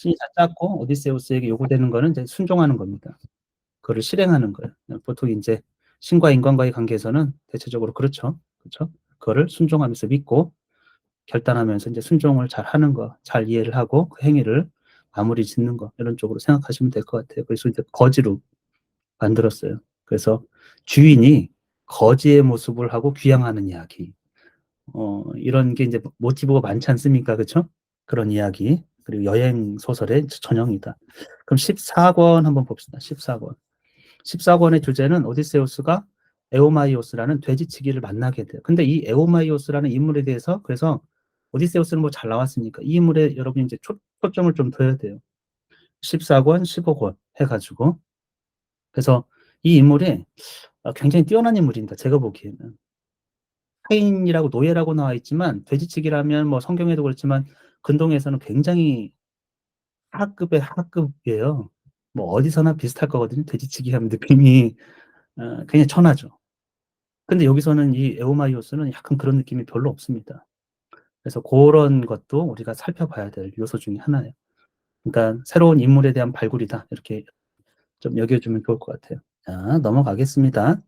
신이 다 짰고 오디세우스에게 요구되는 거는 이제 순종하는 겁니다. 그거를 실행하는 거예요. 보통 이제 신과 인간과의 관계에서는 대체적으로 그렇죠. 그렇죠? 그거를 순종하면서 믿고 결단하면서 이제 순종을 잘 하는 거, 잘 이해를 하고 그 행위를 마무리 짓는 거 이런 쪽으로 생각하시면 될 것 같아요. 그래서 이제 거지로 만들었어요. 그래서 주인이 거지의 모습을 하고 귀향하는 이야기. 이런 게 이제 모티브가 많지 않습니까? 그렇죠? 그런 이야기. 그리고 여행 소설의 전형이다. 그럼 14권 한번 봅시다. 14권. 14권의 주제는 오디세우스가 에오마이오스라는 돼지치기를 만나게 돼요. 근데 이 에오마이오스라는 인물에 대해서 그래서 오디세우스는 뭐 잘 나왔으니까 이 인물에 여러분 이제 초점을 좀 둬야 돼요. 14권, 15권 해가지고. 그래서 이 인물이 굉장히 뛰어난 인물입니다. 제가 보기에는. 하인이라고 노예라고 나와 있지만 돼지치기라면 뭐 성경에도 그렇지만 근동에서는 굉장히 하급의 하급이에요. 뭐 어디서나 비슷할 거거든요. 돼지치기 하면 느낌이 굉장히 천하죠. 근데 여기서는 이 에오마이오스는 약간 그런 느낌이 별로 없습니다. 그래서 그런 것도 우리가 살펴봐야 될 요소 중에 하나예요. 그러니까 새로운 인물에 대한 발굴이다. 이렇게 좀 여겨주면 좋을 것 같아요. 자, 넘어가겠습니다.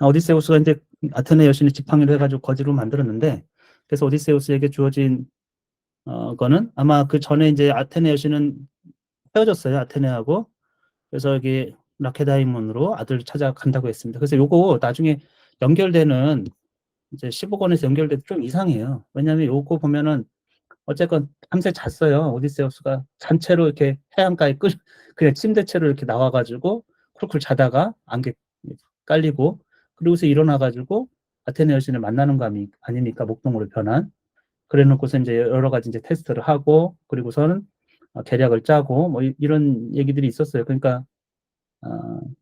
오디세우스가 이제 아테네 여신을 지팡이로 해가지고 거지로 만들었는데, 그래서 오디세우스에게 주어진 거는 아마 그 전에 이제 아테네 여신은 헤어졌어요. 아테네하고. 그래서 여기 라케다이몬으로 아들 찾아간다고 했습니다. 그래서 요거 나중에 연결되는 이제 15권에서 연결돼도 좀 이상해요. 왜냐하면 요거 보면은 어쨌건 밤새 잤어요. 오디세우스가 잔채로 이렇게 해안가에 그냥 침대채로 이렇게 나와가지고 쿨쿨 자다가 안개 깔리고 그리고서 일어나가지고 아테네 여신을 만나는 거 아닙니까? 목동으로 변한. 그래 놓고서 이제 여러 가지 이제 테스트를 하고 그리고서는 계략을 짜고 뭐 이런 얘기들이 있었어요. 그러니까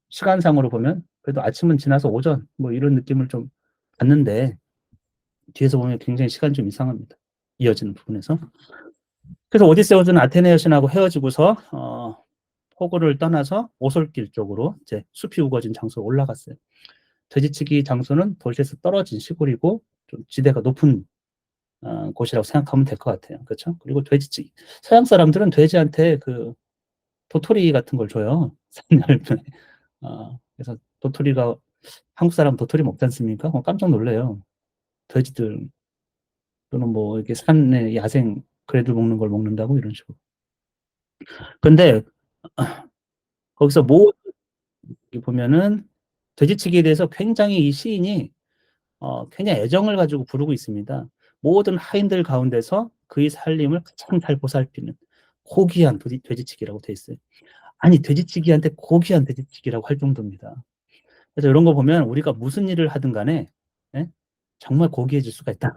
시간상으로 보면 그래도 아침은 지나서 오전 뭐 이런 느낌을 좀 받는데 뒤에서 보면 굉장히 시간이 좀 이상합니다. 이어지는 부분에서. 그래서 오디세우스는 아테네 여신하고 헤어지고서 포고를 떠나서 오솔길 쪽으로 이제 숲이 우거진 장소로 올라갔어요. 돼지치기 장소는 도시에서 떨어진 시골이고 좀 지대가 높은 곳이라고 생각하면 될 것 같아요. 그렇죠? 그리고 돼지치기 서양 사람들은 돼지한테 그 도토리 같은 걸 줘요. 그래서 도토리가 한국 사람 도토리 먹지 않습니까? 깜짝 놀래요. 돼지들 또는 뭐 이렇게 산에 야생 그래도 먹는 걸 먹는다고 이런 식으로. 근데 거기서 뭐 보면은 돼지치기에 대해서 굉장히 이 시인이 굉장히 애정을 가지고 부르고 있습니다. 모든 하인들 가운데서 그의 살림을 가장 잘 보살피는 고귀한 돼지치기라고 돼 있어요. 아니 돼지치기한테 고귀한 돼지치기라고 할 정도입니다. 그래서 이런 거 보면 우리가 무슨 일을 하든 간에 예? 정말 고귀해질 수가 있다.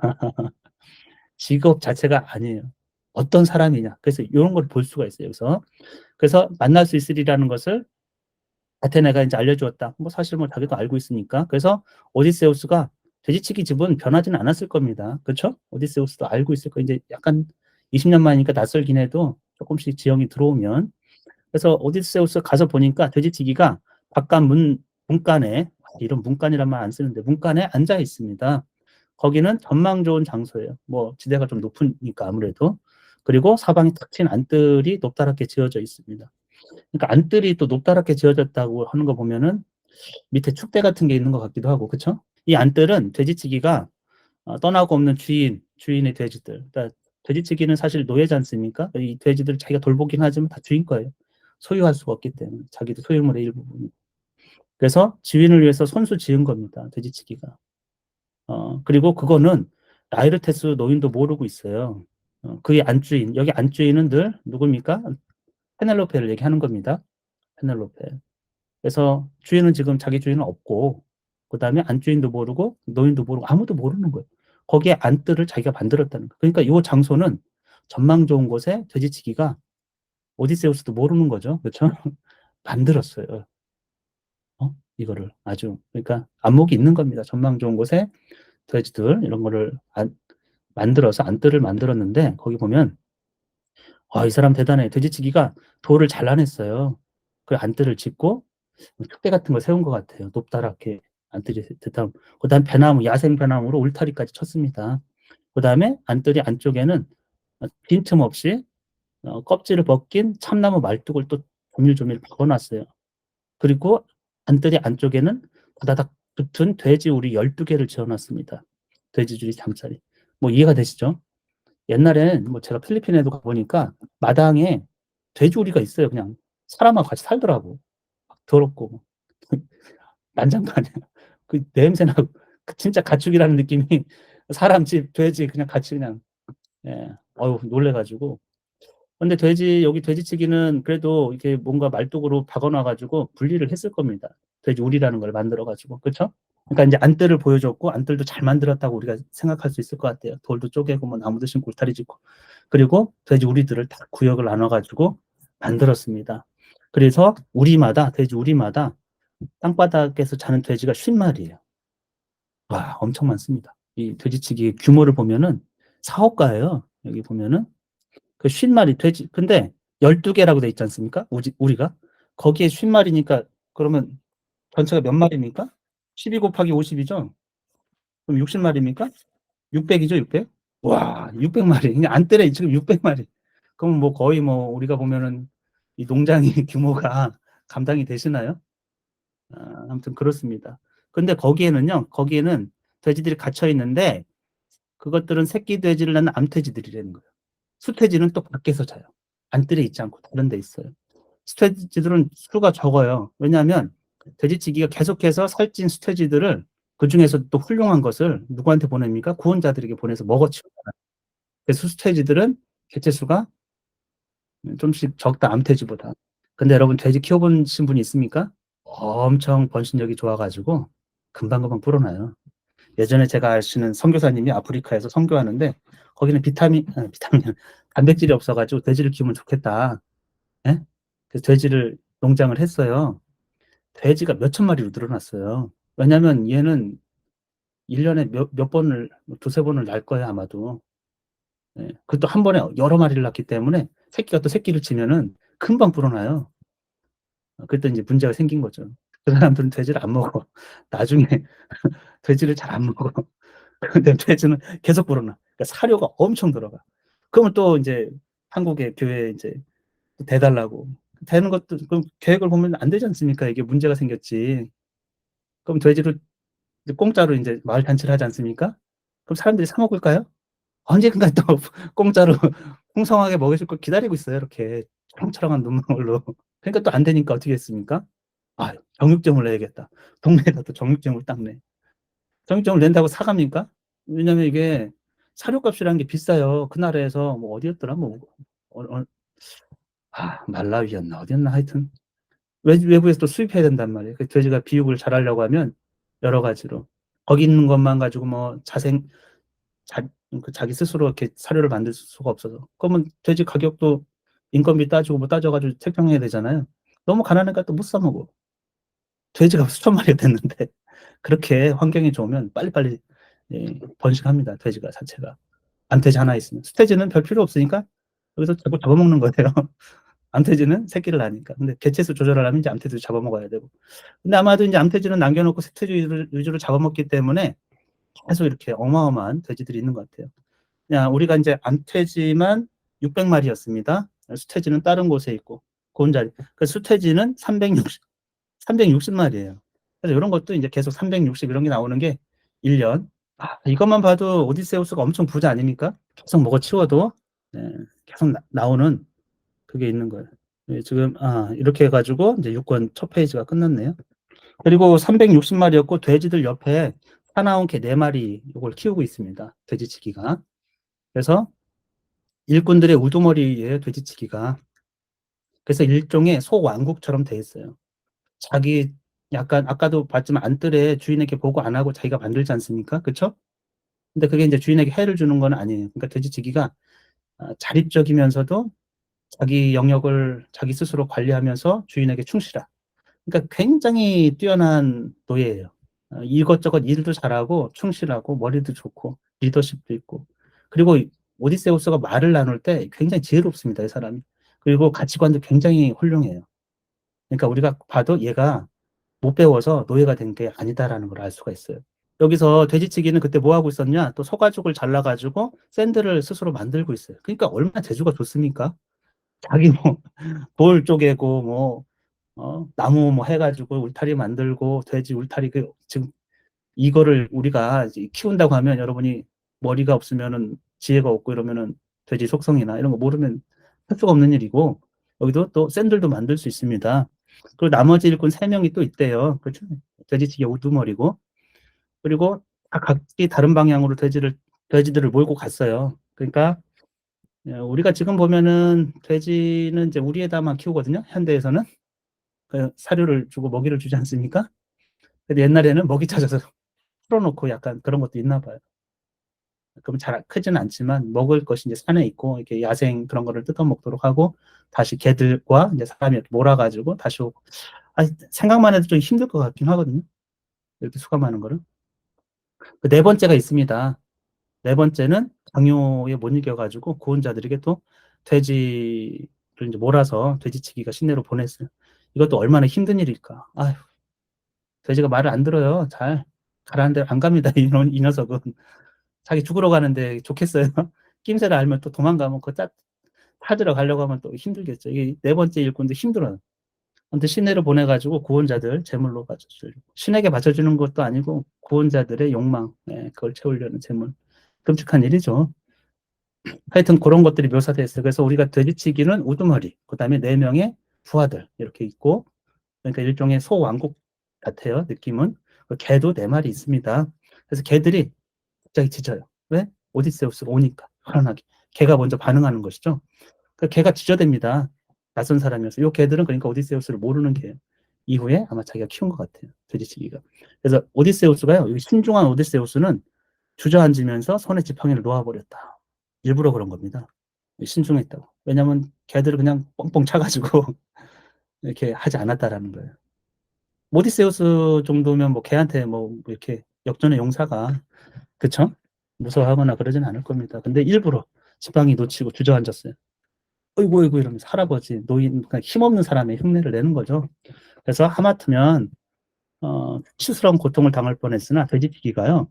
직업 자체가 아니에요. 어떤 사람이냐. 그래서 이런 걸 볼 수가 있어요. 그래서 만날 수 있으리라는 것을 아테네가 이제 알려주었다. 뭐 사실 뭐 자기도 알고 있으니까. 그래서 오디세우스가 돼지치기 집은 변하지는 않았을 겁니다. 그렇죠? 오디세우스도 알고 있을 거예요. 이제 약간 20년 만이니까 낯설긴 해도 조금씩 지형이 들어오면. 그래서 오디세우스 가서 보니까 돼지치기가 바깥 문간에 이런 문간이란 말 안 쓰는데 문간에 앉아 있습니다. 거기는 전망 좋은 장소예요. 뭐 지대가 좀 높으니까 아무래도. 그리고 사방에 탁 트인 안뜰이 높다랗게 지어져 있습니다. 그러니까 안뜰이 또 높다랗게 지어졌다고 하는 거 보면은 밑에 축대 같은 게 있는 것 같기도 하고, 그렇죠? 이 안뜰은 돼지치기가 떠나고 없는 주인의 돼지들. 그러니까 돼지치기는 사실 노예지 않습니까? 이 돼지들 자기가 돌보긴 하지만 다 주인 거예요. 소유할 수가 없기 때문에 자기도 소유물의 일부분. 그래서 주인을 위해서 손수 지은 겁니다. 돼지치기가. 그리고 그거는 라이르테스 노인도 모르고 있어요. 그의 안주인, 여기 안주인은 늘 누굽니까? 페넬로페를 얘기하는 겁니다. 페넬로페. 그래서 주인은 지금 자기 주인은 없고, 그 다음에 안주인도 모르고, 노인도 모르고, 아무도 모르는 거예요. 거기에 안뜰을 자기가 만들었다는 거예요. 그러니까 이 장소는 전망 좋은 곳에 돼지치기가 오디세우스도 모르는 거죠. 그렇죠? 만들었어요. 이거를 아주. 그러니까 안목이 있는 겁니다. 전망 좋은 곳에 돼지들, 이런 거를 만들어서 안뜰을 만들었는데, 거기 보면, 이 사람 대단해. 돼지치기가 돌을 잘라냈어요. 그 안뜰을 짓고, 축대 같은 걸 세운 것 같아요. 높다랗게 안뜰이 됐다. 그다음 배나무, 야생 배나무로 울타리까지 쳤습니다. 그다음에 안뜰이 안쪽에는 빈틈없이 껍질을 벗긴 참나무 말뚝을 또 조밀조밀 박아놨어요. 그리고 안뜰이 안쪽에는 다다닥 붙은 돼지 우리 12개를 지어놨습니다. 돼지주리 잠자리. 뭐 이해가 되시죠? 옛날엔 뭐 제가 필리핀에도 가보니까 마당에 돼지우리가 있어요. 그냥 사람하고 같이 살더라고. 더럽고 난장판이야. 그 냄새나고 진짜 가축이라는 느낌이 사람 집 돼지 그냥 같이 그냥 예. 어우 놀래가지고 근데 여기 돼지치기는 그래도 이렇게 뭔가 말뚝으로 박아놔가지고 분리를 했을 겁니다. 돼지우리라는 걸 만들어가지고 그렇죠? 그러니까 이제 안뜰을 보여줬고 안뜰도 잘 만들었다고 우리가 생각할 수 있을 것 같아요. 돌도 쪼개고 뭐 나무 드신 골타리 짓고 그리고 돼지우리들을 다 구역을 나눠가지고 만들었습니다. 그래서 돼지우리마다 땅바닥에서 자는 돼지가 50마리예요. 와 엄청 많습니다. 이 돼지치기 규모를 보면은 사업가예요. 여기 보면은 그 50마리 돼지 근데 12개라고 돼 있지 않습니까? 우리가 거기에 50마리니까 그러면 전체가 몇 마리입니까? 12 곱하기 50이죠? 그럼 60마리입니까? 600이죠, 600? 와, 600마리. 그냥 안뜰에 지금 600마리. 그럼 뭐 거의 뭐 우리가 보면은 이 농장의 규모가 감당이 되시나요? 아무튼 그렇습니다. 근데 거기에는 돼지들이 갇혀 있는데 그것들은 새끼 돼지를 낳는 암돼지들이라는 거예요. 수돼지는 또 밖에서 자요. 안뜰에 있지 않고 다른 데 있어요. 수돼지들은 수가 적어요. 왜냐하면 돼지치기가 계속해서 살찐 수돼지들을 그중에서 또 훌륭한 것을 누구한테 보냅니까? 구원자들에게 보내서 먹어치우잖아요. 그래서 수돼지들은 개체수가 좀씩 적다, 암돼지보다. 근데 여러분 돼지 키워보신 분이 있습니까? 엄청 번식력이 좋아가지고 금방금방 불어나요. 예전에 제가 아시는 선교사님이 아프리카에서 선교하는데 거기는 비타민, 단백질이 없어가지고 돼지를 키우면 좋겠다. 예? 그래서 돼지를 농장을 했어요. 돼지가 몇천 마리로 늘어났어요. 왜냐면 얘는 1년에 몇 번을, 두세 번을 낳을 거예요, 아마도. 예. 그것도 한 번에 여러 마리를 낳기 때문에 새끼가 또 새끼를 치면은 금방 불어나요. 그때 이제 문제가 생긴 거죠. 그 사람들은 돼지를 안 먹어. 나중에 돼지를 잘 안 먹어. 근데 돼지는 계속 불어나. 그러니까 사료가 엄청 들어가. 그러면 또 이제 한국의 교회에 이제 대달라고. 되는 것도, 그럼 계획을 보면 안 되지 않습니까? 이게 문제가 생겼지. 그럼 돼지를 이제 공짜로 이제 마을 잔치를 하지 않습니까? 그럼 사람들이 사 먹을까요? 언젠가 또 공짜로 풍성하게 먹여줄 걸 기다리고 있어요. 이렇게 초롱초롱한 눈망울로. 그러니까 또 안 되니까 어떻게 했습니까? 아, 정육점을 내야겠다. 동네에다 또 정육점을 딱 내. 정육점을 낸다고 사갑니까? 왜냐면 이게 사료값이라는 게 비싸요. 그 나라에서 뭐 어디였더라? 뭐 어, 어, 말라위였나 어디였나 하여튼 외부에서 또 수입해야 된단 말이에요. 그 돼지가 비육을 잘하려고 하면 여러 가지로 거기 있는 것만 가지고 뭐 자, 자기 스스로 이렇게 사료를 만들 수가 없어서 그러면 돼지 가격도 인건비 따지고 뭐 따져가지고 책정해야 되잖아요. 너무 가난하니까 또 못 사 먹어. 돼지가 수천 마리가 됐는데 그렇게 환경이 좋으면 빨리빨리 예, 번식합니다. 돼지가 자체가 암돼지 하나 있으면 수돼지는 별 필요 없으니까 여기서 자꾸 잡아먹는 거예요. 암돼지는 새끼를 낳으니까. 근데 개체수 조절하려면 이제 암돼지 잡아먹어야 되고. 근데 아마도 이제 암돼지는 남겨놓고 새돼지 위주로 잡아먹기 때문에 계속 이렇게 어마어마한 돼지들이 있는 것 같아요. 그냥 우리가 이제 암돼지만 600마리였습니다. 수돼지는 다른 곳에 있고, 그 자리. 그 수돼지는 360마리예요. 그래서 이런 것도 이제 계속 360 이런 게 나오는 게 1년. 이것만 봐도 오디세우스가 엄청 부자 아닙니까? 계속 먹어치워도 네, 계속 나오는 그게 있는 거예요. 네, 지금 이렇게 해가지고 이제 6권 첫 페이지가 끝났네요. 그리고 360마리였고 돼지들 옆에 사나운 개 4마리 이걸 키우고 있습니다. 돼지치기가. 그래서 일꾼들의 우두머리예요, 돼지치기가. 그래서 일종의 소왕국처럼 돼 있어요. 자기 약간 아까도 봤지만 안뜰에 주인에게 보고 안 하고 자기가 만들지 않습니까? 그렇죠? 근데 그게 이제 주인에게 해를 주는 건 아니에요. 그러니까 돼지치기가 자립적이면서도 자기 영역을 자기 스스로 관리하면서 주인에게 충실한. 그러니까 굉장히 뛰어난 노예예요. 이것저것 일도 잘하고 충실하고 머리도 좋고 리더십도 있고. 그리고 오디세우스가 말을 나눌 때 굉장히 지혜롭습니다. 이 사람이. 그리고 가치관도 굉장히 훌륭해요. 그러니까 우리가 봐도 얘가 못 배워서 노예가 된 게 아니다라는 걸 알 수가 있어요. 여기서 돼지치기는 그때 뭐 하고 있었냐? 또 소가죽을 잘라가지고 샌들을 스스로 만들고 있어요. 그러니까 얼마나 재주가 좋습니까? 자기 뭐 돌 쪼개고 뭐 나무 뭐 해가지고 울타리 만들고 돼지 울타리 지금 이거를 우리가 이제 키운다고 하면 여러분이 머리가 없으면은 지혜가 없고 이러면은 돼지 속성이나 이런 거 모르면 할 수가 없는 일이고 여기도 또 샌들도 만들 수 있습니다. 그리고 나머지 일꾼 3명이 또 있대요. 그렇죠? 돼지치기 우두머리고 그리고 다 각기 다른 방향으로 돼지들을 몰고 갔어요. 그러니까 우리가 지금 보면은 돼지는 이제 우리에다만 키우거든요. 현대에서는 그 사료를 주고 먹이를 주지 않습니까? 근데 옛날에는 먹이 찾아서 풀어놓고 약간 그런 것도 있나 봐요. 그럼 잘 크지는 않지만 먹을 것이 이제 산에 있고 이렇게 야생 그런 거를 뜯어먹도록 하고 다시 개들과 이제 사람이 이렇게 몰아가지고 다시 오고. 생각만 해도 좀 힘들 것 같긴 하거든요. 이렇게 수감하는 거를. 네 번째가 있습니다. 네 번째는 강요에 못 이겨가지고 구원자들에게 또 돼지를 이제 몰아서 돼지치기가 시내로 보냈어요. 이것도 얼마나 힘든 일일까. 아휴, 돼지가 말을 안 들어요. 잘 가라는 데안 갑니다. 이 녀석은. 자기 죽으러 가는데 좋겠어요. 낌새를 알면 또 도망가면 찾으러 가려고 하면 또 힘들겠죠. 이게 네 번째 일꾼도 힘들어요. 아무튼 시내로 보내가지고 구원자들 제물로 바쳐주려고. 신에게 바쳐주는 것도 아니고 구원자들의 욕망, 그걸 채우려는 제물. 끔찍한 일이죠. 하여튼 그런 것들이 묘사되어 있어요. 그래서 우리가 돼지치기는 우두머리, 그 다음에 4명의 부하들 이렇게 있고, 그러니까 일종의 소왕국 같아요. 느낌은. 개도 4마리 있습니다. 그래서 개들이 갑자기 짖어요. 왜? 오디세우스가 오니까 편안하게. 개가 먼저 반응하는 것이죠. 그 개가 짖어댑니다. 낯선 사람이어서. 요 개들은 그러니까 오디세우스를 모르는 개예요. 이후에 아마 자기가 키운 것 같아요. 돼지치기가. 그래서 오디세우스가요. 여기 신중한 오디세우스는 주저앉으면서 손에 지팡이를 놓아버렸다. 일부러 그런 겁니다. 신중했다고. 왜냐하면 개들을 그냥 뻥뻥 차가지고 이렇게 하지 않았다라는 거예요. 오디세우스 정도면 뭐 개한테 뭐 이렇게 역전의 용사가 그쵸? 무서워하거나 그러진 않을 겁니다. 근데 일부러 지팡이 놓치고 주저앉았어요. 어이구, 어이구 이러면서 할아버지, 노인, 그러니까 힘없는 사람의 흉내를 내는 거죠. 그래서 하마터면, 수치스러운 고통을 당할 뻔했으나 돼지튀기가요,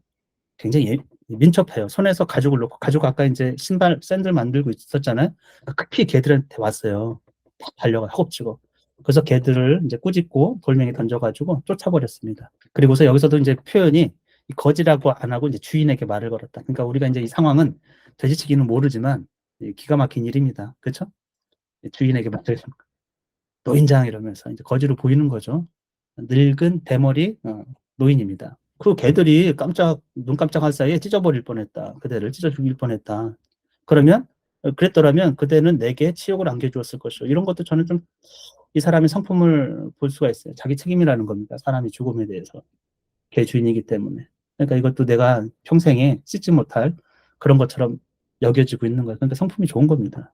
굉장히 민첩해요. 손에서 가죽을 놓고, 가죽 아까 이제 샌들 만들고 있었잖아요. 급히 개들한테 왔어요. 달려가, 허겁지겁. 그래서 개들을 이제 꾸짖고 돌멩이 던져가지고 쫓아버렸습니다. 그리고서 여기서도 이제 표현이 거지라고 안 하고 이제 주인에게 말을 걸었다. 그러니까 우리가 이제 이 상황은 돼지치기는 모르지만 기가 막힌 일입니다. 그렇죠? 주인에게 말을 노인장 이러면서 이제 거지로 보이는 거죠. 늙은 대머리 노인입니다. 그 개들이 눈 깜짝할 사이에 찢어버릴 뻔했다. 그대를 찢어 죽일 뻔했다. 그러면 그랬더라면 그대는 내게 치욕을 안겨주었을 것이요. 이런 것도 저는 좀 이 사람의 성품을 볼 수가 있어요. 자기 책임이라는 겁니다. 사람이 죽음에 대해서. 개 주인이기 때문에. 그러니까 이것도 내가 평생에 씻지 못할 그런 것처럼 여겨지고 있는 거예요. 그러니까 성품이 좋은 겁니다.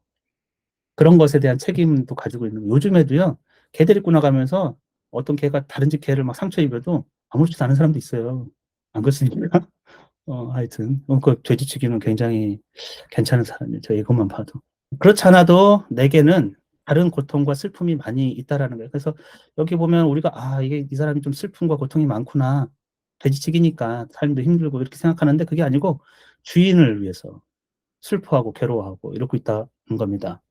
그런 것에 대한 책임도 가지고 있는 거예요. 요즘에도요, 개 데리고 나가면서 어떤 개가 다른 집 개를 막 상처 입어도 아무렇지도 않은 사람도 있어요. 안 그렇습니까? 하여튼, 그 돼지치기는 굉장히 괜찮은 사람이에요. 저 이것만 봐도. 그렇지 않아도 내게는 다른 고통과 슬픔이 많이 있다라는 거예요. 그래서 여기 보면 우리가 이게 이 사람이 좀 슬픔과 고통이 많구나. 돼지치기니까 삶도 힘들고 이렇게 생각하는데 그게 아니고 주인을 위해서 슬퍼하고 괴로워하고 이러고 있다는 겁니다.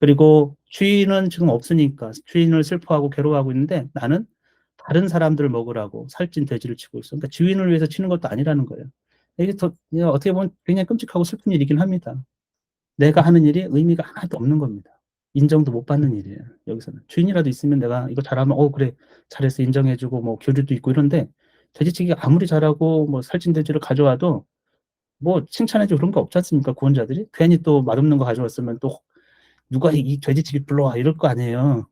그리고 주인은 지금 없으니까 주인을 슬퍼하고 괴로워하고 있는데 나는 다른 사람들을 먹으라고 살찐 돼지를 치고 있어. 그러니까 주인을 위해서 치는 것도 아니라는 거예요. 이게 어떻게 보면 굉장히 끔찍하고 슬픈 일이긴 합니다. 내가 하는 일이 의미가 하나도 없는 겁니다. 인정도 못 받는 일이에요. 여기서는 주인이라도 있으면 내가 이거 잘하면 그래 잘했어 인정해주고 뭐 교류도 있고 이런데 돼지치기가 아무리 잘하고 뭐 살찐 돼지를 가져와도 뭐 칭찬해주고 그런 거 없지 않습니까? 구원자들이 괜히 또 맛없는 거 가져왔으면 또 누가 이 돼지치기 불러와 이럴 거 아니에요.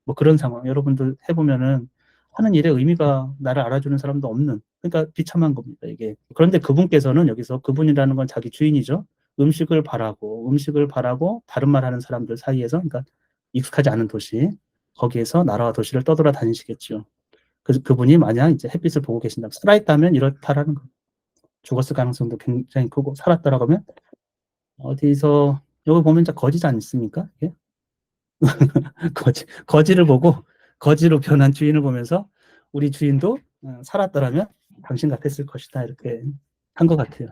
뭐 그런 상황 여러분들 해보면은 하는 일에 의미가 나를 알아주는 사람도 없는 그러니까 비참한 겁니다 이게. 그런데 그분께서는 여기서 그분이라는 건 자기 주인이죠. 음식을 바라고 다른 말 하는 사람들 사이에서 그러니까 익숙하지 않은 도시 거기에서 나라와 도시를 떠돌아 다니시겠죠. 그래서 그분이 만약 이제 햇빛을 보고 계신다 살아있다면 이렇다라는 거. 죽었을 가능성도 굉장히 크고 살았다라고 하면 어디서 여기 보면 이제 거지지 않습니까? 예? 거지를 보고 거지로 변한 주인을 보면서 우리 주인도 살았더라면 당신 같았을 것이다 이렇게 한 것 같아요.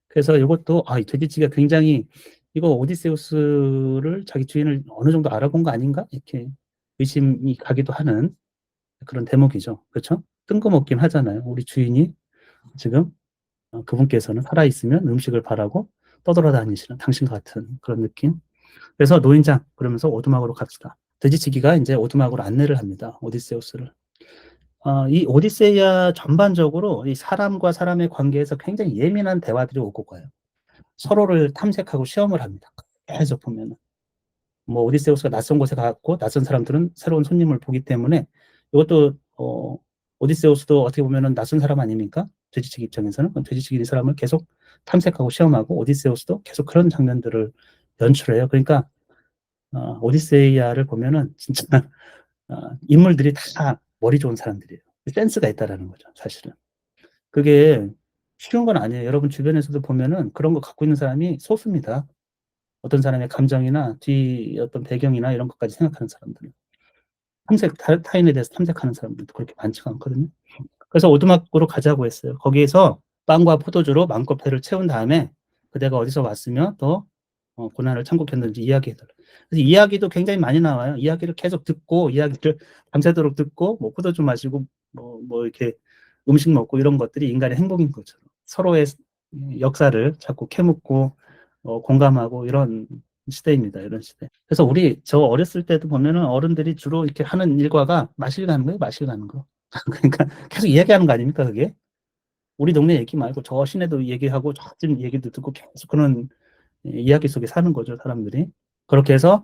그래서 이것도 이 돼지치기가 굉장히 이거 오디세우스를 자기 주인을 어느 정도 알아본 거 아닌가? 이렇게 의심이 가기도 하는 그런 대목이죠. 그렇죠? 뜬금없긴 하잖아요. 우리 주인이 지금 그분께서는 살아있으면 음식을 바라고 떠돌아다니시는 당신 같은 그런 느낌. 그래서 노인장 그러면서 오두막으로 갑시다. 돼지치기가 이제 오두막으로 안내를 합니다. 오디세우스를. 이 오디세이아 전반적으로 이 사람과 사람의 관계에서 굉장히 예민한 대화들이 오고 가요. 서로를 탐색하고 시험을 합니다. 계속 보면은. 뭐 오디세우스가 낯선 곳에 갔고 낯선 사람들은 새로운 손님을 보기 때문에 이것도 오디세우스도 어떻게 보면은 낯선 사람 아닙니까? 돼지치기 입장에서는 돼지치기 이 사람을 계속 탐색하고 시험하고 오디세우스도 계속 그런 장면들을 연출해요. 그러니까 오디세이아를 보면은 진짜 인물들이 다 머리 좋은 사람들이에요. 센스가 있다라는 거죠, 사실은. 그게 쉬운 건 아니에요. 여러분 주변에서도 보면은 그런 거 갖고 있는 사람이 소수입니다. 어떤 사람의 감정이나 뒤 어떤 배경이나 이런 것까지 생각하는 사람들은. 타인에 대해서 탐색하는 사람들도 그렇게 많지가 않거든요. 그래서 오두막으로 가자고 했어요. 거기에서 빵과 포도주로 마음껏 배를 채운 다음에 그대가 어디서 왔으며 또 고난을 참고했는지 이야기해달라. 그래서 이야기도 굉장히 많이 나와요. 이야기를 계속 듣고 이야기를 밤새도록 듣고 뭐 포도주 마시고 뭐 이렇게 음식 먹고 이런 것들이 인간의 행복인 것처럼 서로의 역사를 자꾸 캐묻고 공감하고 이런 시대입니다. 이런 시대. 그래서 저 어렸을 때도 보면은 어른들이 주로 이렇게 하는 일과가 마실 가는 거예요. 마실 가는 거. 그러니까 계속 이야기하는 거 아닙니까, 그게? 우리 동네 얘기 말고 저 시내도 얘기하고 저집 얘기도 듣고 계속 그런 이야기 속에 사는 거죠, 사람들이. 그렇게 해서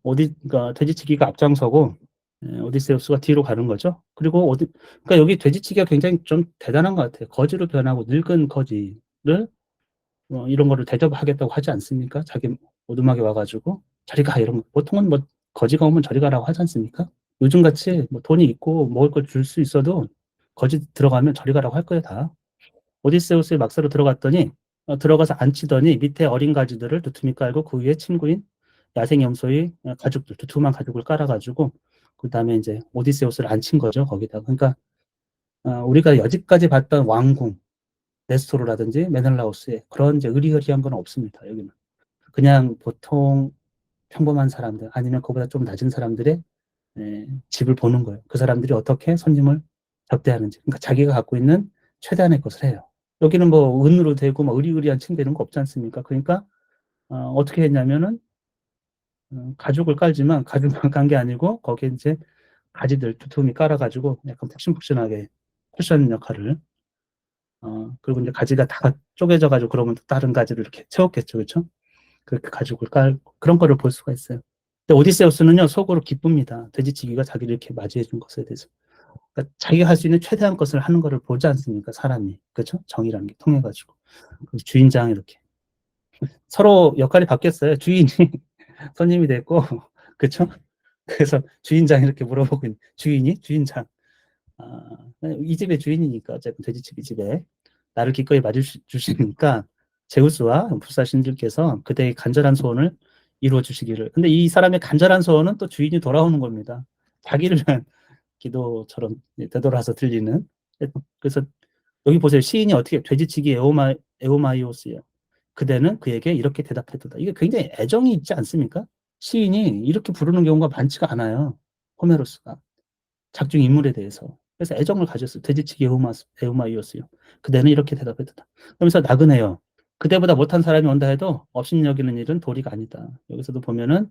그러니까 돼지치기가 앞장서고 오디세우스가 뒤로 가는 거죠. 그리고 그러니까 여기 돼지치기가 굉장히 좀 대단한 것 같아요. 거지로 변하고 늙은 거지를 이런 거를 대접하겠다고 하지 않습니까? 자기 오두막에 와가지고 저리 가 이런 거. 보통은 뭐 거지가 오면 저리 가라고 하지 않습니까? 요즘같이 뭐 돈이 있고 먹을 걸 줄 수 있어도 거지 들어가면 저리 가라고 할 거예요, 다. 오디세우스의 막사로 들어갔더니 들어가서 앉히더니 밑에 어린 가지들을 두툼히 깔고 그 위에 친구인 야생염소의 가죽들, 두툼한 가죽을 깔아가지고 그 다음에 이제 오디세우스를 앉힌 거죠, 거기다가. 그러니까 우리가 여지까지 봤던 왕궁, 네스토르라든지 메넬라우스의 그런 이제 의리의리한 건 없습니다, 여기는. 그냥 보통 평범한 사람들 아니면 그보다 좀 낮은 사람들의 집을 보는 거예요. 그 사람들이 어떻게 손님을 접대하는지. 그러니까 자기가 갖고 있는 최대한의 것을 해요. 여기는 뭐 은으로 되고 뭐 의리의리한 층 되는 거 없지 않습니까? 그러니까 어떻게 했냐면은 가죽을 깔지만 가죽만 깐 게 아니고 거기에 이제 가지들 두툼히 깔아가지고 약간 푹신푹신하게 쿠션 역할을 그리고 이제 가지가 다 쪼개져가지고 그러면 또 다른 가지를 이렇게 채웠겠죠, 그렇죠? 그렇게 가죽을 깔고 그런 거를 볼 수가 있어요. 근데 오디세우스는요 속으로 기쁩니다. 돼지치기가 자기를 이렇게 맞이해 준 것에 대해서. 그러니까 자기가 할 수 있는 최대한 것을 하는 거를 보지 않습니까? 사람이. 그렇죠? 정의라는 게 통해가지고. 주인장 이렇게. 서로 역할이 바뀌었어요. 주인이 손님이 됐고, 그렇죠? 그래서 주인장 이렇게 물어보고 있는 주인이 주인장. 이 집의 주인이니까 어쨌든 돼지치기 집에 나를 기꺼이 맞아주시니까 제우스와 불사 신들께서 그대의 간절한 소원을 이루어 주시기를. 근데 이 사람의 간절한 소원은 또 주인이 돌아오는 겁니다. 자기를 위한 기도처럼 되돌아서 들리는. 그래서 여기 보세요. 시인이 어떻게 돼지치기 에오마이오스요. 그대는 그에게 이렇게 대답했다. 이게 굉장히 애정이 있지 않습니까? 시인이 이렇게 부르는 경우가 많지가 않아요. 호메로스가. 작중 인물에 대해서. 그래서 애정을 가졌어요. 돼지치기 에우마이오스요. 그대는 이렇게 대답했다. 그러면서 나그네요. 그대보다 못한 사람이 온다 해도 업신여기는 일은 도리가 아니다. 여기서도 보면은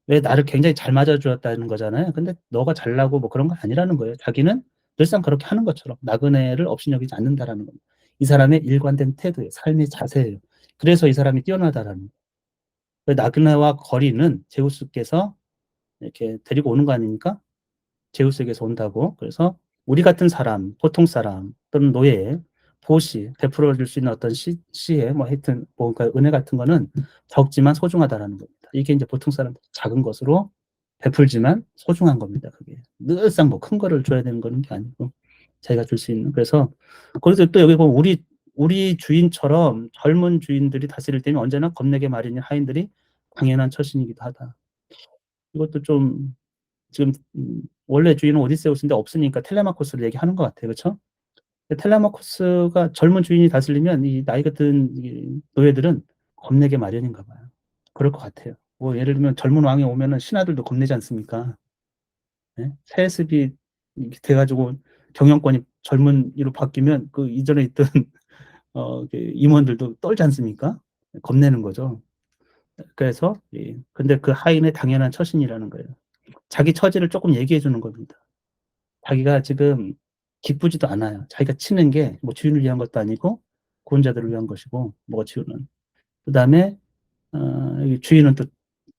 왜 나를 굉장히 잘 맞아주었다는 거잖아요. 근데 너가 잘나고 뭐 그런 거 아니라는 거예요. 자기는 늘상 그렇게 하는 것처럼 나그네를 업신여기지 않는다라는 겁니다. 이 사람의 일관된 태도예요. 삶의 자세예요. 그래서 이 사람이 뛰어나다라는 거예요. 나그네와 거리는 제우스께서 이렇게 데리고 오는 거 아닙니까? 제우스에게서 온다고. 그래서 우리 같은 사람, 보통 사람 또는 노예, 보시, 베풀어 줄 수 있는 어떤 시에 뭐 하여튼 뭔가 은혜 같은 거는 적지만 소중하다라는 겁니다. 이게 이제 보통 사람 작은 것으로 베풀지만 소중한 겁니다. 그게 늘상 뭐 큰 거를 줘야 되는 거는 게 아니고 자기가 줄 수 있는. 그래서 그래서 또 여기 보면 우리 주인처럼 젊은 주인들이 다스릴 때면 언제나 겁내게 마련인 하인들이 당연한 처신이기도 하다. 이것도 좀 지금 원래 주인은 오디세우스인데 없으니까 텔레마코스를 얘기하는 것 같아요. 그렇죠? 텔레마코스가 젊은 주인이 다스리면 이 나이 같은 이 노예들은 겁내게 마련인가 봐요. 그럴 것 같아요. 뭐 예를 들면 젊은 왕이 오면은 신하들도 겁내지 않습니까? 예? 세습이 이렇게 돼가지고 경영권이 젊은이로 바뀌면 그 이전에 있던 그 임원들도 떨지 않습니까? 겁내는 거죠. 그래서 근데 그 하인의 당연한 처신이라는 거예요. 자기 처지를 조금 얘기해 주는 겁니다. 자기가 지금 기쁘지도 않아요. 자기가 치는 게 뭐 주인을 위한 것도 아니고 구원자들을 위한 것이고 뭐가 치우는. 그다음에 주인은 또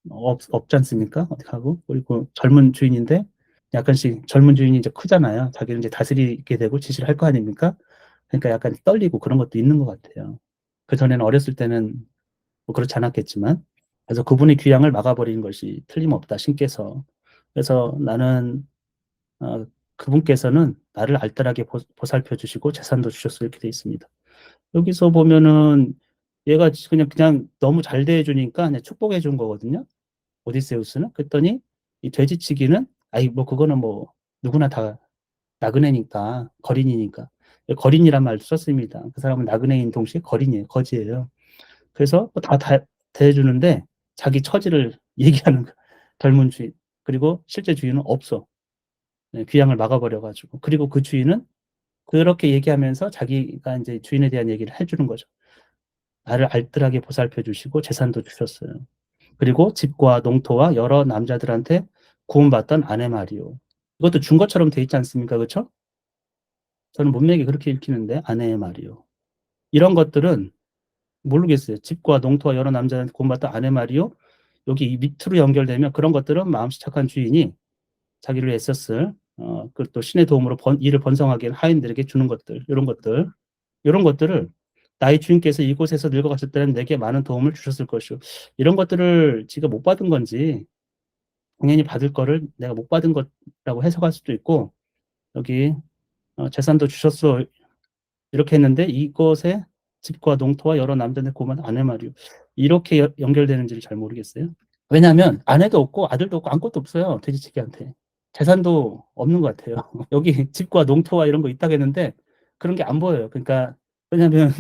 없지 않습니까? 어떻게 하고 그리고 젊은 주인인데 약간씩 젊은 주인이 이제 크잖아요. 자기를 이제 다스리게 되고 지시를 할 거 아닙니까? 그러니까 약간 떨리고 그런 것도 있는 것 같아요. 그 전에는 어렸을 때는 뭐 그렇지 않았겠지만 그래서 그분의 귀향을 막아버리는 것이 틀림없다 신께서. 그래서 나는 어, 그분께서는 나를 알뜰하게 보살펴 주시고 재산도 주셨어 이렇게 돼 있습니다. 여기서 보면은 얘가 그냥 너무 잘 대해주니까 그냥 축복해 준 거거든요. 오디세우스는. 그랬더니 이 돼지치기는 아이 뭐 그거는 뭐 누구나 다 나그네니까 거린이니까 거린이란 말도 썼습니다. 그 사람은 나그네인 동시에 거린이에요. 거지예요. 그래서 뭐다 대해주는데 자기 처지를 얘기하는 젊은 주인 그리고 실제 주인은 없어. 네, 귀향을 막아버려가지고 그리고 그 주인은 그렇게 얘기하면서 자기가 이제 주인에 대한 얘기를 해주는 거죠. 나를 알뜰하게 보살펴 주시고 재산도 주셨어요. 그리고 집과 농토와 여러 남자들한테 구원받던 아내 말이요. 이것도 준 것처럼 돼 있지 않습니까? 그렇죠? 저는 문맥이 그렇게 읽히는데 아내의 말이요. 이런 것들은 모르겠어요. 집과 농토와 여러 남자한테 구원받던 아내 말이요. 여기 이 밑으로 연결되면 그런 것들은 마음씨 착한 주인이 자기를 애썼을 그또 신의 도움으로 이를 번성하게 한 하인들에게 주는 것들 이런 것들을 나의 주인께서 이곳에서 늙어가실 때는 내게 많은 도움을 주셨을 것이요. 이런 것들을 지가 못 받은 건지 당연히 받을 거를 내가 못 받은 것라고 해석할 수도 있고 여기 재산도 주셨어 이렇게 했는데 이것에 집과 농토와 여러 남자의 고만 아내 말이요. 이렇게 연결되는지를 잘 모르겠어요. 왜냐하면 아내도 없고 아들도 없고 아무것도 없어요. 돼지치기한테. 재산도 없는 것 같아요. 여기 집과 농토와 이런 거 있다겠는데 그런 게 안 보여요. 그러니까 왜냐하면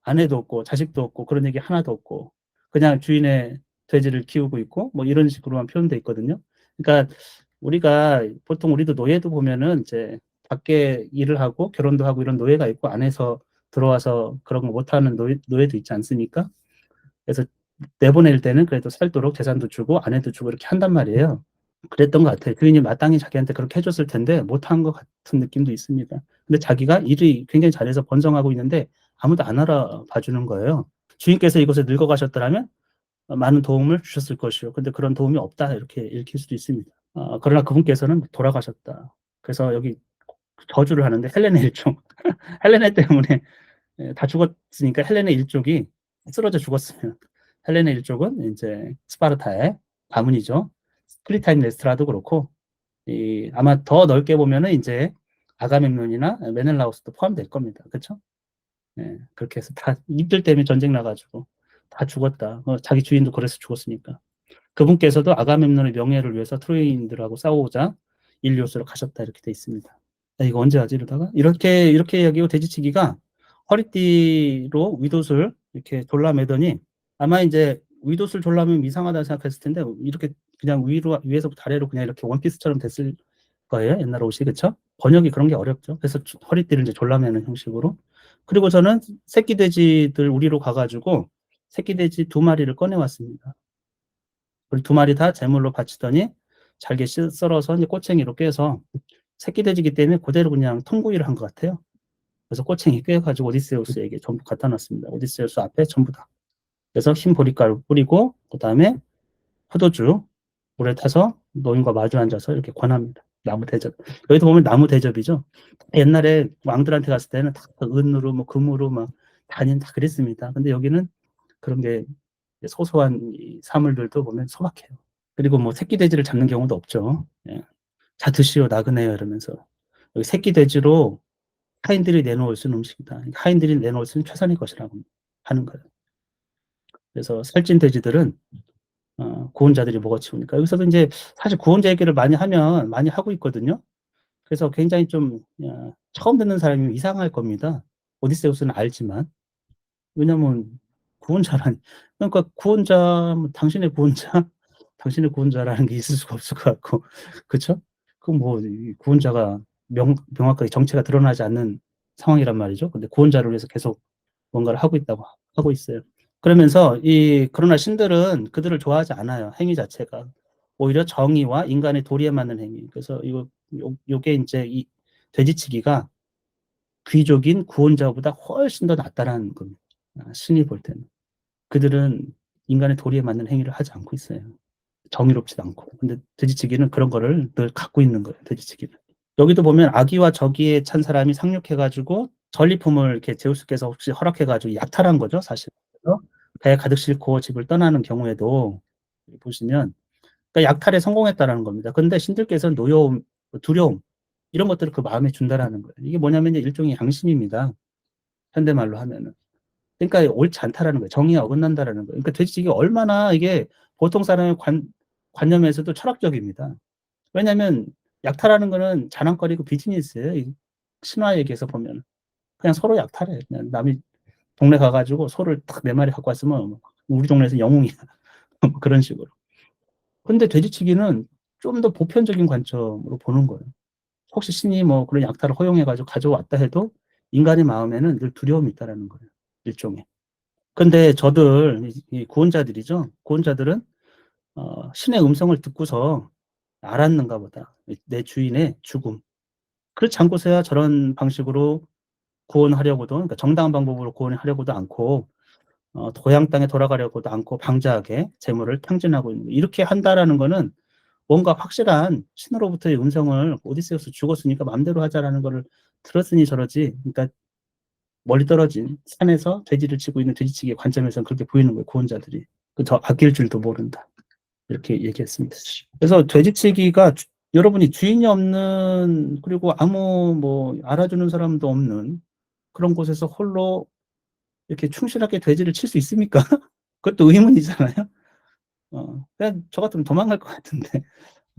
아내도 없고 자식도 없고 그런 얘기 하나도 없고 그냥 주인의 돼지를 키우고 있고 뭐 이런 식으로만 표현돼 있거든요. 그러니까 우리가 보통 우리도 노예도 보면은 이제 밖에 일을 하고 결혼도 하고 이런 노예가 있고 안에서 들어와서 그런 거 못하는 노예도 있지 않습니까? 그래서 내보낼 때는 그래도 살도록 재산도 주고 아내도 주고 이렇게 한단 말이에요. 그랬던 것 같아요. 주인이 마땅히 자기한테 그렇게 해줬을 텐데 못한 것 같은 느낌도 있습니다. 근데 자기가 일이 굉장히 잘해서 번성하고 있는데 아무도 안 알아봐 주는 거예요. 주인께서 이곳에 늙어가셨더라면 많은 도움을 주셨을 것이요. 근데 그런 도움이 없다 이렇게 읽힐 수도 있습니다. 그러나 그분께서는 돌아가셨다. 그래서 여기 저주를 하는데 헬레네 일종 헬레네 때문에 다 죽었으니까 헬레네 일족이 쓰러져 죽었으면 헬레네 일족은 이제 스파르타의 가문이죠. 클리타인 레스트라도 그렇고 아마 더 넓게 보면은 이제 아가멤논이나 메넬라우스도 포함될 겁니다. 그렇죠? 예, 그렇게 해서 다 이들 때문에 전쟁 나가지고 다 죽었다. 자기 주인도 그래서 죽었으니까. 그분께서도 아가멤논의 명예를 위해서 트로이인들하고 싸우고자 일리오스로 가셨다 이렇게 돼 있습니다. 이거 언제 하지 이러다가 이렇게 여기고 돼지치기가 허리띠로 윗옷을 이렇게 졸라매더니 아마 이제 윗옷을 졸라매면 이상하다 생각했을 텐데 이렇게 그냥 위에서부터 아래로 그냥 이렇게 원피스처럼 됐을 거예요. 옛날 옷이 그렇죠? 번역이 그런 게 어렵죠. 그래서 허리띠를 이제 졸라매는 형식으로. 그리고 저는 새끼 돼지들 우리로 가가지고 새끼 돼지 2마리를 꺼내왔습니다. 그리고 2마리 다 제물로 바치더니 잘게 썰어서 이제 꼬챙이로 꿰서 새끼 돼지기 때문에 그대로 그냥 통구이를 한 것 같아요. 그래서 꼬챙이 꿰가지고 오디세우스에게 전부 갖다 놨습니다. 오디세우스 앞에 전부 다. 그래서 흰 보리가루 뿌리고 그다음에 포도주 물에 타서 노인과 마주 앉아서 이렇게 권합니다. 나무 대접. 여기도 보면 나무 대접이죠. 옛날에 왕들한테 갔을 때는 다 은으로 뭐 금으로 막 단연 다 그랬습니다. 근데 여기는 그런 게 소소한 사물들도 보면 소박해요. 그리고 뭐 새끼 돼지를 잡는 경우도 없죠. 예. 자 드시오 나그네요 이러면서 여기 새끼 돼지로 하인들이 내놓을 수 있는 음식이다. 하인들이 내놓을 수 있는 최선의 것이라고 하는 거예요. 그래서 살찐 돼지들은 구원자들이 먹어치우니까 여기서도 이제 사실 구원자 얘기를 많이 하면 많이 하고 있거든요. 그래서 굉장히 좀 처음 듣는 사람이 이상할 겁니다. 오디세우스는 알지만 왜냐면 구원자라니. 그러니까 구원자, 뭐 당신의 구원자, 당신의 구원자라는 게 있을 수가 없을 것 같고, 그쵸? 그 뭐, 구원자가 명확하게 정체가 드러나지 않는 상황이란 말이죠. 근데 구원자를 위해서 계속 뭔가를 하고 있다고 하고 있어요. 그러면서 그러나 신들은 그들을 좋아하지 않아요. 행위 자체가. 오히려 정의와 인간의 도리에 맞는 행위. 그래서 요게 이제 이 돼지치기가 귀족인 구원자보다 훨씬 더 낫다라는 겁니다. 신이 볼 때는. 그들은 인간의 도리에 맞는 행위를 하지 않고 있어요. 정의롭지도 않고. 근데 돼지치기는 그런 거를 늘 갖고 있는 거예요. 돼지치기는. 여기도 보면 아기와 저기에 찬 사람이 상륙해가지고 전리품을 이렇게 제우스께서 혹시 허락해가지고 약탈한 거죠, 사실. 그래서 배에 가득 싣고 집을 떠나는 경우에도 보시면 그러니까 약탈에 성공했다라는 겁니다. 근데 신들께서는 노여움, 두려움 이런 것들을 그 마음에 준다라는 거예요. 이게 뭐냐면 일종의 양심입니다. 현대말로 하면은. 그러니까 옳지 않다라는 거예요. 정의에 어긋난다라는 거예요. 그러니까 돼지치기 얼마나 이게 보통 사람의 관념에서도 철학적입니다. 왜냐하면 약탈하는 거는 자랑거리고 비즈니스예요. 신화 얘기에서 보면 그냥 서로 약탈해. 그냥 남이 동네 가가지고 소를 탁 네 마리 갖고 왔으면 우리 동네에서 영웅이야. 그런 식으로. 근데 돼지치기는 좀 더 보편적인 관점으로 보는 거예요. 혹시 신이 뭐 그런 약탈을 허용해가지고 가져왔다 해도 인간의 마음에는 늘 두려움이 있다라는 거예요. 일종의. 근데 저들, 이 구원자들이죠. 구원자들은 신의 음성을 듣고서 알았는가 보다. 내 주인의 죽음. 그렇지 않고서야 저런 방식으로 구원하려고도, 그러니까 정당한 방법으로 구원하려고도 않고, 고향 땅에 돌아가려고도 않고 방자하게 재물을 탕진하고 있는, 이렇게 한다라는 거는 뭔가 확실한 신으로부터의 음성을 오디세우스 죽었으니까 마음대로 하자라는 거를 들었으니 저러지. 그러니까 멀리 떨어진 산에서 돼지를 치고 있는 돼지치기의 관점에서는 그렇게 보이는 거예요, 구원자들이. 더 아낄 줄도 모른다. 이렇게 얘기했습니다. 그래서 돼지치기가 여러분이 주인이 없는, 그리고 아무 뭐 알아주는 사람도 없는 그런 곳에서 홀로 이렇게 충실하게 돼지를 칠 수 있습니까? 그것도 의문이잖아요. 그냥 저 같으면 도망갈 것 같은데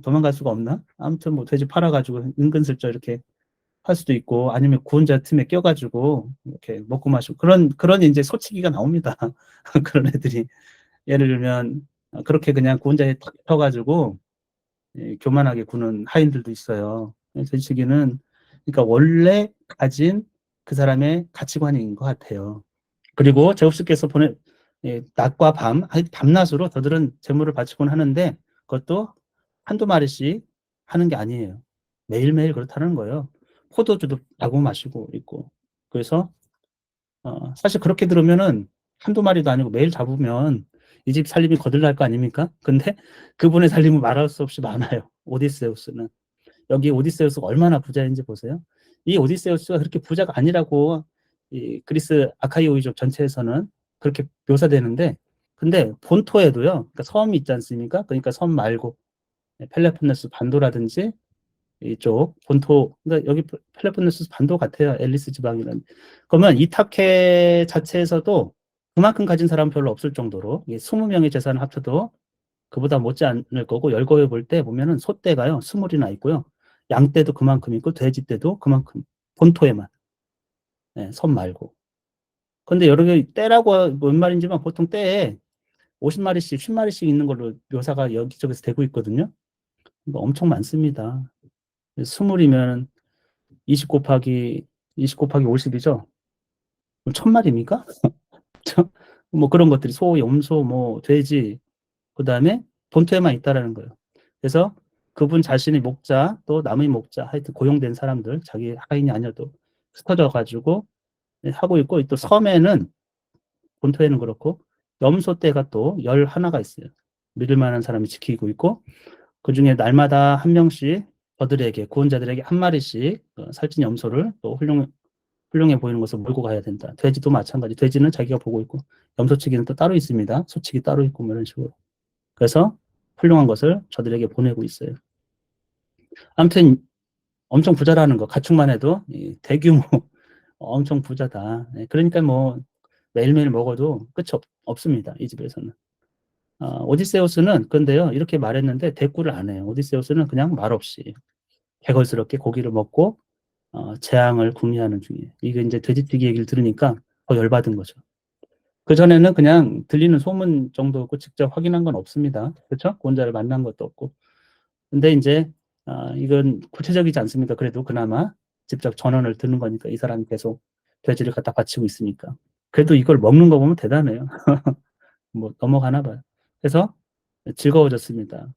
도망갈 수가 없나? 아무튼 뭐 돼지 팔아가지고 은근슬쩍 이렇게 할 수도 있고, 아니면 구원자 틈에 껴가지고 이렇게 먹고 마시고, 그런 이제 소치기가 나옵니다. 그런 애들이 예를 들면 그렇게 그냥 구원자에 탁 펴가지고 교만하게 구는 하인들도 있어요. 돼지치기는 그러니까 원래 가진 그 사람의 가치관인 것 같아요. 그리고 제우스께서 낮과 밤낮으로 저들은 재물을 바치곤 하는데 그것도 한두 마리씩 하는 게 아니에요. 매일매일 그렇다는 거예요. 포도주도 따고 마시고 있고. 그래서 사실 그렇게 들으면은 한두 마리도 아니고 매일 잡으면 이 집 살림이 거들날 거 아닙니까? 근데 그분의 살림은 말할 수 없이 많아요. 오디세우스는. 여기 오디세우스가 얼마나 부자인지 보세요. 이 오디세우스가 그렇게 부자가 아니라고 이 그리스 아카이오이족 전체에서는 그렇게 묘사되는데, 근데 본토에도요. 그러니까 섬이 있지 않습니까? 그러니까 섬 말고 펠레폰네스 반도라든지 이쪽 본토, 그러니까 여기 펠레폰네소스 반도 같아요. 엘리스 지방이는. 그러면 이타케 자체에서도 그만큼 가진 사람 별로 없을 정도로 20명의 재산을 합쳐도 그보다 못지 않을 거고, 열거해 볼 때 보면은 소떼가요 20이나 있고요. 양떼도 그만큼 있고 돼지떼도 그만큼, 본토에만. 네, 섬 말고. 근데 여러 개 떼라고 뭔 말인지만 보통 떼에 50마리씩 10마리씩 있는 걸로 묘사가 여기저기서 되고 있거든요. 그러니까 엄청 많습니다. 20이면 20 곱하기 20 곱하기 50이죠. 1000마리입니까? 뭐 그런 것들이 소, 염소, 뭐 돼지, 그다음에 본토에만 있다라는 거예요. 그래서 그분 자신의 목자, 또 남의 목자, 하여튼 고용된 사람들, 자기 하인이 아니어도 흩어져 가지고 하고 있고, 또 섬에는, 본토에는 그렇고 염소떼가 또 11가 있어요. 믿을 만한 사람이 지키고 있고, 그중에 날마다 한 명씩 저들에게, 구원자들에게 한 마리씩 살찐 염소를 또 훌륭해 보이는 것을 몰고 가야 된다. 돼지도 마찬가지. 돼지는 자기가 보고 있고, 염소치기는 또 따로 있습니다. 소치기 따로 있고, 뭐 이런 식으로. 그래서 훌륭한 것을 저들에게 보내고 있어요. 아무튼 엄청 부자라는 거, 가축만 해도 대규모 엄청 부자다. 그러니까 뭐 매일매일 먹어도 끝이 없습니다. 이 집에서는. 오디세우스는 근데요, 이렇게 말했는데 대꾸를 안 해요. 오디세우스는 그냥 말없이 개걸스럽게 고기를 먹고 재앙을 궁리하는 중이에요. 이게 이제 돼지튀기 얘기를 들으니까 더 열받은 거죠. 그전에는 그냥 들리는 소문 정도고 직접 확인한 건 없습니다. 그렇죠? 구원자를 만난 것도 없고. 근데 이제 이건 구체적이지 않습니까? 그래도 그나마 직접 전언을 듣는 거니까 이 사람이 계속 돼지를 갖다 바치고 있으니까. 그래도 이걸 먹는 거 보면 대단해요. 뭐 넘어가나 봐요. 그래서 즐거워졌습니다.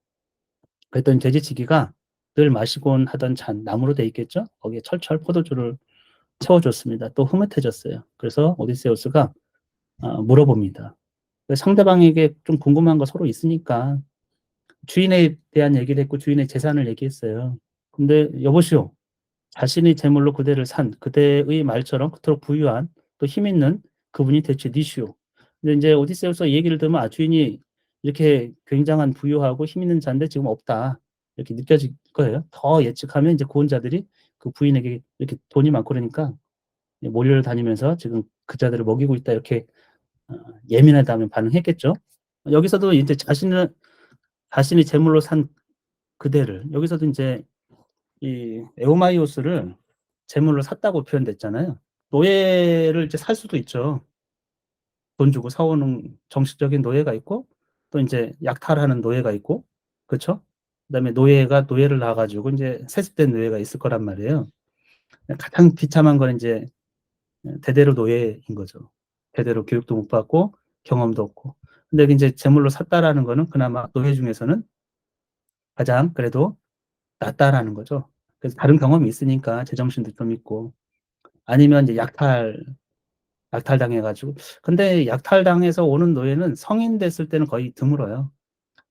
그랬더니 돼지치기가 늘 마시곤 하던 잔, 나무로 돼 있겠죠? 거기에 철철 포도주를 채워줬습니다. 또 흐뭇해졌어요. 그래서 오디세우스가 물어봅니다. 상대방에게 좀 궁금한 거 서로 있으니까 주인에 대한 얘기를 했고 주인의 재산을 얘기했어요. 근데 여보시오, 자신의 재물로 그대를 산 그대의 말처럼 그토록 부유한 또 힘 있는 그분이 대체 니시오. 근데 이제 오디세우스가 얘기를 들으면 주인이 이렇게 굉장한 부유하고 힘 있는 자인데 지금 없다. 이렇게 느껴질 거예요. 더 예측하면 이제 구원자들이 그 부인에게 이렇게 돈이 많고 그러니까 몰려다니면서 지금 그 자들을 먹이고 있다 이렇게 예민하다면 반응했겠죠. 여기서도 이제 자신이 제물로 산 그대를 여기서도 이제 이 에오마이오스를 제물로 샀다고 표현됐잖아요. 노예를 이제 살 수도 있죠. 돈 주고 사오는 정식적인 노예가 있고 또 이제 약탈하는 노예가 있고 그렇죠? 그다음에 노예가 노예를 낳아가지고 이제 세습된 노예가 있을 거란 말이에요. 가장 비참한 건 이제 대대로 노예인 거죠. 대대로 교육도 못 받고 경험도 없고. 근데 이제 제물로 샀다라는 거는 그나마 노예 중에서는 가장 그래도 낫다라는 거죠. 그래서 다른 경험이 있으니까 제정신도 좀 있고 아니면 이제 약탈당해가지고 근데 약탈당해서 오는 노예는 성인 됐을 때는 거의 드물어요.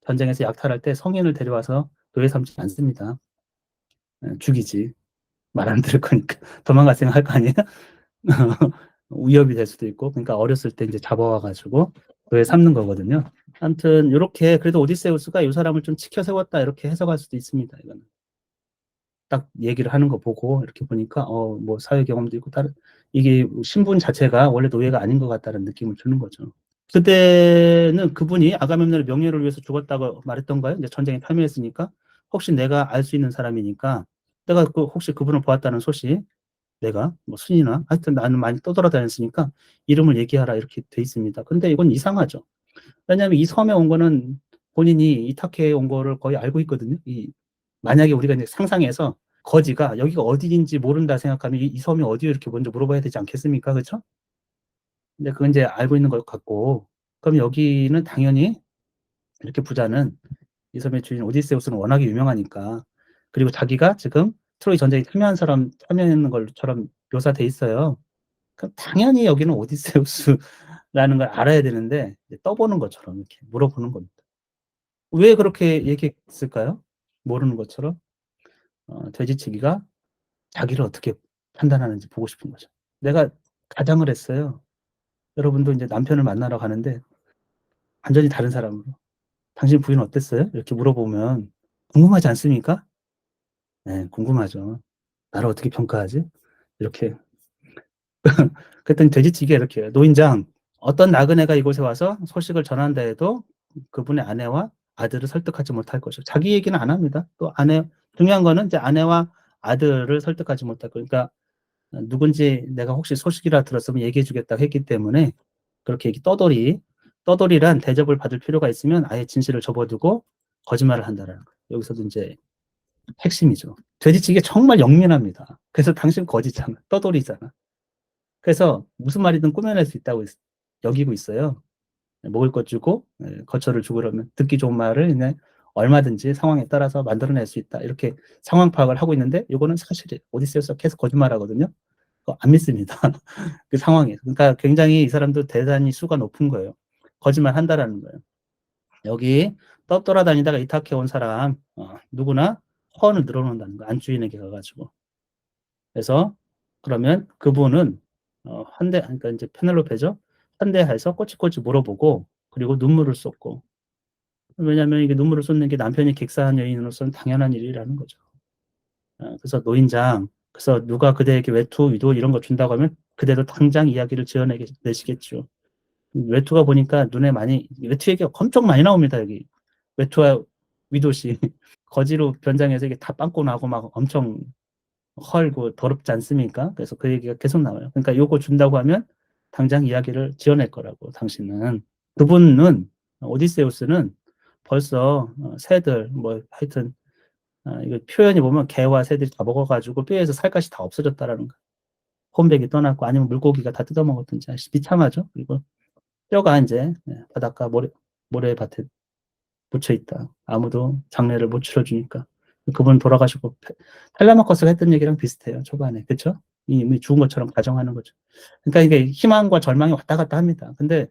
전쟁에서 약탈할 때 성인을 데려와서 노예 삼지 않습니다. 죽이지. 말 안 들을 거니까 도망갈 생각 할 거 아니에요? 위협이 될 수도 있고 그러니까 어렸을 때 이제 잡아와가지고 노예 삼는 거거든요. 아무튼 이렇게 그래도 오디세우스가 이 사람을 좀 치켜 세웠다 이렇게 해석할 수도 있습니다. 이거는. 딱 얘기를 하는 거 보고 이렇게 보니까 뭐 사회 경험도 있고 다른 이게 신분 자체가 원래 노예가 아닌 것 같다는 느낌을 주는 거죠. 그때는 그분이 아가멤논의 명예를 위해서 죽었다고 말했던가요? 이제 전쟁에 참여했으니까 혹시 내가 알 수 있는 사람이니까 내가 혹시 그분을 보았다는 소식 내가 뭐 순이나 하여튼 나는 많이 떠돌아다녔으니까 이름을 얘기하라 이렇게 돼 있습니다. 근데 이건 이상하죠. 왜냐하면 이 섬에 온 거는 본인이 이타케에 온 거를 거의 알고 있거든요. 만약에 우리가 이제 상상해서 거지가 여기가 어디인지 모른다 생각하면 이 섬이 어디요 이렇게 먼저 물어봐야 되지 않겠습니까? 그렇죠? 근데 그건 이제 알고 있는 것 같고 그럼 여기는 당연히 이렇게 부자는 이 섬의 주인 오디세우스는 워낙에 유명하니까 그리고 자기가 지금 트로이 전쟁에 참여했는 것처럼 묘사돼 있어요. 그럼 당연히 여기는 오디세우스라는 걸 알아야 되는데 떠보는 것처럼 이렇게 물어보는 겁니다. 왜 그렇게 얘기했을까요? 모르는 것처럼 돼지치기가 자기를 어떻게 판단하는지 보고 싶은 거죠. 내가 가장을 했어요. 여러분도 이제 남편을 만나러 가는데 완전히 다른 사람으로 당신 부인 어땠어요? 이렇게 물어보면 궁금하지 않습니까? 네, 궁금하죠. 나를 어떻게 평가하지? 이렇게. 그랬더니 돼지찌개 이렇게 해요. 노인장, 어떤 나그네가 이곳에 와서 소식을 전한다 해도 그분의 아내와 아들을 설득하지 못할 것이고 자기 얘기는 안 합니다. 또 중요한 거는 이제 아내와 아들을 설득하지 못할 거. 그러니까 누군지 내가 혹시 소식이라 들었으면 얘기해 주겠다고 했기 때문에 그렇게 떠돌이란 대접을 받을 필요가 있으면 아예 진실을 접어두고 거짓말을 한다라는 거예요. 여기서도 이제 핵심이죠. 돼지찌개 정말 영민합니다. 그래서 당신 거지잖아. 떠돌이잖아. 그래서 무슨 말이든 꾸며낼 수 있다고 여기고 있어요. 먹을 것 주고 거처를 주고 그러면 듣기 좋은 말을 그냥 얼마든지 상황에 따라서 만들어낼 수 있다. 이렇게 상황 파악을 하고 있는데 이거는 사실이에요. 오디세우스가 계속 거짓말하거든요. 그거 안 믿습니다. 그 상황에서. 그러니까 굉장히 이 사람도 대단히 수가 높은 거예요. 거짓말 한다라는 거예요. 여기 떠돌아다니다가 이탁해 온 사람 누구나 허언을 늘어놓는다는 거예요. 안주인에게 가가지고. 그래서 그러면 그분은 그러니까 이제 페넬로페죠. 환대해서 꼬치꼬치 물어보고 그리고 눈물을 쏟고 왜냐하면 이게 눈물을 쏟는 게 남편이 객사한 여인으로서는 당연한 일이라는 거죠. 그래서 노인장 그래서 누가 그대에게 외투, 위도 이런 거 준다고 하면 그대로 당장 이야기를 지어내시겠죠. 외투가 보니까 눈에 많이 외투 얘기가 엄청 많이 나옵니다. 여기 외투와 위도시 거지로 변장해서 이게 다 빵꾸 나고 막 엄청 헐고 더럽지 않습니까? 그래서 그 얘기가 계속 나와요. 그러니까 요거 준다고 하면 당장 이야기를 지어낼 거라고, 당신은. 그분은, 오디세우스는 벌써 새들, 뭐 하여튼 이거 표현이 보면 개와 새들이 다 먹어가지고 뼈에서 살갗이 다 없어졌다라는 거. 혼백이 떠났고 아니면 물고기가 다 뜯어먹었든지 비참하죠. 그리고 뼈가 이제 바닷가 모래밭에 묻혀 있다. 아무도 장례를 못 치러주니까. 그분 돌아가시고 텔레마커스가 했던 얘기랑 비슷해요. 초반에. 그렇죠? 이미 죽은 것처럼 가정하는 거죠. 그러니까 이게 희망과 절망이 왔다 갔다 합니다. 근데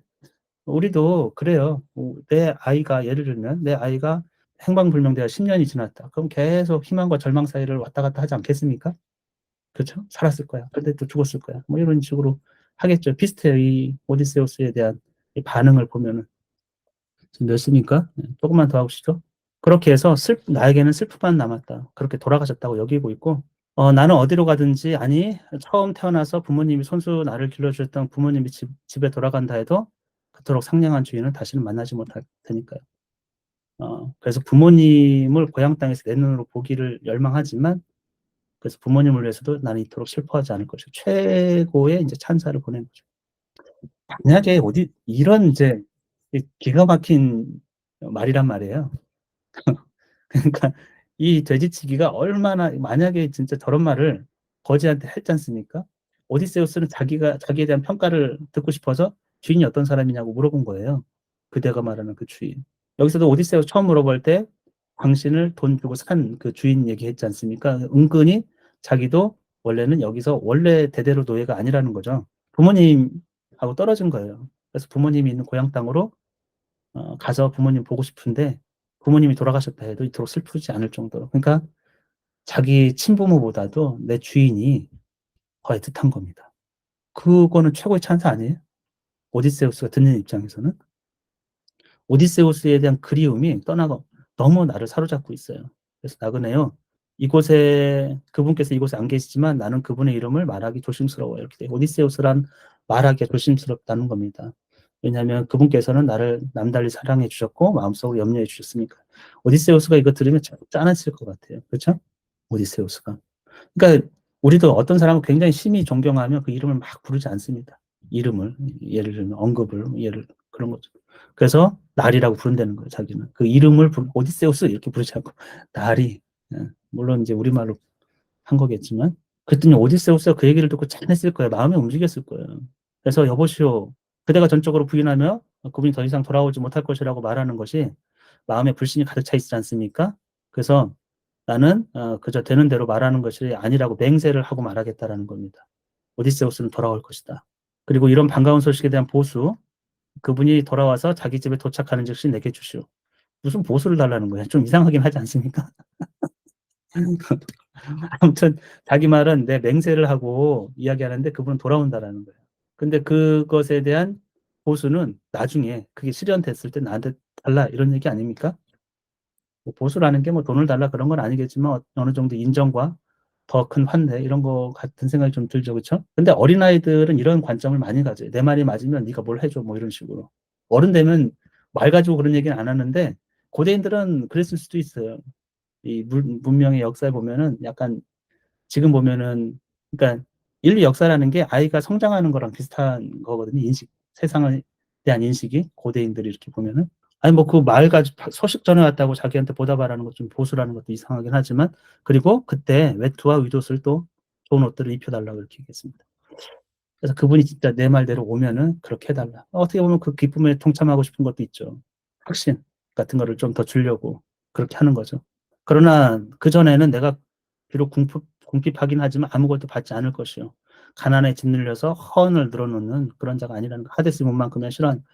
우리도 그래요. 내 아이가, 예를 들면 내 아이가 행방불명되어 10년이 지났다. 그럼 계속 희망과 절망 사이를 왔다 갔다 하지 않겠습니까? 그렇죠? 살았을 거야. 근데 또 죽었을 거야. 뭐 이런 식으로 하겠죠. 비슷해요. 이 오디세우스에 대한 이 반응을 보면은. 지금 몇 시니까? 조금만 더 하고 싶죠? 그렇게 해서 나에게는 슬픔만 남았다. 그렇게 돌아가셨다고 여기고 있고, 나는 어디로 가든지, 아니, 처음 태어나서 부모님이 손수 나를 길러주셨던 부모님이 집에 돌아간다 해도 그토록 상냥한 주인은 다시는 만나지 못할 테니까요. 그래서 부모님을 고향 땅에서 내 눈으로 보기를 열망하지만, 그래서 부모님을 위해서도 나는 이토록 슬퍼하지 않을 것이고, 최고의 이제 찬사를 보낸 거죠. 만약에 이런 이제 기가 막힌 말이란 말이에요. 그러니까 이 돼지치기가 얼마나, 만약에 진짜 저런 말을 거지한테 했지 않습니까? 오디세우스는 자기에 대한 평가를 듣고 싶어서 주인이 어떤 사람이냐고 물어본 거예요. 그대가 말하는 그 주인. 여기서도 오디세우스 처음 물어볼 때 당신을 돈 주고 산 그 주인 얘기했지 않습니까? 은근히 자기도 원래는 여기서 원래 대대로 노예가 아니라는 거죠. 부모님하고 떨어진 거예요. 그래서 부모님이 있는 고향 땅으로 가서 부모님 보고 싶은데 부모님이 돌아가셨다 해도 이토록 슬프지 않을 정도로. 그러니까 자기 친부모보다도 내 주인이 더 애틋한 겁니다. 그거는 최고의 찬사 아니에요? 오디세우스가 듣는 입장에서는. 오디세우스에 대한 그리움이 떠나고 너무 나를 사로잡고 있어요. 그래서 나그네요. 그분께서 이곳에 안 계시지만 나는 그분의 이름을 말하기 조심스러워요. 이렇게 돼요. 오디세우스란 말하기가 조심스럽다는 겁니다. 왜냐하면 그분께서는 나를 남달리 사랑해 주셨고 마음속으로 염려해 주셨으니까. 오디세우스가 이거 들으면 짠했을 것 같아요. 그렇죠? 오디세우스가. 그러니까 우리도 어떤 사람을 굉장히 심히 존경하면 그 이름을 막 부르지 않습니다. 이름을, 예를 들면 언급을, 그런 거죠. 그래서 날이라고 부른다는 거예요. 자기는 그 이름을 오디세우스 이렇게 부르지 않고 날이. 물론 이제 우리말로 한 거겠지만, 그랬더니 오디세우스가 그 얘기를 듣고 짠했을 거예요. 마음이 움직였을 거예요. 그래서 여보시오, 그대가 전적으로 부인하며 그분이 더 이상 돌아오지 못할 것이라고 말하는 것이 마음에 불신이 가득 차 있지 않습니까? 그래서 나는 그저 되는 대로 말하는 것이 아니라고 맹세를 하고 말하겠다라는 겁니다. 오디세우스는 돌아올 것이다. 그리고 이런 반가운 소식에 대한 보수, 그분이 돌아와서 자기 집에 도착하는 즉시 내게 주시오. 무슨 보수를 달라는 거야? 좀 이상하긴 하지 않습니까? 아무튼 자기 말은 내 맹세를 하고 이야기하는데 그분은 돌아온다라는 거예요. 근데 그것에 대한 보수는 나중에 그게 실현됐을 때 나한테 달라, 이런 얘기 아닙니까? 뭐 보수라는 게 뭐 돈을 달라 그런 건 아니겠지만 어느 정도 인정과 더 큰 환대, 이런 거 같은 생각이 좀 들죠. 그렇죠? 근데 어린아이들은 이런 관점을 많이 가져요. 내 말이 맞으면 네가 뭘 해줘, 뭐 이런 식으로. 어른 되면 말 가지고 그런 얘기는 안 하는데 고대인들은 그랬을 수도 있어요. 이 문명의 역사에 보면은 약간, 지금 보면은, 그러니까 인류 역사라는 게 아이가 성장하는 거랑 비슷한 거거든요. 세상에 대한 인식이, 고대인들이 이렇게 보면은. 아니 뭐 그 말 가지고 소식 전해왔다고 자기한테 보답하라는 것 좀 보수라는 것도 이상하긴 하지만, 그리고 그때 외투와 윗옷을 또 좋은 옷들을 입혀달라고 이렇게 얘기했습니다. 그래서 그분이 진짜 내 말대로 오면은 그렇게 해달라. 어떻게 보면 그 기쁨에 동참하고 싶은 것도 있죠. 확신 같은 거를 좀 더 주려고 그렇게 하는 거죠. 그러나 그전에는 내가 비록 궁핍하긴 하지만 아무것도 받지 않을 것이요. 가난에 짓눌려서 허언을 늘어놓는 그런 자가 아니라는 거. 하데스 문만큼이나 싫어한.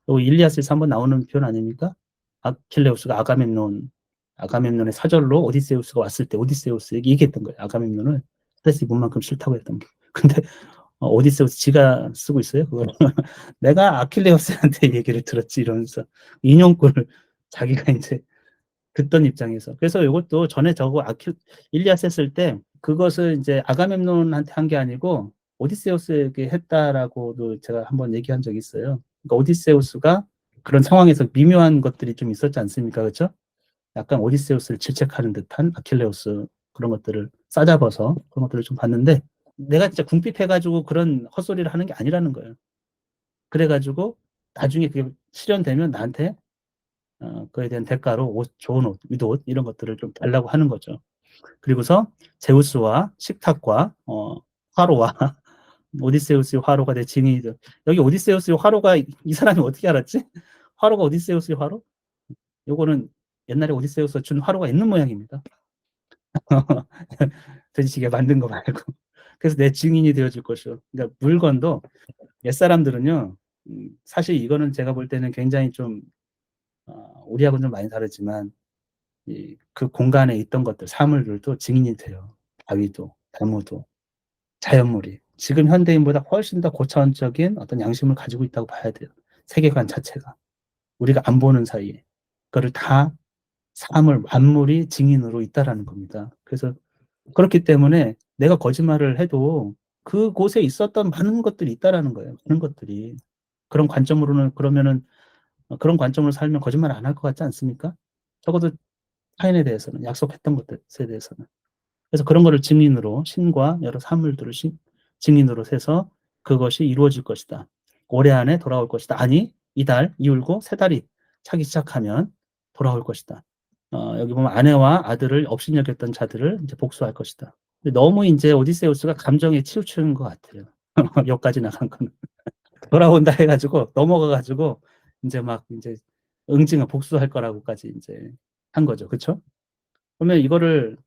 또 일리아스에서 한번 나오는 표현 아닙니까? 아킬레우스가 아가멤논의 사절로 오디세우스가 왔을 때 오디세우스에게 얘기했던 거예요. 아가멤논을 하데스 문만큼 싫다고 했던 게. 근데 오디세우스 지가 쓰고 있어요. 그걸. 내가 아킬레우스한테 얘기를 들었지 이러면서 인용구를 자기가 이제 듣던 입장에서. 그래서 이것도 전에 저거 일리아스 했을 때 그것을 이제 아가멤논한테 한 게 아니고 오디세우스에게 했다라고도 제가 한번 얘기한 적이 있어요. 그러니까 오디세우스가 그런 상황에서 미묘한 것들이 좀 있었지 않습니까? 그렇죠? 약간 오디세우스를 질책하는 듯한 아킬레우스, 그런 것들을 싸잡아서 그런 것들을 좀 봤는데, 내가 진짜 궁핍해가지고 그런 헛소리를 하는 게 아니라는 거예요. 그래가지고 나중에 그게 실현되면 나한테 그에 대한 대가로 좋은 옷, 윗옷 이런 것들을 좀 달라고 하는 거죠. 그리고서 제우스와 식탁과 화로와 오디세우스의 화로가 내 증인이죠. 여기 오디세우스의 화로가 이 사람이 어떻게 알았지? 화로가 오디세우스의 화로? 요거는 옛날에 오디세우스가 준 화로가 있는 모양입니다. 돼지찌개 만든 거 말고. 그래서 내 증인이 되어줄 것이요. 그러니까 물건도 옛사람들은요, 사실 이거는 제가 볼 때는 굉장히 좀, 우리하고는 좀 많이 다르지만, 그 공간에 있던 것들, 사물들도 증인이 돼요. 바위도, 나무도, 자연물이. 지금 현대인보다 훨씬 더 고차원적인 어떤 양심을 가지고 있다고 봐야 돼요. 세계관 자체가. 우리가 안 보는 사이에. 그거를 다 사물, 만물이 증인으로 있다라는 겁니다. 그래서 그렇기 때문에 내가 거짓말을 해도 그곳에 있었던 많은 것들이 있다라는 거예요. 많은 것들이. 그런 관점으로는 그러면은 그런 관점으로 살면 거짓말 안 할 것 같지 않습니까? 적어도 타인에 대해서는 약속했던 것들에 대해서는. 그래서 그런 거를 증인으로 신과 여러 사물들을 증인으로 세서 그것이 이루어질 것이다. 올해 안에 돌아올 것이다. 아니 이달 이울고 세 달이 차기 시작하면 돌아올 것이다. 여기 보면 아내와 아들을 업신여겼던 자들을 이제 복수할 것이다. 너무 이제 오디세우스가 감정에 치우치는 것 같아요. 여기까지 나간 거는. 돌아온다 해가지고 넘어가가지고 이제 막 이제 응징을 복수할 거라고까지 이제 한 거죠. 그렇죠? 그러면 이거를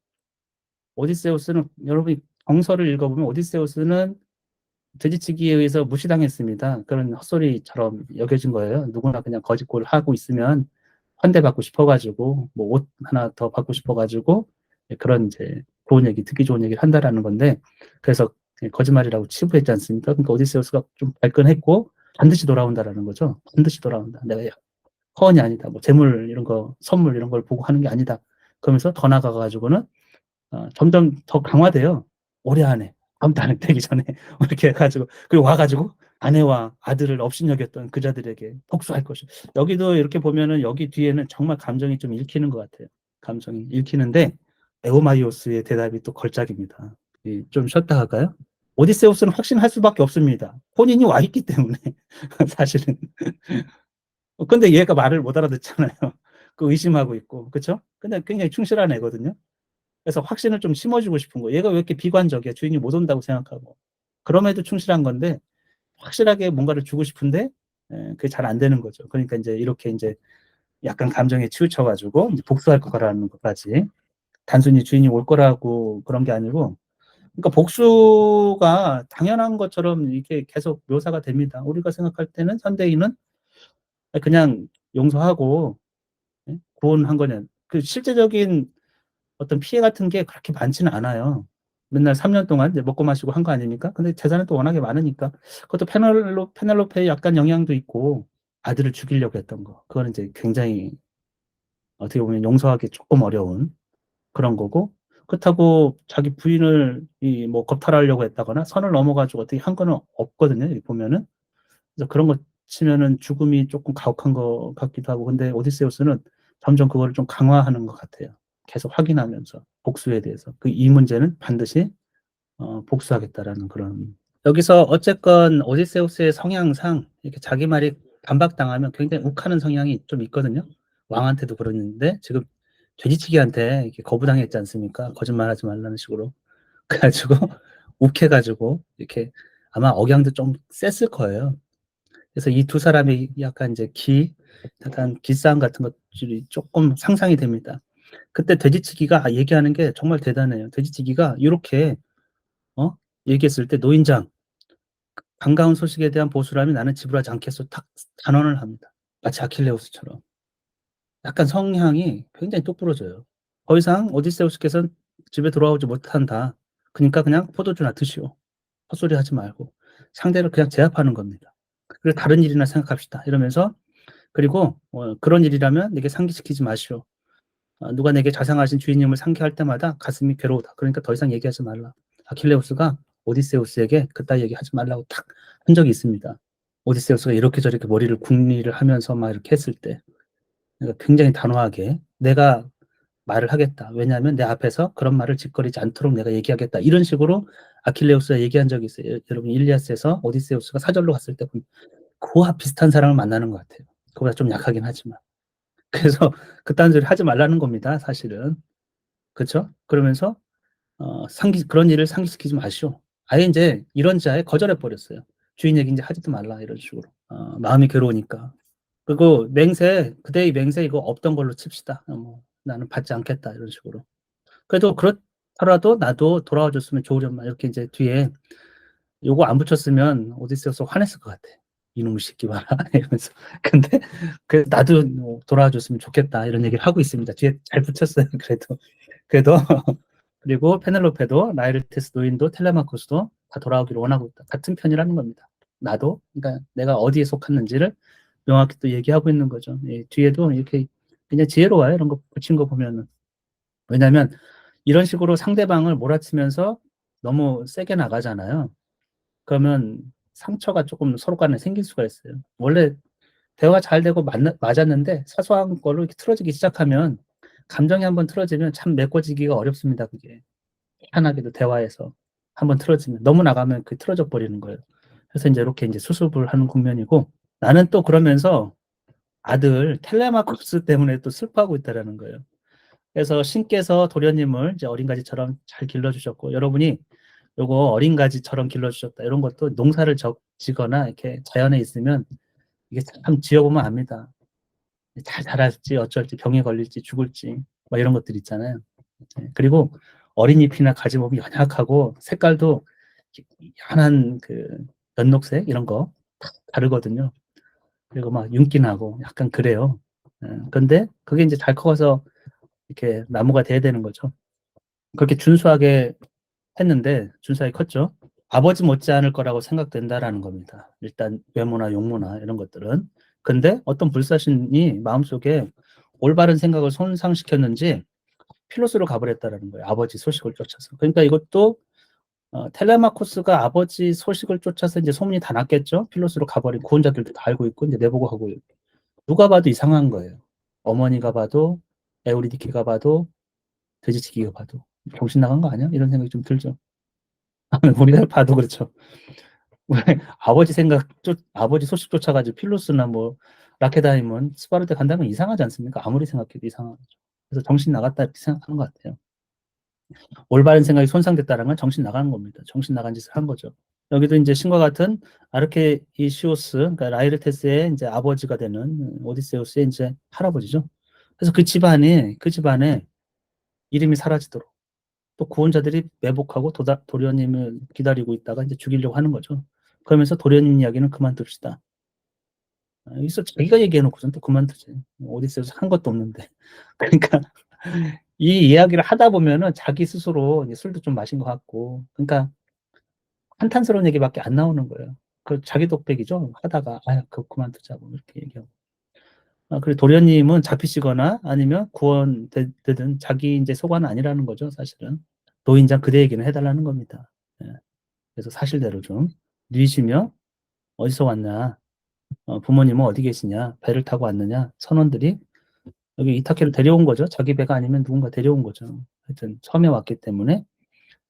오디세우스는 여러분이 정서를 읽어보면 오디세우스는 돼지치기에 의해서 무시당했습니다. 그런 헛소리처럼 여겨진 거예요. 누구나 그냥 거짓골을 하고 있으면 환대받고 싶어가지고 뭐 옷 하나 더 받고 싶어가지고 그런 이제 좋은 얘기, 듣기 좋은 얘기를 한다라는 건데 그래서 거짓말이라고 치부했지 않습니까? 그러니까 오디세우스가 좀 발끈했고 반드시 돌아온다라는 거죠. 반드시 돌아온다. 내가 허언이 아니다. 뭐 재물 이런 거, 선물 이런 걸 보고 하는 게 아니다. 그러면서 더 나아가가지고는 점점 더 강화돼요. 올해 안에 다음 달에 되기 전에 이렇게 해가지고 그리고 와가지고 아내와 아들을 업신여겼던 그자들에게 복수할 것이. 여기도 이렇게 보면은 여기 뒤에는 정말 감정이 좀 읽히는 것 같아요. 감정이 읽히는데 에오마이오스의 대답이 또 걸작입니다. 좀 쉬었다 할까요? 오디세우스는 확신할 수밖에 없습니다. 본인이 와 있기 때문에 사실은. 근데 얘가 말을 못 알아듣잖아요. 그 의심하고 있고, 그렇죠? 근데 굉장히 충실한 애거든요. 그래서 확신을 좀 심어주고 싶은 거예요. 얘가 왜 이렇게 비관적이야? 주인이 못 온다고 생각하고. 그럼에도 충실한 건데, 확실하게 뭔가를 주고 싶은데, 그게 잘 안 되는 거죠. 그러니까 이제 이렇게 이제 약간 감정에 치우쳐가지고, 이제 복수할 거라는 것까지. 단순히 주인이 올 거라고 그런 게 아니고, 그러니까 복수가 당연한 것처럼 이렇게 계속 묘사가 됩니다. 우리가 생각할 때는 현대인은 그냥 용서하고, 구원한 거냐. 그 실제적인 어떤 피해 같은 게 그렇게 많지는 않아요. 맨날 3년 동안 이제 먹고 마시고 한 거 아닙니까? 근데 재산은 또 워낙에 많으니까. 그것도 페넬로페의 약간 영향도 있고, 아들을 죽이려고 했던 거. 그거는 이제 굉장히 어떻게 보면 용서하기 조금 어려운 그런 거고, 그렇다고 자기 부인을 뭐 겁탈하려고 했다거나 선을 넘어가지고 어떻게 한 거는 없거든요. 여기 보면은. 그래서 그런 거 치면은 죽음이 조금 가혹한 것 같기도 하고, 근데 오디세우스는 점점 그거를 좀 강화하는 것 같아요. 계속 확인하면서 복수에 대해서 이 문제는 반드시 복수하겠다라는 그런. 여기서 어쨌건 오디세우스의 성향상 이렇게 자기 말이 반박당하면 굉장히 욱하는 성향이 좀 있거든요. 왕한테도 그러는데 지금 돼지치기한테 이렇게 거부당했지 않습니까? 거짓말하지 말라는 식으로. 그래가지고 욱해가지고 이렇게 아마 억양도 좀 셌을 거예요. 그래서 이 두 사람의 약간 이제 약간 기싸움 같은 것들이 조금 상상이 됩니다. 그때 돼지치기가 얘기하는 게 정말 대단해요. 돼지치기가 이렇게 얘기했을 때 노인장 반가운 소식에 대한 보수라면 나는 지불하지 않겠소. 딱 단언을 합니다. 마치 아킬레우스처럼. 약간 성향이 굉장히 똑부러져요. 더 이상 오디세우스께서는 집에 돌아오지 못한다. 그러니까 그냥 포도주나 드시오. 헛소리 하지 말고 상대를 그냥 제압하는 겁니다. 그리고 다른 일이나 생각합시다. 이러면서 그리고 그런 일이라면 내게 상기시키지 마시오. 누가 내게 자상하신 주인님을 상기할 때마다 가슴이 괴로우다. 그러니까 더 이상 얘기하지 말라. 아킬레우스가 오디세우스에게 그따위 얘기하지 말라고 딱 한 적이 있습니다. 오디세우스가 이렇게 저렇게 머리를 궁리를 하면서 막 이렇게 했을 때 그러니까 굉장히 단호하게 내가 말을 하겠다. 왜냐하면 내 앞에서 그런 말을 짓거리지 않도록 내가 얘기하겠다. 이런 식으로 아킬레우스가 얘기한 적이 있어요. 여러분 일리아스에서 오디세우스가 사절로 갔을 때 그와 비슷한 사람을 만나는 것 같아요. 그보다 좀 약하긴 하지만. 그래서 그딴 소리 하지 말라는 겁니다, 사실은. 그쵸? 그러면서 그런 일을 상기시키지 마시오. 아예 인제 이런 자에 거절해 버렸어요. 주인 얘기 인제 하지도 말라 이런 식으로. 마음이 괴로우니까. 그리고 맹세 그대의 맹세 이거 없던 걸로 칩시다. 뭐 "나는 받지 않겠다." 이런 식으로. 그래도 그렇더라도 "나도 돌아와 줬으면 좋으련만." 이렇게 인제 뒤에 요거 안 붙였으면 오디세우스가 화냈을 것 같아. "이놈의 새끼 봐라." 이러면서. 근데 "나도 뭐 돌아와 줬으면 좋겠다." 이런 얘기를 하고 있습니다. 뒤에 잘 붙였어요 그래도. 그래도 그리고 페넬로페도 라이르테스 노인도 텔레마코스도 다 돌아오기를 원하고 있다. 같은 편이라는 겁니다. 나도 그러니까 내가 어디에 속했는지를 명확히 또 얘기하고 있는 거죠. 예, 뒤에도 이렇게 그냥 지혜로워요. 이런 거 붙인 거 보면은. 왜냐하면 이런 식으로 상대방을 몰아치면서 너무 세게 나가잖아요. 그러면 상처가 조금 서로 간에 생길 수가 있어요. 원래 대화가 잘 되고 맞았는데 사소한 걸로 이렇게 틀어지기 시작하면 감정이 한번 틀어지면 참 메꿔지기가 어렵습니다. 그게. 희한하게도 대화에서 한번 틀어지면 너무 나가면 그 틀어져 버리는 거예요. 그래서 인제 이렇게 인제 수습을 하는 국면이고 나는 또 그러면서 아들 텔레마코스 때문에 또 슬퍼하고 있다라는 거예요. 그래서 신께서 도련님을 이제 어린 가지처럼 잘 길러 주셨고 여러분이 요거 어린 가지처럼 길러 주셨다. 이런 것도 농사를 지거나 이렇게 자연에 있으면 이게 참 지어 보면 압니다. 잘 자랄지 어쩔지 병에 걸릴지 죽을지 뭐 이런 것들 있잖아요. 네. 그리고 어린 잎이나 가지 보면 연약하고 색깔도 연한 그 연록색 이런 거 다르거든요. 그리고 막 윤기 나고 약간 그래요. 근데 그게 인제 잘 커서 이렇게 나무가 돼야 되는 거죠. 그렇게 준수하게 했는데 준수하게 컸죠. 아버지 못지않을 거라고 생각된다라는 겁니다. 일단 외모나 용모나 이런 것들은. 근데 어떤 불사신이 마음속에 올바른 생각을 손상시켰는지 필로스로 가버렸다라는 거예요. 아버지 소식을 쫓아서. 그러니까 이것도 텔레마코스가 아버지 소식을 쫓아서 이제 소문이 다 났겠죠. 필로스로 가버린 구원자들도 다 알고 있고 이제 내보고 하고 누가 봐도 이상한 거예요. 어머니가 봐도 에우리디케가 봐도 돼지치기가 봐도 정신 나간 거 아니야? 이런 생각이 좀 들죠. 우리가 봐도 그렇죠. 왜 아버지 소식 쫓아가지고 필로스나 뭐 라케다임은 스파르타 간다면 이상하지 않습니까? 아무리 생각해도 이상하죠. 그래서 정신 나갔다 이렇게 생각하는 것 같아요. 올바른 생각이 손상됐다는 건 정신 나가는 겁니다. 정신 나간 짓을 한 거죠. 여기도 이제 신과 같은 아르케이시오스, 그러니까 라이르테스의 이제 아버지가 되는 오디세우스의 이제 할아버지죠. 그래서 그 집안에 이름이 사라지도록 또 구원자들이 매복하고 도련님을 기다리고 있다가 이제 죽이려고 하는 거죠. 그러면서 도련님 이야기는 그만둡시다. 여기서 자기가 얘기해놓고선 또 그만두지. 오디세우스 한 것도 없는데. 그러니까 이 이야기를 하다 보면은 자기 스스로 술도 좀 마신 것 같고, 그러니까 한탄스러운 얘기밖에 안 나오는 거예요. 그 자기 독백이죠. 하다가 그거 그만두자고 이렇게 얘기하고. 그리고 도련님은 잡히시거나 아니면 구원되든 자기 이제 소관은 아니라는 거죠, 사실은. 노인장 그대 얘기는 해달라는 겁니다. 예. 그래서 사실대로 좀 누이시며 어디서 왔냐, 부모님은 어디 계시냐, 배를 타고 왔느냐, 선원들이 여기 이타케를 데려온 거죠. 자기 배가 아니면 누군가 데려온 거죠. 하여튼 처음에 왔기 때문에.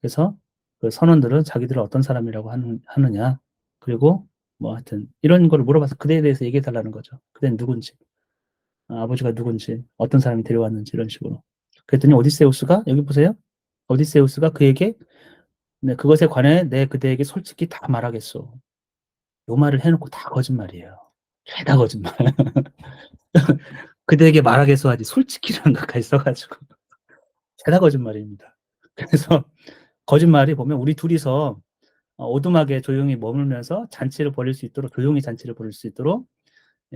그래서 그 선원들은 자기들을 어떤 사람이라고 하느냐, 그리고 뭐 하여튼 이런 걸 물어봐서 그대에 대해서 얘기해 달라는 거죠. 그대는 누군지, 아버지가 누군지, 어떤 사람이 데려왔는지 이런 식으로. 그랬더니 오디세우스가 여기 보세요. 오디세우스가 그에게 네, 그것에 관해 내 그대에게 솔직히 다 말하겠소. 요 말을 해놓고 다 거짓말이에요. 죄다 거짓말. 그대에게 말하겠소 하지 솔직히라는 것까지 써가지고 죄다 거짓말입니다. 그래서 거짓말이 보면 우리 둘이서 오두막에 조용히 머물면서 잔치를 벌일 수 있도록 조용히 잔치를 벌일 수 있도록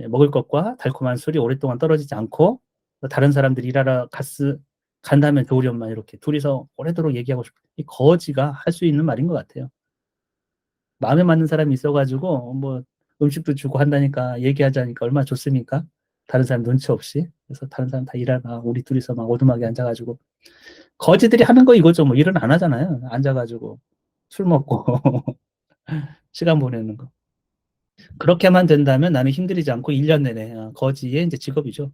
먹을 것과 달콤한 술이 오랫동안 떨어지지 않고 다른 사람들이 일하러 간다면 좋으련만 이렇게 둘이서 오래도록 얘기하고 싶은 이 거지가 할 수 있는 말인 것 같아요. 마음에 맞는 사람이 있어가지고 뭐 음식도 주고 한다니까 얘기하자니까 얼마나 좋습니까? 다른 사람 눈치 없이. 그래서 다른 사람 다 일하나 우리 둘이서 막 오두막에 앉아가지고 거지들이 하는 거 이거죠. 뭐 일은 안 하잖아요. 앉아가지고 술 먹고 시간 보내는 거. 그렇게만 된다면 나는 힘들이지 않고 1년 내내 거지의 이제 직업이죠.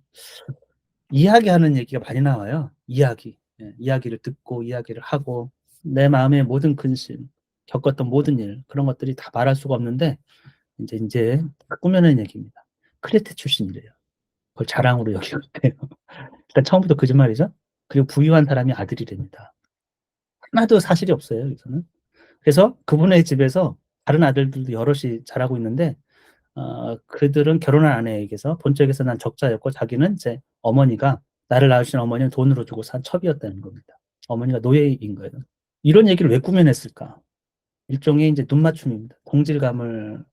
이야기하는 얘기가 많이 나와요. 이야기. 예, 이야기를 듣고 이야기를 하고 내 마음의 모든 근심, 겪었던 모든 일 그런 것들이 다 말할 수가 없는데 이제 꾸며낸 얘기입니다. 크레테 출신이래요. 그걸 자랑으로 여기고 있대요. 일단 처음부터 거짓말이죠. 그리고 부유한 사람이 아들이랍니다. 하나도 사실이 없어요, 여기서는. 그래서 그분의 집에서 다른 아들들도 여럿이 자라고 있는데, 그들은 결혼한 아내에게서 본적에서 난 적자였고, 자기는 이제 어머니가, 나를 낳으신 어머니는 돈으로 주고 산 첩이었다는 겁니다. 어머니가 노예인 거예요. 이런 얘기를 왜 꾸며냈을까? 일종의 이제 눈맞춤입니다. 동질감을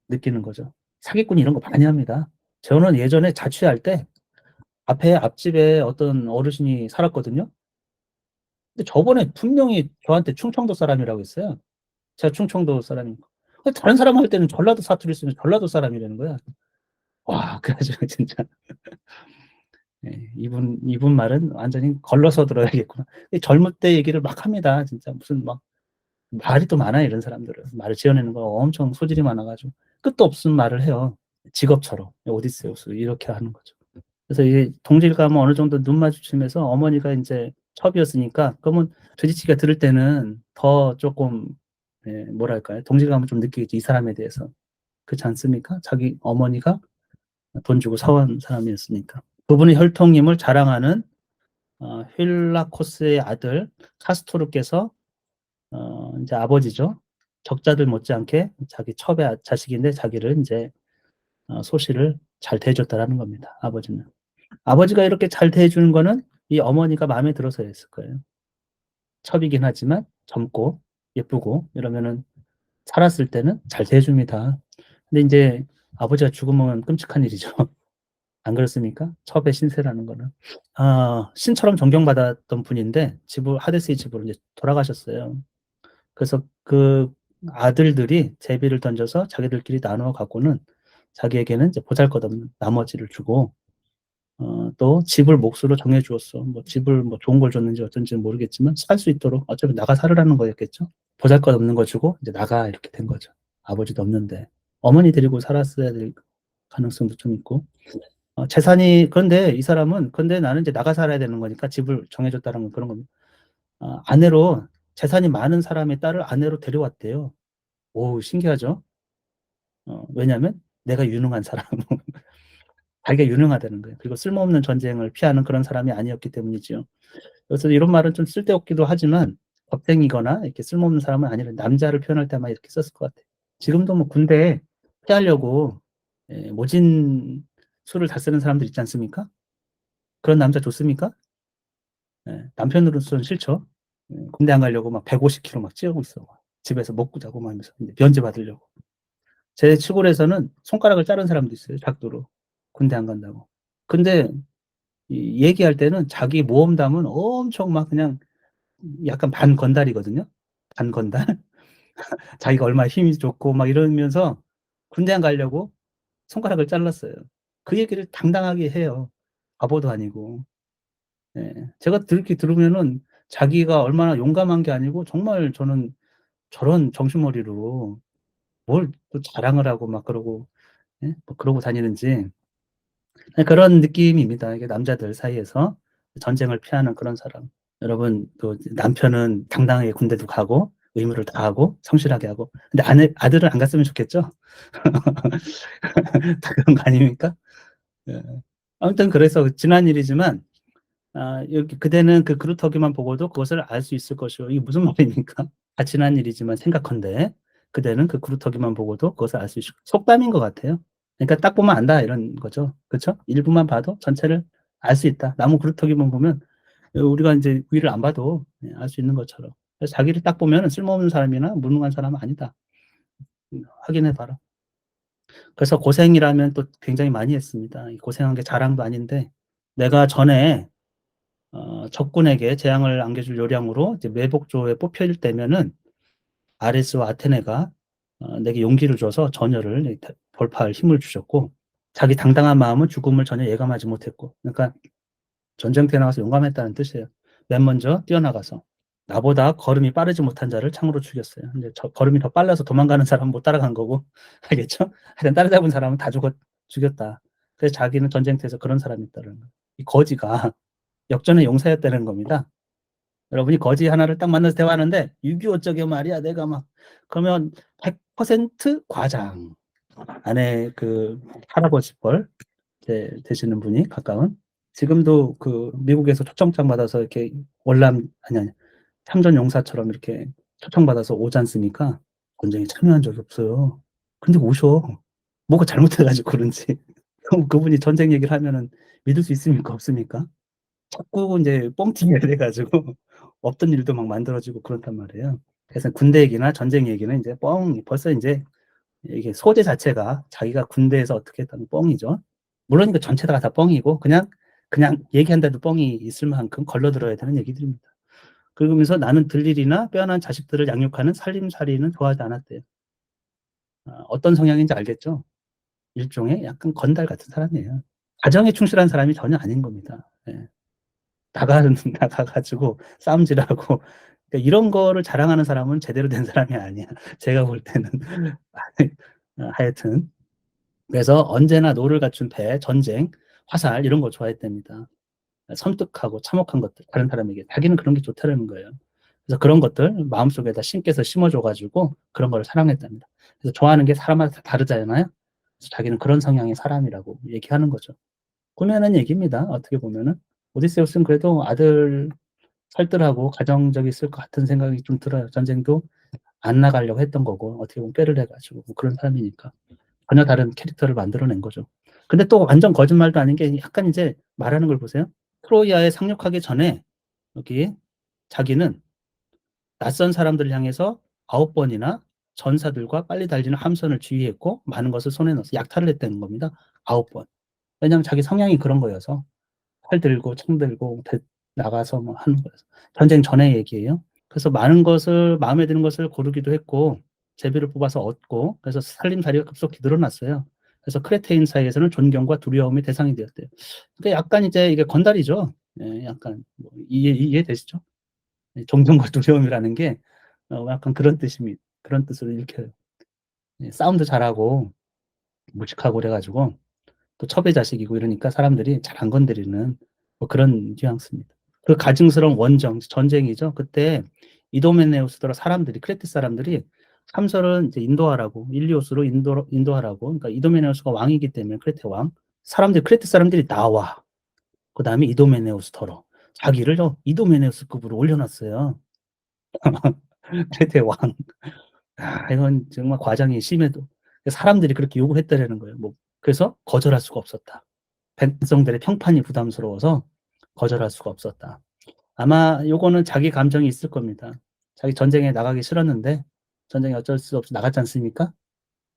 느끼는 거죠. 사기꾼이 이런 거 많이 합니다. 저는 예전에 자취할 때 앞집에 어떤 어르신이 살았거든요. 근데 저번에 분명히 저한테 충청도 사람이라고 했어요. 제가 충청도 사람이고. 다른 사람 할 때는 전라도 사투리 쓰면 전라도 사람이라는 거야. 와, 그래가지고 진짜. 네, 이분 말은 완전히 걸러서 들어야겠구나. 젊을 때 얘기를 막 합니다. 진짜 무슨 막 말이 또 많아요, 이런 사람들은. 말을 지어내는 거 엄청 소질이 많아가지고 끝도 없은 말을 해요. 직업처럼 오디세우스 이렇게 하는 거죠. 그래서 이 동질감은 어느 정도 눈 마주치면서 어머니가 이제 첩이었으니까 그러면 돼지치기가 들을 때는 더 조금 뭐랄까요, 동질감을 좀 느끼겠지, 이 사람에 대해서. 그렇지 않습니까? 자기 어머니가 돈 주고 사온 사람이었으니까. 그분의 혈통임을 자랑하는 휠라코스의 아들 카스토르께서 이제 아버지죠. 적자들 못지않게 자기 첩의 자식인데 자기를 이제 소시를 잘 대해줬다라는 겁니다. 아버지는. 아버지가 이렇게 잘 대해주는 거는 이 어머니가 마음에 들어서였을 거예요. 첩이긴 하지만 젊고 예쁘고 이러면은 살았을 때는 잘 대해줍니다. 근데 이제 아버지가 죽으면 끔찍한 일이죠. 안 그렇습니까? 첩의 신세라는 거는. 신처럼 존경받았던 분인데 하데스의 집으로 이제 돌아가셨어요. 그래서 그 아들들이 제비를 던져서 자기들끼리 나누어 갖고는 자기에게는 이제 보잘것없는 나머지를 주고 또 집을 몫으로 정해 주었어. 뭐 집을 뭐 좋은 걸 줬는지 어쩐지는 모르겠지만 살 수 있도록 어차피 나가 살으라는 거였겠죠. 보잘것없는 거 주고 이제 나가 이렇게 된 거죠. 아버지도 없는데 어머니 데리고 살았어야 될 가능성도 좀 있고 재산이 그런데 이 사람은 근데 나는 이제 나가 살아야 되는 거니까 집을 정해줬다는 건 그런 겁니다. 아내로 재산이 많은 사람의 딸을 아내로 데려왔대요. 오, 신기하죠? 왜냐하면 내가 유능한 사람, 자기가 유능하다는 거예요. 그리고 쓸모없는 전쟁을 피하는 그런 사람이 아니었기 때문이죠. 그래서 이런 말은 좀 쓸데없기도 하지만 겁쟁이거나 이렇게 쓸모없는 사람은 아니라 남자를 표현할 때만 이렇게 썼을 것 같아요. 지금도 뭐 군대에 피하려고 모진 수를 다 쓰는 사람들 있지 않습니까? 그런 남자 좋습니까? 남편으로서는 싫죠. 군대 안 가려고 막 150km 막 찌우고 있어. 집에서 먹고 자고 막 하면서 면제 받으려고. 제 시골에서는 손가락을 자른 사람도 있어요. 작두로. 군대 안 간다고. 근데 얘기할 때는 자기 모험담은 엄청 막 그냥 약간 반건달이거든요. 반건달. 자기가 얼마나 힘이 좋고 막 이러면서 군대 안 가려고 손가락을 잘랐어요. 그 얘기를 당당하게 해요. 바보도 아니고. 제가 들으면은 자기가 얼마나 용감한 게 아니고 정말 저는 저런 정신머리로 뭘 또 자랑을 하고 막 그러고 뭐 그러고 다니는지 그런 느낌입니다. 이게 남자들 사이에서 전쟁을 피하는 그런 사람. 여러분 또 남편은 당당하게 군대도 가고 의무를 다하고 성실하게 하고 근데 아들은 안 갔으면 좋겠죠? 다 그런 거 아닙니까? 예. 아무튼 그래서 지난 일이지만 여기 그대는 그 그루터기만 보고도 그것을 알 수 있을 것이요. 이게 무슨 말입니까? 다 지난 일이지만 생각한데 그대는 그 그루터기만 보고도 그것을 알 수 있을 속담인 것 같아요. 그러니까 딱 보면 안다 이런 거죠. 그렇죠? 일부만 봐도 전체를 알 수 있다. 나무 그루터기만 보면 우리가 이제 위를 안 봐도 알 수 있는 것처럼. 그래서 자기를 딱 보면 쓸모없는 사람이나 무능한 사람은 아니다. 확인해 봐라. 그래서 고생이라면 또 굉장히 많이 했습니다. 고생한 게 자랑도 아닌데 내가 전에 적군에게 재앙을 안겨줄 요량으로 이제 매복조에 뽑힐 때면은 아레스와 아테네가 내게 용기를 줘서 전열을 돌파할 힘을 주셨고 자기 당당한 마음은 죽음을 전혀 예감하지 못했고 그러니까 전쟁터에 나가서 용감했다는 뜻이에요. 맨 먼저 뛰어나가서 나보다 걸음이 빠르지 못한 자를 창으로 죽였어요. 근데 걸음이 더 빨라서 도망가는 사람은 못 따라간 거고 알겠죠? 하여튼 따라잡은 사람은 다 죽였다. 그래서 자기는 전쟁터에서 그런 사람이 있다는 거예요. 이 거지가 역전의 용사였다는 겁니다. 여러분이 거지 하나를 딱 만나서 대화하는데 6.25 쪽에 말이야 내가 막 그러면 100% 과장 아내 그 할아버지 뻘 되시는 분이 가까운 지금도 그 미국에서 초청장 받아서 이렇게 월남 아니 참전 용사처럼 이렇게 초청받아서 오지 않습니까? 전쟁에 참여한 적이 없어요. 근데 오셔. 뭐가 잘못해가지고 그런지. 그럼 그분이 전쟁 얘기를 하면은 믿을 수 있습니까? 없습니까? 자꾸 이제 뻥튀기를 해가지고 없던 일도 막 만들어지고 그렇단 말이에요. 그래서 군대 얘기나 전쟁 얘기는 이제 벌써 이제 이게 소재 자체가 자기가 군대에서 어떻게 했다는 뻥이죠. 물론 이거 전체가 다 뻥이고 그냥 얘기한다도 뻥이 있을 만큼 걸러들어야 되는 얘기들입니다. 그러면서 나는 들일이나 빼어난 자식들을 양육하는 살림살이는 좋아하지 않았대요. 어떤 성향인지 알겠죠? 일종의 약간 건달 같은 사람이에요. 가정에 충실한 사람이 전혀 아닌 겁니다. 예. 나가가지고 싸움질하고 그러니까 이런 거를 자랑하는 사람은 제대로 된 사람이 아니야. 제가 볼 때는 하여튼 그래서 언제나 노를 갖춘 배, 전쟁, 화살 이런 거 좋아했답니다. 섬뜩하고 참혹한 것들 다른 사람에게 자기는 그런 게 좋다는 거예요. 그래서 그런 것들 마음속에다 신께서 심어줘가지고 그런 걸 사랑했답니다. 그래서 좋아하는 게 사람마다 다 다르잖아요. 그래서 자기는 그런 성향의 사람이라고 얘기하는 거죠. 꾸며낸 얘기입니다. 어떻게 보면은 오디세우스는 그래도 아들 살뜰하고 가정적이었을 것 같은 생각이 좀 들어요. 전쟁도 안 나가려고 했던 거고 어떻게 보면 꾀를 해가지고 뭐 그런 사람이니까 전혀 다른 캐릭터를 만들어낸 거죠. 근데 또 완전 거짓말도 아닌 게 약간 이제 말하는 걸 보세요. 트로이아에 상륙하기 전에 여기 자기는 낯선 사람들을 향해서 9번이나 전사들과 빨리 달리는 함선을 지휘했고 많은 것을 손에 넣어서 약탈을 했다는 겁니다. 9번. 왜냐하면 자기 성향이 그런 거여서 팔 들고 총 들고 나가서 뭐 하는 거여서 전쟁 전의 얘기예요. 그래서 많은 것을 마음에 드는 것을 고르기도 했고 제비를 뽑아서 얻고 그래서 살림살이가 급속히 늘어났어요. 그래서 크레테인 사이에서는 존경과 두려움의 대상이 되었대요. 그러니까 약간 이제 이게 건달이죠. 예, 약간 뭐 이해되시죠? 존경과 두려움이라는 게 약간 그런 뜻입니다. 그런 뜻으로 읽혀요. 예, 싸움도 잘하고 무식하고 그래가지고 또 첩의 자식이고 이러니까 사람들이 잘 안 건드리는 뭐 그런 뉘앙스입니다. 그 가증스러운 원정 전쟁이죠. 그때 이도메네우스더러 사람들이 크레테 사람들이 삼설은 이제 인도하라고 일리오스로 인도하라고 그러니까 이도메네우스가 왕이기 때문에 크레테 왕 크레테 사람들이 나와 그 다음에 이도메네우스더러 자기를 이도메네우스급으로 올려놨어요. 크레테 왕. 이건 정말 과장이 심해도 사람들이 그렇게 요구를 했다라는 거예요. 뭐 그래서 거절할 수가 없었다. 백성들의 평판이 부담스러워서 거절할 수가 없었다. 아마 요거는 자기 감정이 있을 겁니다. 자기 전쟁에 나가기 싫었는데 전쟁에 어쩔 수 없이 나갔지 않습니까?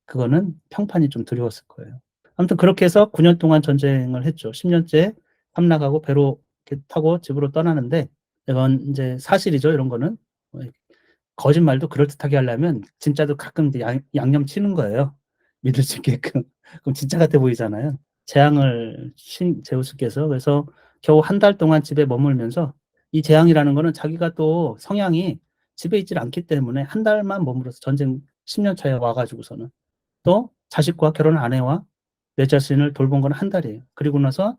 그거는 평판이 좀 두려웠을 거예요. 아무튼 그렇게 해서 9년 동안 전쟁을 했죠. 10년째 함락하고 배로 타고 집으로 떠나는데 이건 이제 사실이죠. 이런 거는 거짓말도 그럴듯하게 하려면 진짜도 가끔 이제 양념 치는 거예요. 믿을 수 있게끔. 그럼 진짜 같아 보이잖아요. 재앙을 신 제우스께서 그래서 겨우 한 달 동안 집에 머물면서 이 재앙이라는 거는 자기가 또 성향이 집에 있질 않기 때문에 한 달만 머물어서 전쟁 10년 차에 와가지고서는 또 자식과 결혼한 아내와 내 자신을 돌본 건 한 달이에요. 그리고 나서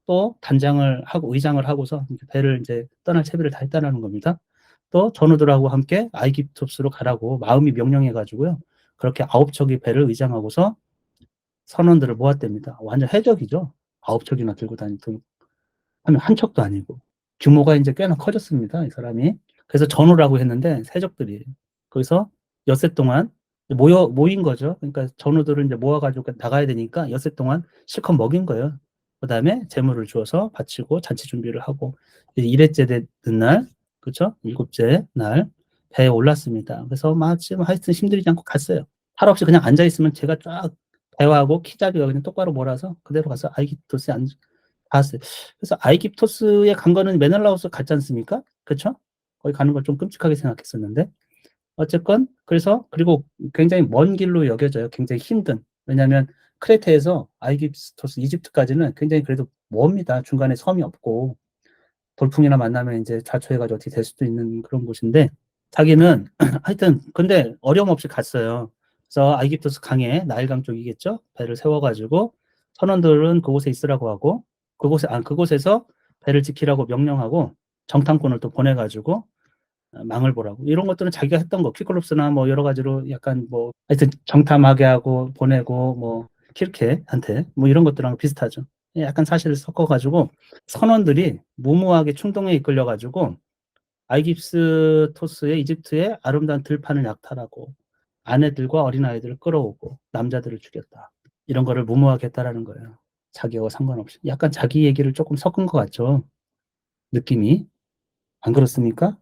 또 단장을 하고 의장을 하고서 배를 이제 떠날 채비를 다 했다는 겁니다. 또 전우들하고 함께 아이깁토스로 가라고 마음이 명령해가지고요. 그렇게 9척의 배를 의장하고서 선원들을 모았답니다. 완전 해적이죠. 9척이나 들고 다니던 하면 한 척도 아니고 규모가 이제 꽤나 커졌습니다. 이 사람이. 그래서 전우라고 했는데 세적들이 거기서 엿새 동안 모인 거죠. 그러니까 전우들을 이제 모아가지고 나가야 되니까 엿새 동안 실컷 먹인 거예요. 그 다음에 재물을 주어서 바치고 잔치 준비를 하고 일회째 되는 날, 그렇죠? 일곱째 날 배에 올랐습니다. 그래서 마침 하여튼 힘들이지 않고 갔어요. 탈 없이 그냥 앉아 있으면 제가 쫙 배와하고 키자리가 그냥 똑바로 몰아서 그대로 가서 아이기토스에 갔어요. 그래서 아이깁토스에 간 거는 메넬라우스 갔지 않습니까? 그렇죠? 거기 가는 걸 좀 끔찍하게 생각했었는데 어쨌건 그래서 그리고 굉장히 먼 길로 여겨져요. 굉장히 힘든. 왜냐하면 크레테에서 아이깁토스 이집트까지는 굉장히 그래도 멉니다. 중간에 섬이 없고 돌풍이나 만나면 이제 자초해가지고 어떻게 될 수도 있는 그런 곳인데 자기는 하여튼 근데 어려움 없이 갔어요. 그래서 아이깁토스 강에 나일강 쪽이겠죠. 배를 세워가지고 선원들은 그곳에 있으라고 하고 그곳에서 배를 지키라고 명령하고 정탐꾼을 또 보내가지고 망을 보라고. 이런 것들은 자기가 했던 거, 키클롭스나 뭐 여러 가지로 약간 뭐 하여튼 정탐하게 하고 보내고 뭐 키르케한테 뭐 이런 것들랑 비슷하죠. 약간 사실을 섞어가지고 선원들이 무모하게 충동에 이끌려가지고 아이깁스토스의 이집트의 아름다운 들판을 약탈하고 아내들과 어린아이들을 끌어오고 남자들을 죽였다. 이런 거를 무모하게 했다라는 거예요. 자기와 상관없이. 약간 자기 얘기를 조금 섞은 것 같죠. 느낌이. 안 그렇습니까?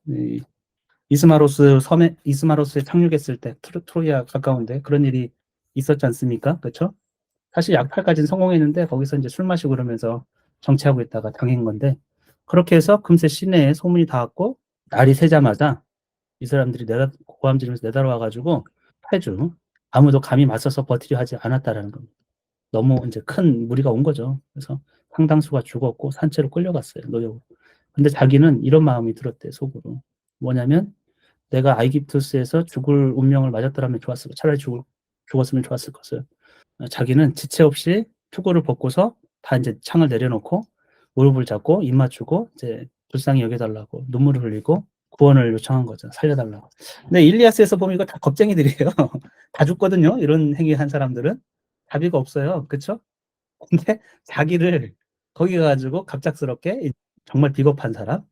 이스마로스에 착륙했을 때 트로이아 가까운데 그런 일이 있었지 않습니까? 그렇죠? 사실 약탈까지는 성공했는데 거기서 이제 술 마시고 그러면서 정치하고 있다가 당한 건데 그렇게 해서 금세 시내에 소문이 닿았고 날이 새자마자 이 사람들이 고함 지르면서 내달아와가지고 패주 아무도 감히 맞서서 버티려 하지 않았다라는 겁니다. 너무 이제 큰 무리가 온 거죠. 그래서 상당수가 죽었고 산채로 끌려갔어요. 노예로. 근데 자기는 이런 마음이 들었대 속으로. 뭐냐면 내가 아이깁투스에서 죽을 운명을 맞았더라면 좋았을 거. 차라리 죽었으면 좋았을 것을. 자기는 지체 없이 투구를 벗고서 다 이제 창을 내려놓고 무릎을 잡고 입 맞추고 이제 불쌍히 여겨달라고 눈물을 흘리고 구원을 요청한 거죠. 살려달라고. 근데 일리아스에서 보면 이거 다 겁쟁이들이에요. 다 죽거든요. 이런 행위한 사람들은 답이가 없어요. 그렇죠? 근데 자기를 거기 가지고 갑작스럽게 정말 비겁한 사람.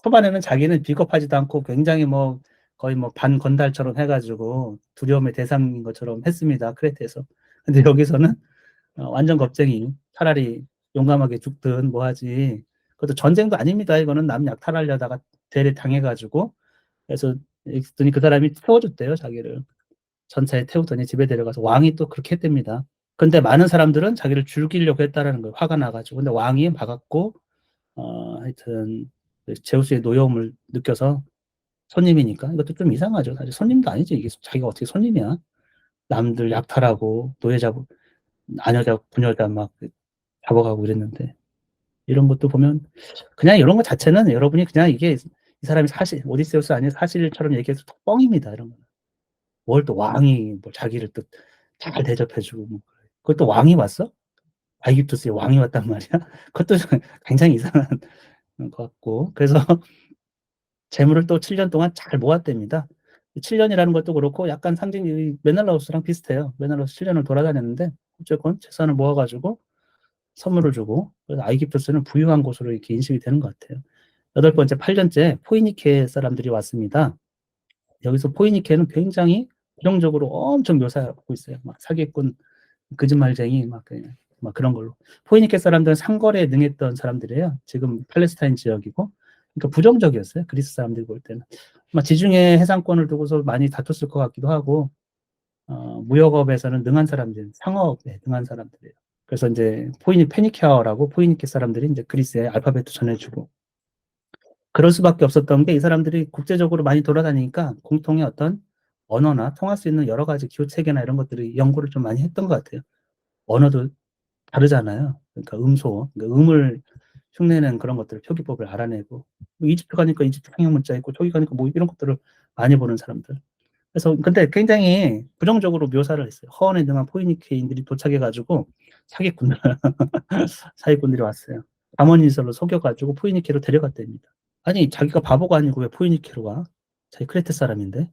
초반에는 자기는 비겁하지도 않고 굉장히 뭐 거의 뭐 반건달처럼 해가지고 두려움의 대상인 것처럼 했습니다. 크레테에서. 근데 여기서는 완전 겁쟁이. 차라리 용감하게 죽든 뭐 하지. 그것도 전쟁도 아닙니다. 이거는 남 약탈하려다가 대래 당해가지고 그래서 그랬더니 그 사람이 태워줬대요. 자기를. 전차에 태우더니 집에 데려가서 왕이 또 그렇게 했답니다. 근데 많은 사람들은 자기를 죽이려고 했다라는 거예요. 화가 나가지고. 근데 왕이 막았고 하여튼 제우스의 노여움을 느껴서 손님이니까 이것도 좀 이상하죠. 사실 손님도 아니지. 이게 자기가 어떻게 손님이야. 남들 약탈하고 노예 잡고 아녀자 부녀자 막 잡아가고 이랬는데 이런 것도 보면 그냥 이런 것 자체는 여러분이 그냥 이게 이 사람이 사실 오디세우스 아닌 사실처럼 얘기해서 뻥입니다. 이런 거. 뭘 또 왕이 뭐 자기를 또 잘 대접해주고 뭐 그것도 왕이 왔어? 아이깁투스에 왕이 왔단 말이야? 그것도 굉장히 이상한 것 같고 그래서 재물을 또 7년 동안 잘 모았답니다. 7년이라는 것도 그렇고 약간 상징이 메날라우스랑 비슷해요. 메날라우스 7년을 돌아다녔는데 어쨌건 재산을 모아가지고 선물을 주고 그래서 아이깁투스는 부유한 곳으로 이렇게 인식이 되는 것 같아요. 여덟 번째 8년째 포이니케 사람들이 왔습니다. 여기서 포이니케는 굉장히 부정적으로 엄청 묘사하고 있어요. 막 사기꾼, 거짓말쟁이 막 그런 걸로. 포이니케 사람들은 상거래에 능했던 사람들이에요. 지금 팔레스타인 지역이고. 그러니까 부정적이었어요. 그리스 사람들이 볼 때는. 막 지중해 해상권을 두고서 많이 다퉜을 것 같기도 하고, 무역업에서는 능한 사람들, 상업에 능한 사람들이에요. 그래서 이제 페니키아어라고 포이니케 사람들이 이제 그리스에 알파벳도 전해주고, 그럴 수밖에 없었던 게 이 사람들이 국제적으로 많이 돌아다니니까 공통의 어떤 언어나 통할 수 있는 여러 가지 기호 체계나 이런 것들이 연구를 좀 많이 했던 것 같아요. 언어도 다르잖아요. 그러니까 그러니까 음을 흉내내는 그런 것들을 표기법을 알아내고 뭐 이집트 가니까 이집트 상형 문자 있고 저기 가니까 뭐 이런 것들을 많이 보는 사람들. 그래서 근데 굉장히 부정적으로 묘사를 했어요. 허언에 능한 포이니케인들이 도착해가지고 사기꾼들 사기꾼들이 왔어요. 담원인설로 속여가지고 포이니케로 데려갔답니다. 아니 자기가 바보가 아니고 왜 포이니케로 가? 자기 크레테 사람인데.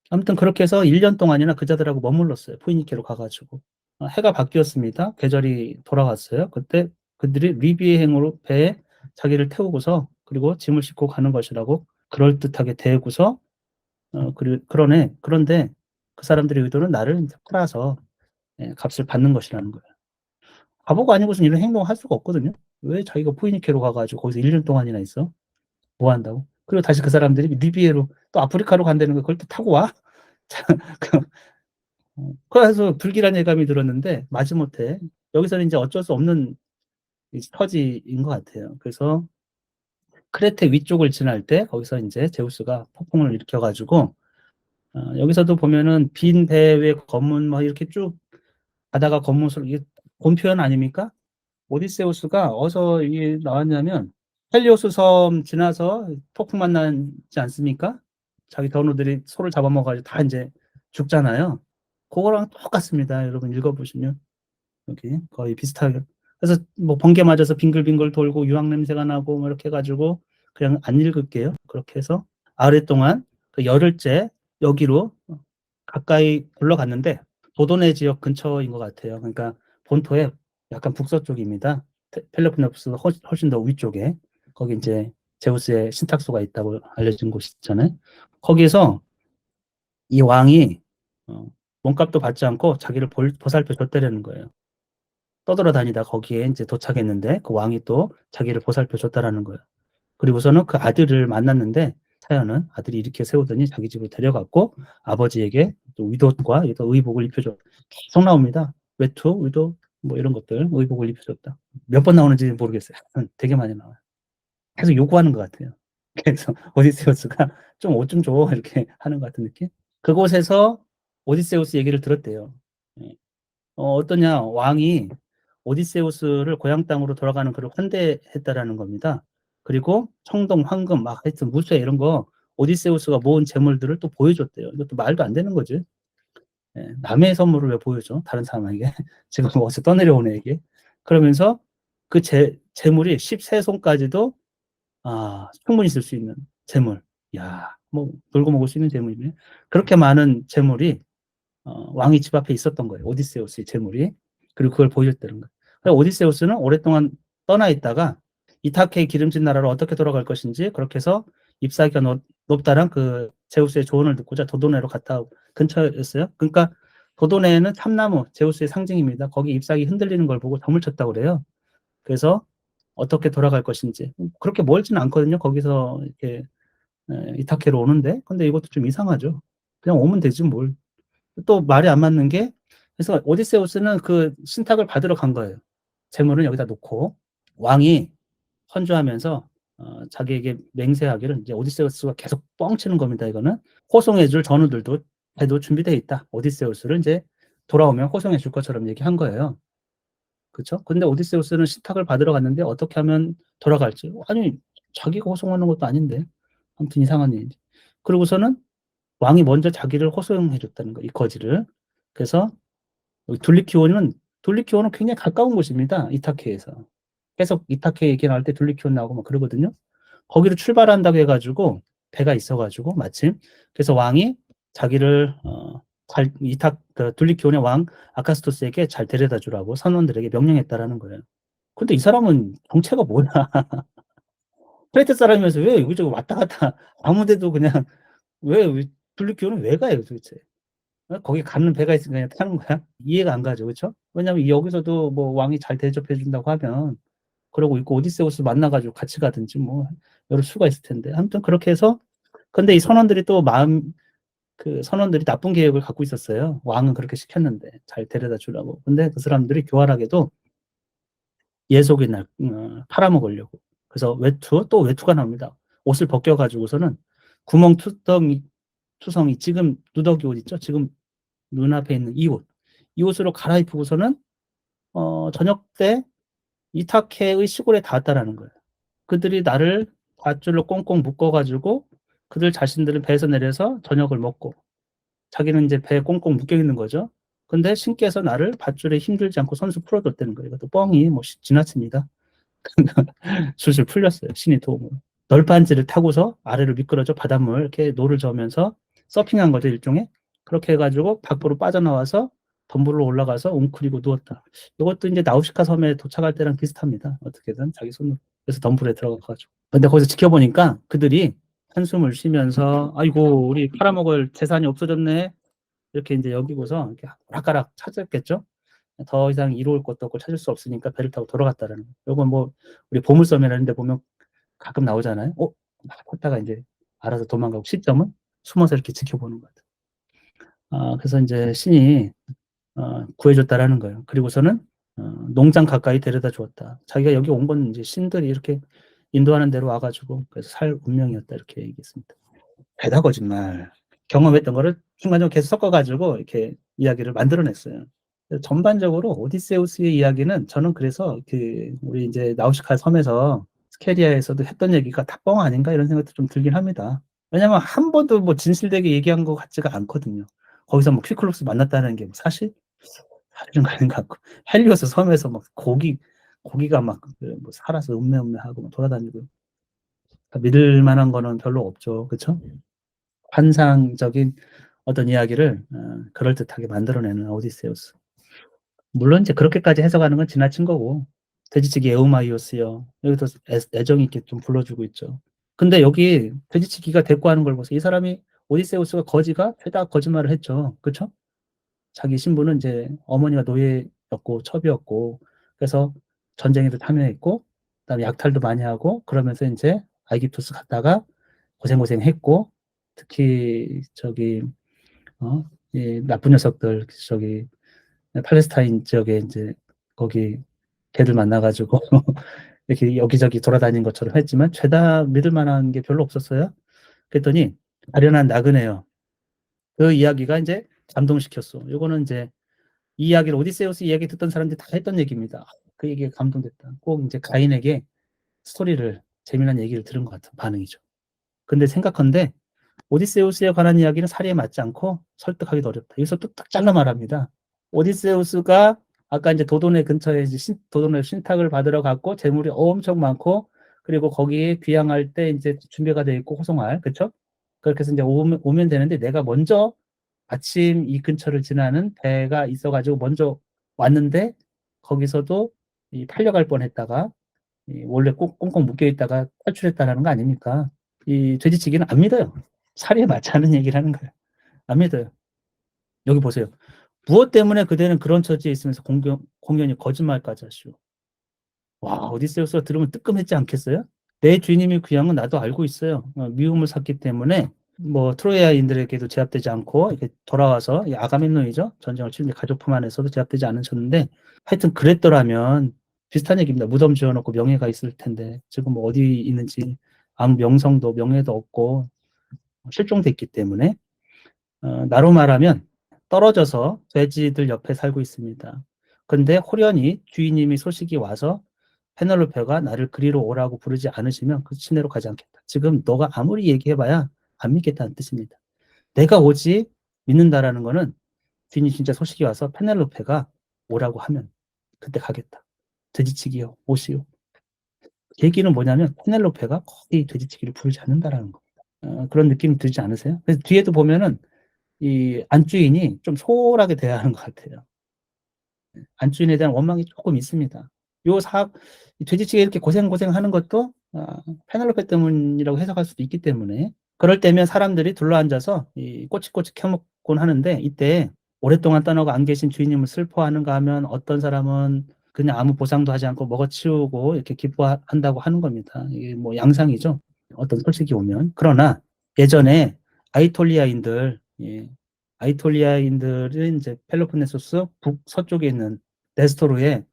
아무튼 그렇게 해서 1년 동안이나 그자들하고 머물렀어요. 포이니케로 가가지고. 해가 바뀌었습니다. 계절이 돌아왔어요. 그때 그들이 리비의 행으로 배에 자기를 태우고서 그리고 짐을 싣고 가는 것이라고 그럴듯하게 대고서 그런데 그 사람들의 의도는 나를 팔아서 값을 받는 것이라는 거예요. 바보가 아니고선 이런 행동을 할 수가 없거든요. 왜 자기가 포이니케로 가가지고 거기서 1년 동안이나 있어? 뭐 한다고? 그리고 다시 그 사람들이 리비에로 또 아프리카로 간다는 거 그걸 또 타고 와? 그래서 불길한 예감이 들었는데 마지못해 여기서는 이제 어쩔 수 없는 터지인 것 같아요. 그래서 크레테 위쪽을 지날 때 거기서 이제 제우스가 폭풍을 일으켜가지고 여기서도 보면은 빈 배 위에 검문 막 이렇게 쭉 가다가 검문술 이게 본 표현 아닙니까? 오디세우스가 어디서 이게 나왔냐면 헬리오스 섬 지나서 폭풍 만나지 않습니까? 자기 더노들이 소를 잡아먹어가지고 다 이제 죽잖아요. 그거랑 똑같습니다. 여러분 읽어보시면 여기 거의 비슷하게. 그래서 뭐 번개 맞아서 빙글빙글 돌고 유황 냄새가 나고 뭐 이렇게 해가지고 그냥 안 읽을게요. 그렇게 해서 오랫동안 그 열흘째 여기로 가까이 올라갔는데 도도네 지역 근처인 것 같아요. 그러니까 본토의 약간 북서쪽입니다. 펠로폰네소스 훨씬 더 위쪽에 거기 이제 제우스의 신탁소가 있다고 알려진 곳이 있잖아요. 거기서 이 왕이 몸값도 받지 않고 자기를 보살펴 줬다라는 거예요. 떠돌아다니다 거기에 이제 도착했는데 그 왕이 또 자기를 보살펴 줬다라는 거예요. 그리고서는 그 아들을 만났는데 사연은 아들이 일으켜 세우더니 자기 집으로 데려갔고 아버지에게 또 위옷과 의복을 입혀줘. 계속 나옵니다. 외투, 위도 뭐 이런 것들 의복을 입혀줬다. 몇 번 나오는지 모르겠어요. 되게 많이 나와요. 계속 요구하는 것 같아요. 그래서 오디세우스가 좀 옷 좀 줘 이렇게 하는 것 같은 느낌. 그곳에서 오디세우스 얘기를 들었대요. 예. 어떠냐 왕이 오디세우스를 고향 땅으로 돌아가는 그를 환대했다라는 겁니다. 그리고 청동, 황금, 막 하여튼 무쇠 이런 거 오디세우스가 모은 재물들을 또 보여줬대요. 이것도 말도 안 되는 거지. 예, 남의 선물을 왜 보여줘? 다른 사람에게. 지금 어디서 떠내려온 애에게. 그러면서 그 재물이 13손까지도 충분히 쓸 수 있는 재물. 야, 뭐 놀고 먹을 수 있는 재물이네. 그렇게 많은 재물이 왕이 집 앞에 있었던 거예요. 오디세우스의 재물이. 그리고 그걸 보여줬다는 거예요. 그래서 오디세우스는 오랫동안 떠나 있다가 이타케의 기름진 나라로 어떻게 돌아갈 것인지 그렇게 해서 잎사귀가 높다란 그 제우스의 조언을 듣고자 도도네로 갔다 근처였어요. 그러니까 도도네는 참나무, 제우스의 상징입니다. 거기 잎사귀 흔들리는 걸 보고 점을 쳤다고 그래요. 그래서 어떻게 돌아갈 것인지 그렇게 멀지는 않거든요. 거기서 이렇게 이타케로 오는데 근데 이것도 좀 이상하죠. 그냥 오면 되지 뭘. 또 말이 안 맞는 게 그래서 오디세우스는 그 신탁을 받으러 간 거예요. 재물은 여기다 놓고 왕이 헌주하면서 자기에게 맹세하기를 이제 오디세우스가 계속 뻥치는 겁니다. 이거는 호송해줄 전우들도 배도 준비되어 있다. 오디세우스를 이제 돌아오면 호송해줄 것처럼 얘기한 거예요. 그렇죠? 근데 오디세우스는 신탁을 받으러 갔는데 어떻게 하면 돌아갈지 아니 자기가 호송하는 것도 아닌데 아무튼 이상한 일이지. 그러고서는 왕이 먼저 자기를 호송해 줬다는 거, 이 거지를. 그래서 둘리키온은 굉장히 가까운 곳입니다. 이타케에서. 계속 이타케 얘기 나올 때 둘리키온 나오고 막 그러거든요. 거기를 출발한다고 해가지고 배가 있어가지고 마침 그래서 왕이 자기를 둘리키온의 왕 아카스토스에게 잘 데려다 주라고 선원들에게 명령했다라는 거예요. 근데 이 사람은 정체가 뭐냐? 크레테 사람이면서 왜 여기저기 왔다 갔다 아무데도 그냥 왜 둘리키온은 왜 가요 도대체? 거기 가는 배가 있으니까 그냥 타는 거야? 이해가 안 가죠, 그렇죠? 왜냐하면 여기서도 뭐 왕이 잘 대접해 준다고 하면 그러고 있고 오디세우스 만나가지고 같이 가든지 뭐 여러 수가 있을 텐데 아무튼 그렇게 해서 근데 이 선원들이 또 그 선원들이 나쁜 계획을 갖고 있었어요. 왕은 그렇게 시켰는데 잘 데려다 주라고. 근데 그 사람들이 교활하게도 예속의 날 팔아먹으려고. 그래서 또 외투가 나옵니다. 옷을 벗겨가지고서는 구멍 투성이 지금 누더기 옷 있죠? 지금 눈앞에 있는 이 옷. 이 옷으로 갈아입고서는 저녁 때 이타케의 시골에 닿았다라는 거예요. 그들이 나를 밧줄로 꽁꽁 묶어가지고 그들 자신들은 배에서 내려서 저녁을 먹고 자기는 이제 배에 꽁꽁 묶여 있는 거죠. 근데 신께서 나를 밧줄에 힘들지 않고 손수 풀어줬다는 거예요. 이것도 뻥이 뭐 지나칩니다. 술술 풀렸어요. 신의 도움으로. 널판지를 타고서 아래로 미끄러져 바닷물 이렇게 노를 저으면서 서핑한 거죠, 일종의. 그렇게 해가지고 밖으로 빠져나와서 덤불로 올라가서 웅크리고 누웠다. 이것도 이제 나우시카 섬에 도착할 때랑 비슷합니다. 어떻게든 자기 손으로. 그래서 덤불에 들어가가지고. 근데 거기서 지켜보니까 그들이 한숨을 쉬면서 아이고 우리 팔아먹을 재산이 없어졌네. 이렇게 이제 여기고서 이렇게 오락가락 찾았겠죠. 더 이상 이로울 것도 없고 찾을 수 없으니까 배를 타고 돌아갔다라는 거. 요건 뭐 우리 보물섬이라는 데 보면 가끔 나오잖아요. 막 걷다가 이제 알아서 도망가고 시점은 숨어서 이렇게 지켜보는 것 같아요. 그래서 이제 신이 구해줬다라는 거예요. 그리고서는 농장 가까이 데려다 주었다. 자기가 여기 온 건 이제 신들이 이렇게 인도하는 대로 와가지고 그래서 살 운명이었다 이렇게 얘기했습니다. 배다 거짓말. 경험했던 거를 순간적으로 계속 섞어가지고 이렇게 이야기를 만들어냈어요. 전반적으로 오디세우스의 이야기는 저는 그래서 그 우리 이제 나우시카 섬에서 스케리아에서도 했던 얘기가 다 뻥 아닌가 이런 생각도 좀 들긴 합니다. 왜냐면 한 번도 뭐 진실되게 얘기한 것 같지가 않거든요. 거기서 뭐 퀴클록스 만났다는 게 사실 사실은 아닌 것 같고 헬리오스 섬에서 막 고기가 막 뭐 살아서 음메하고 돌아다니고 믿을 만한 거는 별로 없죠. 그쵸? 환상적인 어떤 이야기를 그럴듯하게 만들어내는 오디세우스. 물론 이제 그렇게까지 해석하는 건 지나친 거고, 돼지치기 에우마이오스요. 여기도 애정 있게 좀 불러주고 있죠. 근데 여기 돼지치기가 대꾸하는 걸 보세요. 이 사람이 오디세우스가 거지가 죄다 거짓말을 했죠. 그쵸? 자기 신부는 이제 어머니가 노예였고 첩이었고, 그래서 전쟁에도 참여했고, 그다음에 약탈도 많이 하고, 그러면서 이제 아이기투스 갔다가 고생했고, 특히 저기 이 나쁜 녀석들 저기 팔레스타인 지역에 이제 거기 걔들 만나가지고 이렇게 여기저기 돌아다닌 것처럼 했지만 죄다 믿을 만한 게 별로 없었어요. 그랬더니 아련한 나그네요. 그 이야기가 이제 감동시켰어. 요거는 이제 이 이야기를 오디세우스 이야기 듣던 사람들이 다 했던 얘기입니다. 그 얘기에 감동됐다. 꼭 이제 가인에게 스토리를 재미난 얘기를 들은 것 같은 반응이죠. 근데 생각한데 오디세우스에 관한 이야기는 사리에 맞지 않고 설득하기도 어렵다. 여기서 또 딱 잘라 말합니다. 오디세우스가 아까 이제 도도네 근처에 이제 도도네 신탁을 받으러 갔고 재물이 엄청 많고 그리고 거기에 귀향할 때 이제 준비가 돼 있고 호송할 그렇죠? 그렇게 해서 이제 오면 되는데 내가 먼저 아침 이 근처를 지나는 배가 있어가지고 먼저 왔는데 거기서도 이 팔려갈 뻔했다가 원래 꼭 꽁꽁 묶여 있다가 탈출했다라는 거 아닙니까? 이 돼지치기는 안 믿어요. 사리에 맞지 않은 얘기를 하는 거예요. 안 믿어요. 여기 보세요. 무엇 때문에 그대는 그런 처지에 있으면서 공연히 거짓말까지 하시오. 와, 오디세우스가 들으면 뜨끔했지 않겠어요? 내 주인님이 귀한 건 나도 알고 있어요. 미움을 샀기 때문에 뭐 트로이아인들에게도 제압되지 않고 이렇게 돌아와서 아가멤논이죠. 전쟁을 치는데 가족품 안에서도 제압되지 않으셨는데 하여튼 그랬더라면 비슷한 얘기입니다. 무덤 지어놓고 명예가 있을 텐데 지금 뭐 어디 있는지 아무 명성도 명예도 없고 실종됐기 때문에 나로 말하면 떨어져서 돼지들 옆에 살고 있습니다. 근데 호련히 주인님이 소식이 와서 페넬로페가 나를 그리로 오라고 부르지 않으시면 그 시내로 가지 않겠다. 지금 너가 아무리 얘기해봐야 안 믿겠다는 뜻입니다. 내가 오지 믿는다라는 거는 주인이 진짜 소식이 와서 페넬로페가 오라고 하면 그때 가겠다. 돼지치기요, 오시오. 얘기는 뭐냐면 페넬로페가 거의 돼지치기를 부르지 않는다라는 거. 그런 느낌이 들지 않으세요? 그래서 뒤에도 보면은 이 안주인이 좀 소홀하게 대하는 것 같아요. 안주인에 대한 원망이 조금 있습니다. 돼지치기 이렇게 고생하는 것도 페넬로페 때문이라고 해석할 수도 있기 때문에 그럴 때면 사람들이 둘러앉아서 이 꼬치꼬치 캐먹곤 하는데 이때 오랫동안 떠나고 안 계신 주인님을 슬퍼하는가 하면 어떤 사람은 그냥 아무 보상도 하지 않고 먹어치우고 이렇게 기뻐한다고 하는 겁니다. 이게 뭐 양상이죠. 어떤 소식이 오면. 그러나 예전에 아이톨리아인들, 예, 아이톨리아인들은 이제 펠로폰네소스 북서쪽에 있는 네스토르의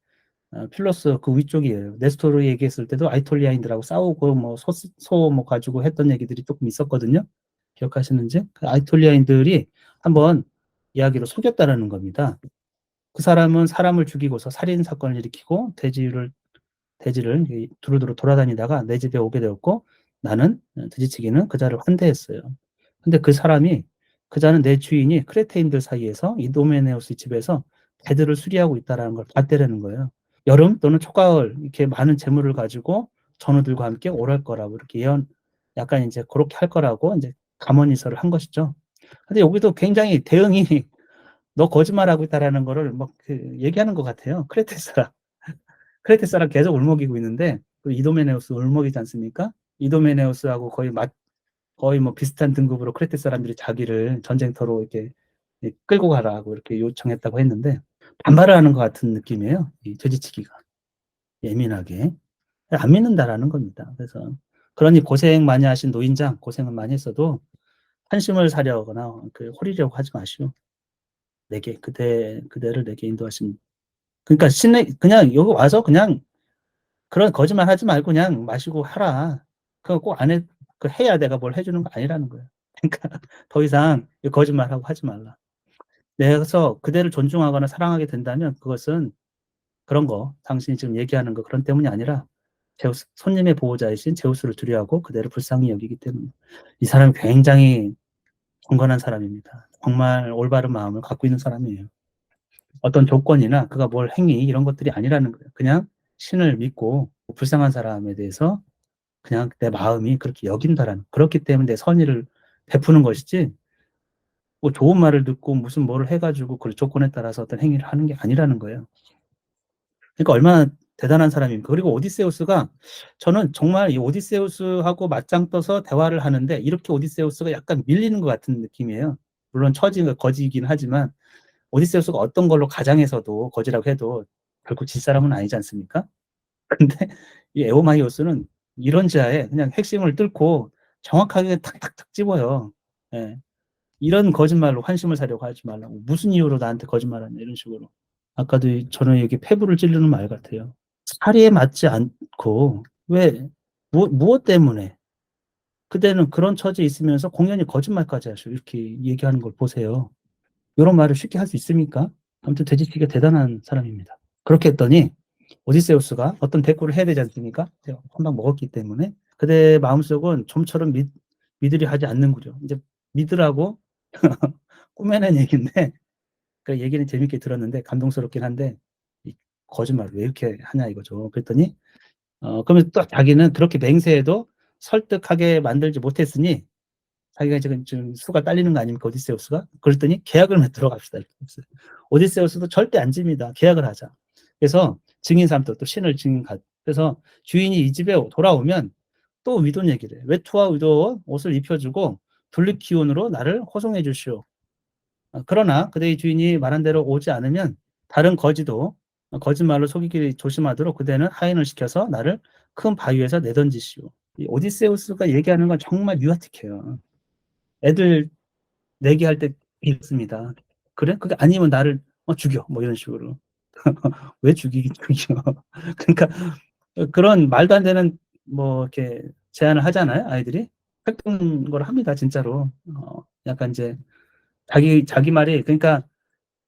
필로스 그 위쪽이에요. 네스토르 얘기했을 때도 아이톨리아인들하고 싸우고 뭐 가지고 했던 얘기들이 조금 있었거든요. 기억하시는지? 그 아이톨리아인들이 한번 이야기로 속였다라는 겁니다. 그 사람은 사람을 죽이고서 살인 사건을 일으키고 돼지를 두루두루 돌아다니다가 내 집에 오게 되었고 나는 돼지치기는 그자를 환대했어요. 근데 그 사람이 그자는 내 주인이 크레테인들 사이에서 이도메네우스 집에서 배들을 수리하고 있다라는 걸 봤대라는 거예요. 여름 또는 초가을 이렇게 많은 재물을 가지고 전우들과 함께 오랄 거라고 이렇게 약간 이제 그렇게 할 거라고 이제 감언이설을 한 것이죠. 근데 여기도 굉장히 대응이 너 거짓말하고 있다라는 거를 막그 얘기하는 것 같아요. 크레테스랑 계속 울먹이고 있는데 또 이도메네우스 울먹이지 않습니까? 이도메네우스하고 거의 뭐 비슷한 등급으로 크레테 사람들이 자기를 전쟁터로 이렇게 끌고 가라고 이렇게 요청했다고 했는데 반발을 하는 것 같은 느낌이에요. 이 돼지치기가 예민하게 안 믿는다라는 겁니다. 그래서 그러니 고생 많이 하신 노인장 고생은 많이 했어도 한심을 사려거나 그 호리려고 하지 마시오. 그대를 내게 인도하신. 그러니까 그냥 여기 와서 그냥 그런 거짓말 하지 말고 그냥 마시고 하라. 그거 꼭 안 해, 그 해야 내가 뭘 해주는 거 아니라는 거예요. 그러니까 더 이상 거짓말하고 하지 말라. 내가서 그대를 존중하거나 사랑하게 된다면 그것은 그런 거, 당신이 지금 얘기하는 거 그런 때문이 아니라 손님의 보호자이신 제우스를 두려워하고 그대를 불쌍히 여기기 때문에 이 사람이 굉장히 경건한 사람입니다. 정말 올바른 마음을 갖고 있는 사람이에요. 어떤 조건이나 그가 뭘 행위 이런 것들이 아니라는 거예요. 그냥 신을 믿고 불쌍한 사람에 대해서 그냥 내 마음이 그렇게 여긴다라는, 그렇기 때문에 내 선의를 베푸는 것이지, 뭐 좋은 말을 듣고 무슨 뭐를 해가지고 그 조건에 따라서 어떤 행위를 하는 게 아니라는 거예요. 그러니까 얼마나 대단한 사람입니까? 그리고 오디세우스가, 저는 정말 이 오디세우스하고 맞짱 떠서 대화를 하는데 이렇게 오디세우스가 약간 밀리는 것 같은 느낌이에요. 물론 처지가 거지이긴 하지만 오디세우스가 어떤 걸로 가장해서도 거지라고 해도 결국 질 사람은 아니지 않습니까? 근데 이 에오마이오스는 이런 지하에 그냥 핵심을 뚫고 정확하게 탁탁탁 집어요. 예. 이런 거짓말로 환심을 사려고 하지 말라고. 무슨 이유로 나한테 거짓말하냐, 이런 식으로. 아까도 저는 여기 폐부를 찌르는 말 같아요. 사리에 맞지 않고, 왜, 무엇 때문에? 그대는 그런 처지에 있으면서 공연히 거짓말까지 하시고, 이렇게 얘기하는 걸 보세요. 이런 말을 쉽게 할 수 있습니까? 아무튼 돼지치기가 대단한 사람입니다. 그렇게 했더니, 오디세우스가 어떤 대꾸를 해야 되지 않습니까? 제가 한 방 먹었기 때문에. 그대 마음속은 좀처럼 믿으려 하지 않는구려. 이제 믿으라고 꾸며낸 얘기인데, 그 얘기는 재밌게 들었는데 감동스럽긴 한데, 이 거짓말 왜 이렇게 하냐 이거죠. 그랬더니 그러면 또 자기는 그렇게 맹세해도 설득하게 만들지 못했으니 자기가 지금 수가 딸리는 거 아닙니까, 오디세우스가? 그랬더니 계약을 맺도록 합시다. 오디세우스도 절대 안 집니다. 계약을 하자. 그래서 증인 삼도 또 신을 증인 가. 그래서 주인이 이 집에 돌아오면 또 위돈 얘기를 해. 외투와 위도 옷을 입혀주고 둘리키온으로 나를 호송해 주시오. 그러나 그대의 주인이 말한 대로 오지 않으면 다른 거지도 거짓말로 속이기 조심하도록 그대는 하인을 시켜서 나를 큰 바위에서 내던지시오. 이 오디세우스가 얘기하는 건 정말 유아틱해요. 애들 내기할 때 있습니다. 그래? 그게 아니면 나를 죽여. 뭐 이런 식으로. 왜 죽이긴 죽여. 그러니까 그런 말도 안 되는 뭐 이렇게 제안을 하잖아요. 아이들이. 했던 걸 합니다. 진짜로. 약간 이제 자기 말이, 그러니까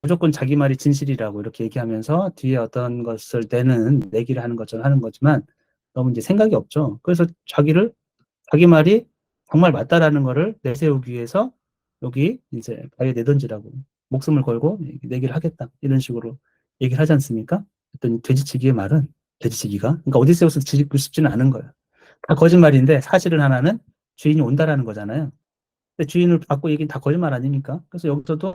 무조건 자기 말이 진실이라고 이렇게 얘기하면서 뒤에 어떤 것을 내기를 하는 것처럼 하는 거지만 너무 이제 생각이 없죠. 그래서 자기 말이 정말 맞다라는 거를 내세우기 위해서 여기 이제 바위에 내던지라고 목숨을 걸고 내기를 하겠다, 이런 식으로 얘기를 하지 않습니까? 어떤 돼지치기의 말은, 돼지치기가, 그러니까 오디세우스 뒤집고 싶지는 않은 거예요. 다 거짓말인데 사실은 하나는 주인이 온다라는 거잖아요. 근데 주인을 받고 얘기는 다 거짓말 아닙니까? 그래서 여기서도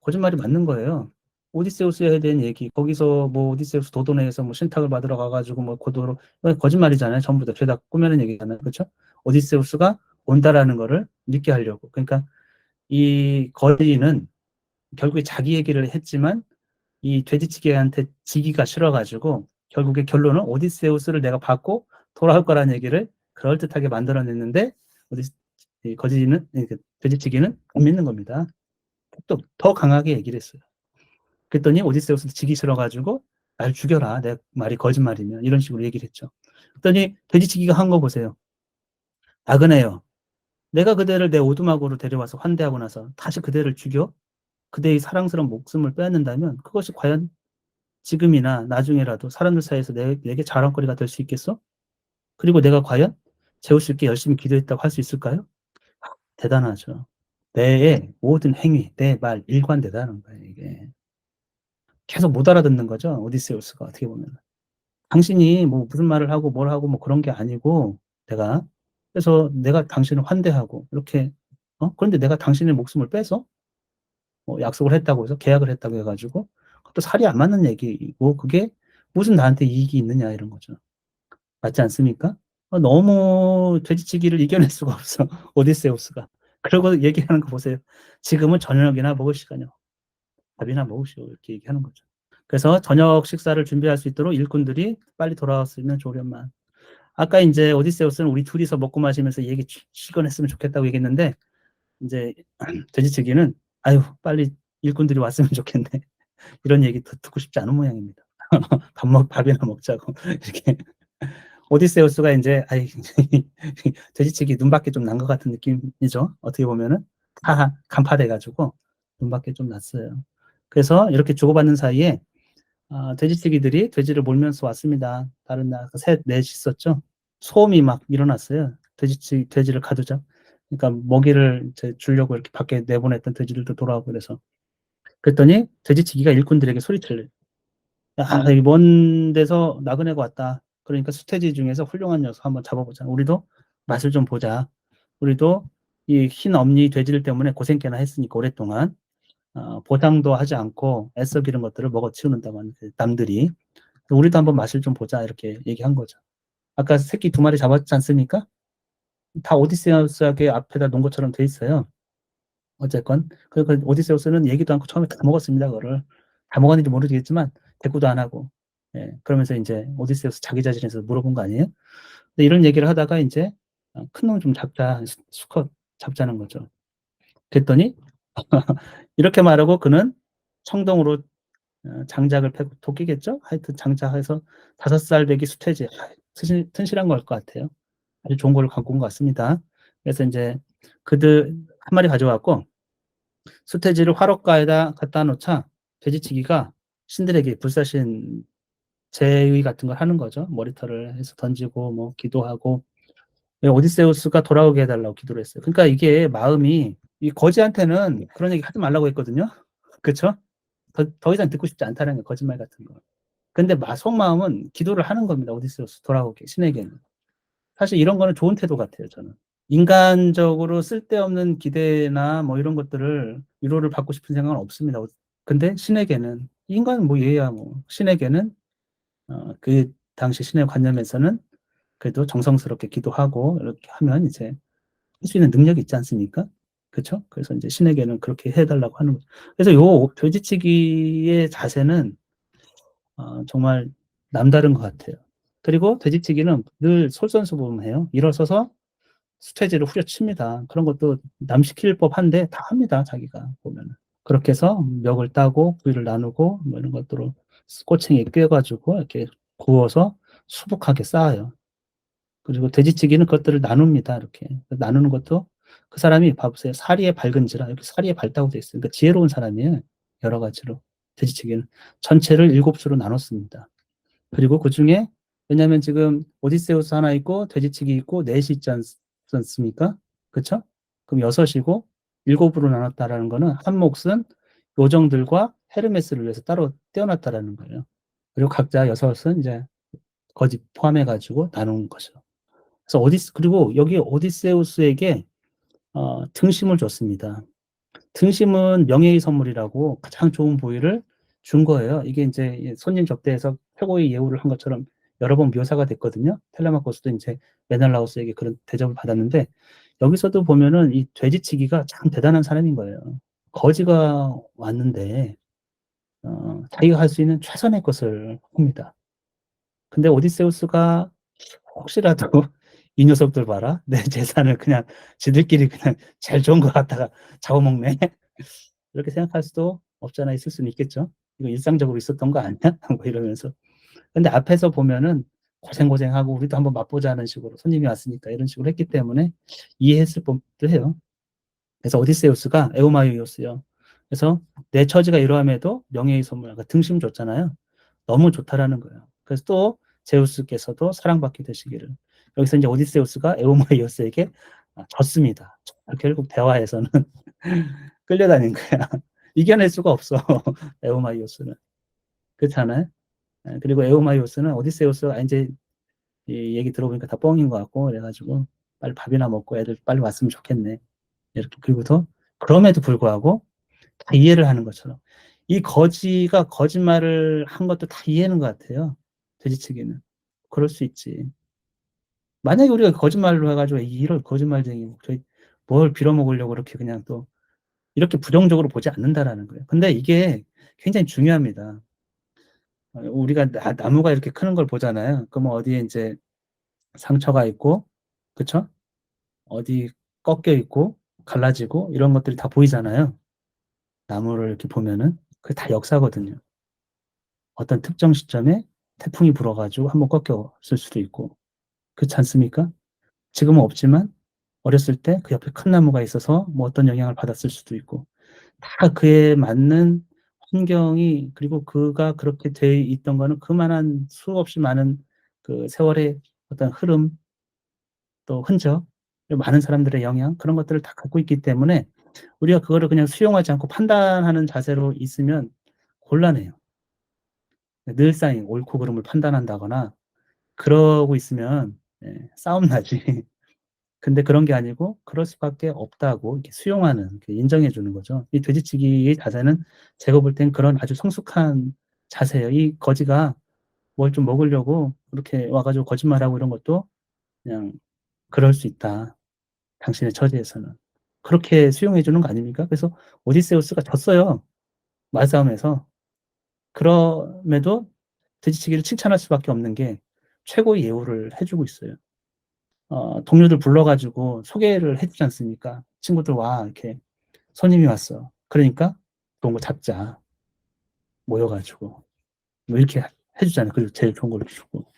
거짓말이 맞는 거예요. 오디세우스에 대한 얘기, 거기서 뭐 오디세우스 도도내에서 뭐 신탁을 받으러 가가지고 뭐 고도로, 거짓말이잖아요. 전부 다 죄다 꾸며낸 얘기잖아요. 그렇죠? 오디세우스가 온다라는 거를 믿게 하려고. 그러니까 이 거지는 결국에 자기 얘기를 했지만 이 돼지치기한테 지기가 싫어가지고 결국에 결론은 오디세우스를 내가 받고 돌아올 거라는 얘기를 그럴듯하게 만들어냈는데, 이 거지는, 돼지치기는 안 믿는 겁니다. 또 더 강하게 얘기를 했어요. 그랬더니 오디세우스도 지기 싫어가지고 날 죽여라, 내 말이 거짓말이면, 이런 식으로 얘기를 했죠. 그랬더니 돼지치기가 한 거 보세요. 나그네요, 내가 그대를 내 오두막으로 데려와서 환대하고 나서 다시 그대를 죽여 그대의 사랑스러운 목숨을 빼앗는다면 그것이 과연 지금이나 나중에라도 사람들 사이에서 내게 자랑거리가 될 수 있겠어? 그리고 내가 과연 제우스께 열심히 기도했다고 할 수 있을까요? 대단하죠. 내 모든 행위, 내 말, 일관되다는 거예요, 이게. 계속 못 알아듣는 거죠, 오디세우스가, 어떻게 보면. 당신이 뭐 무슨 말을 하고 뭘 하고 뭐 그런 게 아니고, 그래서 내가 당신을 환대하고 이렇게, 그런데 내가 당신의 목숨을 빼서 뭐 약속을 했다고 해서, 계약을 했다고 해가지고 그것도 살이 안 맞는 얘기고, 그게 무슨 나한테 이익이 있느냐, 이런 거죠. 맞지 않습니까? 너무 돼지치기를 이겨낼 수가 없어, 오디세우스가. 그러고 얘기하는 거 보세요. 지금은 저녁이나 먹을 시간이요, 밥이나 먹으시오, 이렇게 얘기하는 거죠. 그래서 저녁 식사를 준비할 수 있도록 일꾼들이 빨리 돌아왔으면 좋으련만. 아까 이제 오디세우스는 우리 둘이서 먹고 마시면서 얘기 시건했으면 좋겠다고 얘기했는데, 이제 돼지치기는 아유 빨리 일꾼들이 왔으면 좋겠네, 이런 얘기 듣고 싶지 않은 모양입니다. 밥이나 먹자고 이렇게. 오디세우스가 이제 돼지치기 눈밖에 좀 난 것 같은 느낌이죠. 어떻게 보면은 다 간파돼 가지고 눈밖에 좀 났어요. 그래서 이렇게 주고받는 사이에 돼지치기들이 돼지를 몰면서 왔습니다. 다른 나라 넷이 있었죠. 소음이 막 일어났어요. 돼지를 가두자. 그러니까 먹이를 이제 주려고 이렇게 밖에 내보냈던 돼지들도 돌아오고, 그랬더니 돼지치기가 일꾼들에게 소리치를, 아, 여기 먼 데서 나그네가 왔다. 그러니까 수태지 중에서 훌륭한 녀석 한번 잡아보자. 우리도 맛을 좀 보자. 우리도 이 흰 엄니 돼지들 때문에 고생 꽤나 했으니까 오랫동안 보상도 하지 않고 애써 기른 것들을 먹어 치우는다고 하는 남들이. 우리도 한번 맛을 좀 보자 이렇게 얘기한 거죠. 아까 새끼 2마리 잡았지 않습니까? 다 오디세우스에게 앞에다 놓은 것처럼 돼 있어요. 어쨌건 그 오디세우스는 얘기도 않고 처음에 다 먹었습니다. 그거를 다 먹었는지 모르겠지만 대꾸도 안 하고, 예, 그러면서 이제 오디세우스 자기 자신에서 물어본 거 아니에요? 근데 이런 얘기를 하다가 이제 큰 놈 좀 잡자, 수컷 잡자는 거죠. 그랬더니 이렇게 말하고 그는 청동으로 장작을 패고 도끼겠죠? 하여튼 장작해서 5살 배기 수퇴지. 튼실한 걸 것 같아요. 아주 좋은 걸 갖고 온 것 같습니다. 그래서 이제 그들 한 마리 가져왔고 수태지를 화롯가에다 갖다 놓자 돼지치기가 신들에게 불사신 제의 같은 걸 하는 거죠. 머리털을 해서 던지고 뭐 기도하고 오디세우스가 돌아오게 해달라고 기도를 했어요. 그러니까 이게 마음이 이 거지한테는 그런 얘기 하지 말라고 했거든요. 그렇죠? 더 이상 듣고 싶지 않다는 게 거짓말 같은 거. 근데 속마음은 기도를 하는 겁니다. 오디세우스 돌아오게 신에게는. 사실 이런 거는 좋은 태도 같아요. 저는. 인간적으로 쓸데없는 기대나 뭐 이런 것들을 위로를 받고 싶은 생각은 없습니다. 근데 신에게는 인간은 뭐 얘야 뭐 신에게는 그 당시 신의 관념에서는 그래도 정성스럽게 기도하고 이렇게 하면 이제 할 수 있는 능력이 있지 않습니까? 그렇죠? 그래서 이제 신에게는 그렇게 해달라고 하는 거죠. 그래서 요 돼지치기의 자세는 정말 남다른 것 같아요. 그리고 돼지치기는 늘 솔선수범해요. 일어서서 수퇴지를 후려칩니다. 그런 것도 남 시킬 법한데 다 합니다. 자기가 보면은. 그렇게 해서 멱을 따고 부위를 나누고 뭐 이런 것들을 꼬챙이에 꿰가지고 이렇게 구워서 수북하게 쌓아요. 그리고 돼지치기는 그것들을 나눕니다. 이렇게 나누는 것도 그 사람이 봐보세요. 사리에 밝은지라 이렇게 사리에 밝다고 돼 있어요. 그러니까 지혜로운 사람이에요. 여러 가지로 돼지치기는 전체를 7수로 나눴습니다. 그리고 그 중에 왜냐하면 지금 오디세우스 하나 있고 돼지치기 있고 넷이 있지 않습니까? 그렇죠? 그럼 6이고 7으로 나눴다라는 거는 한 몫은 요정들과 헤르메스를 위해서 따로 떼어놨다라는 거예요. 그리고 각자 6은 이제 거짓 포함해 가지고 나눈 거죠. 그래서 그리고 여기 오디세우스에게 등심을 줬습니다. 등심은 명예의 선물이라고 가장 좋은 부위를 준 거예요. 이게 이제 손님 접대에서 최고의 예우를 한 것처럼 여러 번 묘사가 됐거든요. 텔레마코스도 이제 메날라우스에게 그런 대접을 받았는데 여기서도 보면은 이 돼지치기가 참 대단한 사람인 거예요. 거지가 왔는데 자기가 할 수 있는 최선의 것을 합니다. 근데 오디세우스가 혹시라도 이 녀석들 봐라. 내 재산을 그냥 지들끼리 그냥 제일 좋은 거 갖다가 잡아먹네. 이렇게 생각할 수도 없잖아 있을 수는 있겠죠. 이거 일상적으로 있었던 거 아니야? 뭐 이러면서. 근데 앞에서 보면은 고생고생하고 우리도 한번 맛보자는 식으로 손님이 왔으니까 이런 식으로 했기 때문에 이해했을 법도 해요. 그래서 오디세우스가 에우마이오스요. 그래서 내 처지가 이러함에도 명예의 선물, 그러니까 등심 줬잖아요. 너무 좋다라는 거예요. 그래서 또 제우스께서도 사랑받게 되시기를. 여기서 이제 오디세우스가 에우마이오스에게 졌습니다. 결국 대화에서는 끌려다닌 거야. 이겨낼 수가 없어. 에우마이오스는. 그렇잖아요. 그리고 에우마이오스는 오디세우스가 이제 이 얘기 들어보니까 다 뻥인 것 같고 그래가지고 빨리 밥이나 먹고 애들 빨리 왔으면 좋겠네. 이렇게 그리고서 그럼에도 불구하고 다 이해를 하는 것처럼 이 거지가 거짓말을 한 것도 다 이해하는 것 같아요. 돼지치기는. 그럴 수 있지. 만약에 우리가 거짓말로 해가지고 이런 거짓말쟁이 저희 뭘 빌어먹으려고 그렇게 그냥 또 이렇게 부정적으로 보지 않는다라는 거예요. 근데 이게 굉장히 중요합니다. 우리가 나무가 이렇게 크는 걸 보잖아요. 그러면 어디에 이제 상처가 있고, 그쵸? 어디 꺾여 있고, 갈라지고, 이런 것들이 다 보이잖아요. 나무를 이렇게 보면은. 그게 다 역사거든요. 어떤 특정 시점에 태풍이 불어가지고 한번 꺾였을 수도 있고, 그렇지 않습니까? 지금은 없지만, 어렸을 때 그 옆에 큰 나무가 있어서 뭐 어떤 영향을 받았을 수도 있고, 다 그에 맞는 환경이 그리고 그가 그렇게 돼 있던 거는 그만한 수없이 많은 그 세월의 어떤 흐름 또 흔적 많은 사람들의 영향 그런 것들을 다 갖고 있기 때문에 우리가 그거를 그냥 수용하지 않고 판단하는 자세로 있으면 곤란해요. 늘상 옳고 그름을 판단한다거나 그러고 있으면 싸움 나지. 근데 그런 게 아니고 그럴 수밖에 없다고 이렇게 수용하는, 이렇게 인정해 주는 거죠. 이 돼지치기의 자세는 제가 볼 땐 그런 아주 성숙한 자세예요. 이 거지가 뭘 좀 먹으려고 그렇게 와가지고 거짓말하고 이런 것도 그냥 그럴 수 있다. 당신의 처지에서는. 그렇게 수용해 주는 거 아닙니까? 그래서 오디세우스가 졌어요. 말싸움에서. 그럼에도 돼지치기를 칭찬할 수밖에 없는 게 최고의 예우를 해주고 있어요. 동료들 불러가지고 소개를 해주지 않습니까? 친구들 와, 이렇게 손님이 왔어. 그러니까 좋은 거 잡자. 모여가지고. 뭐 이렇게 해주잖아요. 그리고 제일 좋은 걸 주고.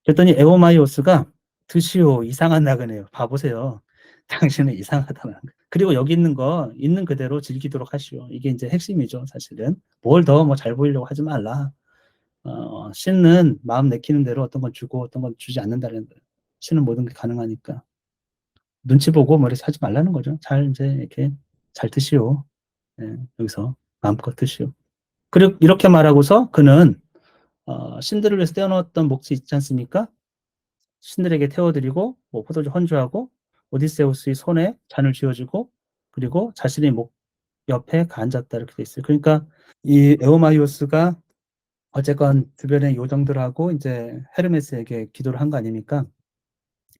그랬더니 에오마이오스가 드시오, 이상한 나그네요. 봐보세요. 당신은 이상하다는. 그리고 여기 있는 거 있는 그대로 즐기도록 하시오. 이게 이제 핵심이죠, 사실은. 뭘 더 뭐 잘 보이려고 하지 말라. 신은 마음 내키는 대로 어떤 건 주고 어떤 건 주지 않는다는 거예요. 신은 모든 게 가능하니까. 눈치 보고 뭐 이렇게 하지 말라는 거죠. 잘 이제 이렇게 잘 드시오. 여기서 마음껏 드시오. 그리고 이렇게 말하고서 그는 신들을 위해서 떼어놓았던 몫이 있지 않습니까? 신들에게 태워드리고 뭐 포도주 헌주하고 오디세우스의 손에 잔을 쥐어주고 그리고 자신의 목 옆에 앉았다 이렇게 돼 있어요. 그러니까 이 에오마이오스가 어쨌건 주변의 요정들하고 이제 헤르메스에게 기도를 한 거 아닙니까?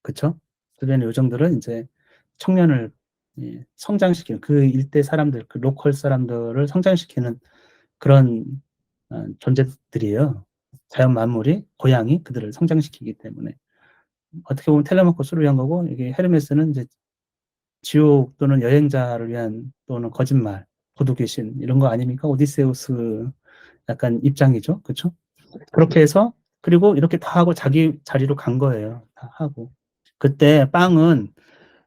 그쵸? 주변의 요정들은 이제 청년을 성장시키는 그 일대 사람들, 그 로컬 사람들을 성장시키는 그런 존재들이에요. 자연 만물이 고양이 그들을 성장시키기 때문에 어떻게 보면 텔레마코스를 위한 거고 이게 헤르메스는 이제 지옥 또는 여행자를 위한 또는 거짓말, 부두귀신 이런 거 아닙니까? 오디세우스 약간 입장이죠, 그렇죠? 그렇게 해서 그리고 이렇게 다 하고 자기 자리로 간 거예요. 다 하고 그때 빵은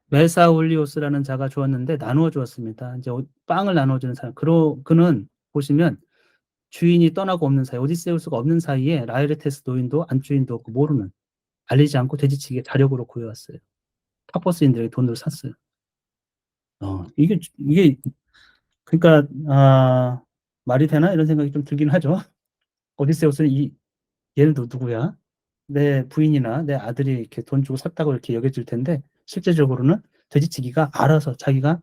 멜사올리오스라는 자가 주었는데 나누어 주었습니다. 이제 빵을 나눠주는 사람. 그는 보시면 주인이 떠나고 없는 사이, 오디세우스가 없는 사이에 라이르테스 노인도 안주인도 없고 모르는, 알리지 않고 돼지치기에 자력으로 구해왔어요. 파포스인들에게 돈으로 샀어요. 이게 그러니까 말이 되나 이런 생각이 좀 들긴 하죠. 오디세우스는 얘는 누구야? 내 부인이나 내 아들이 이렇게 돈 주고 샀다고 이렇게 여겨질 텐데 실제적으로는 돼지치기가 알아서 자기가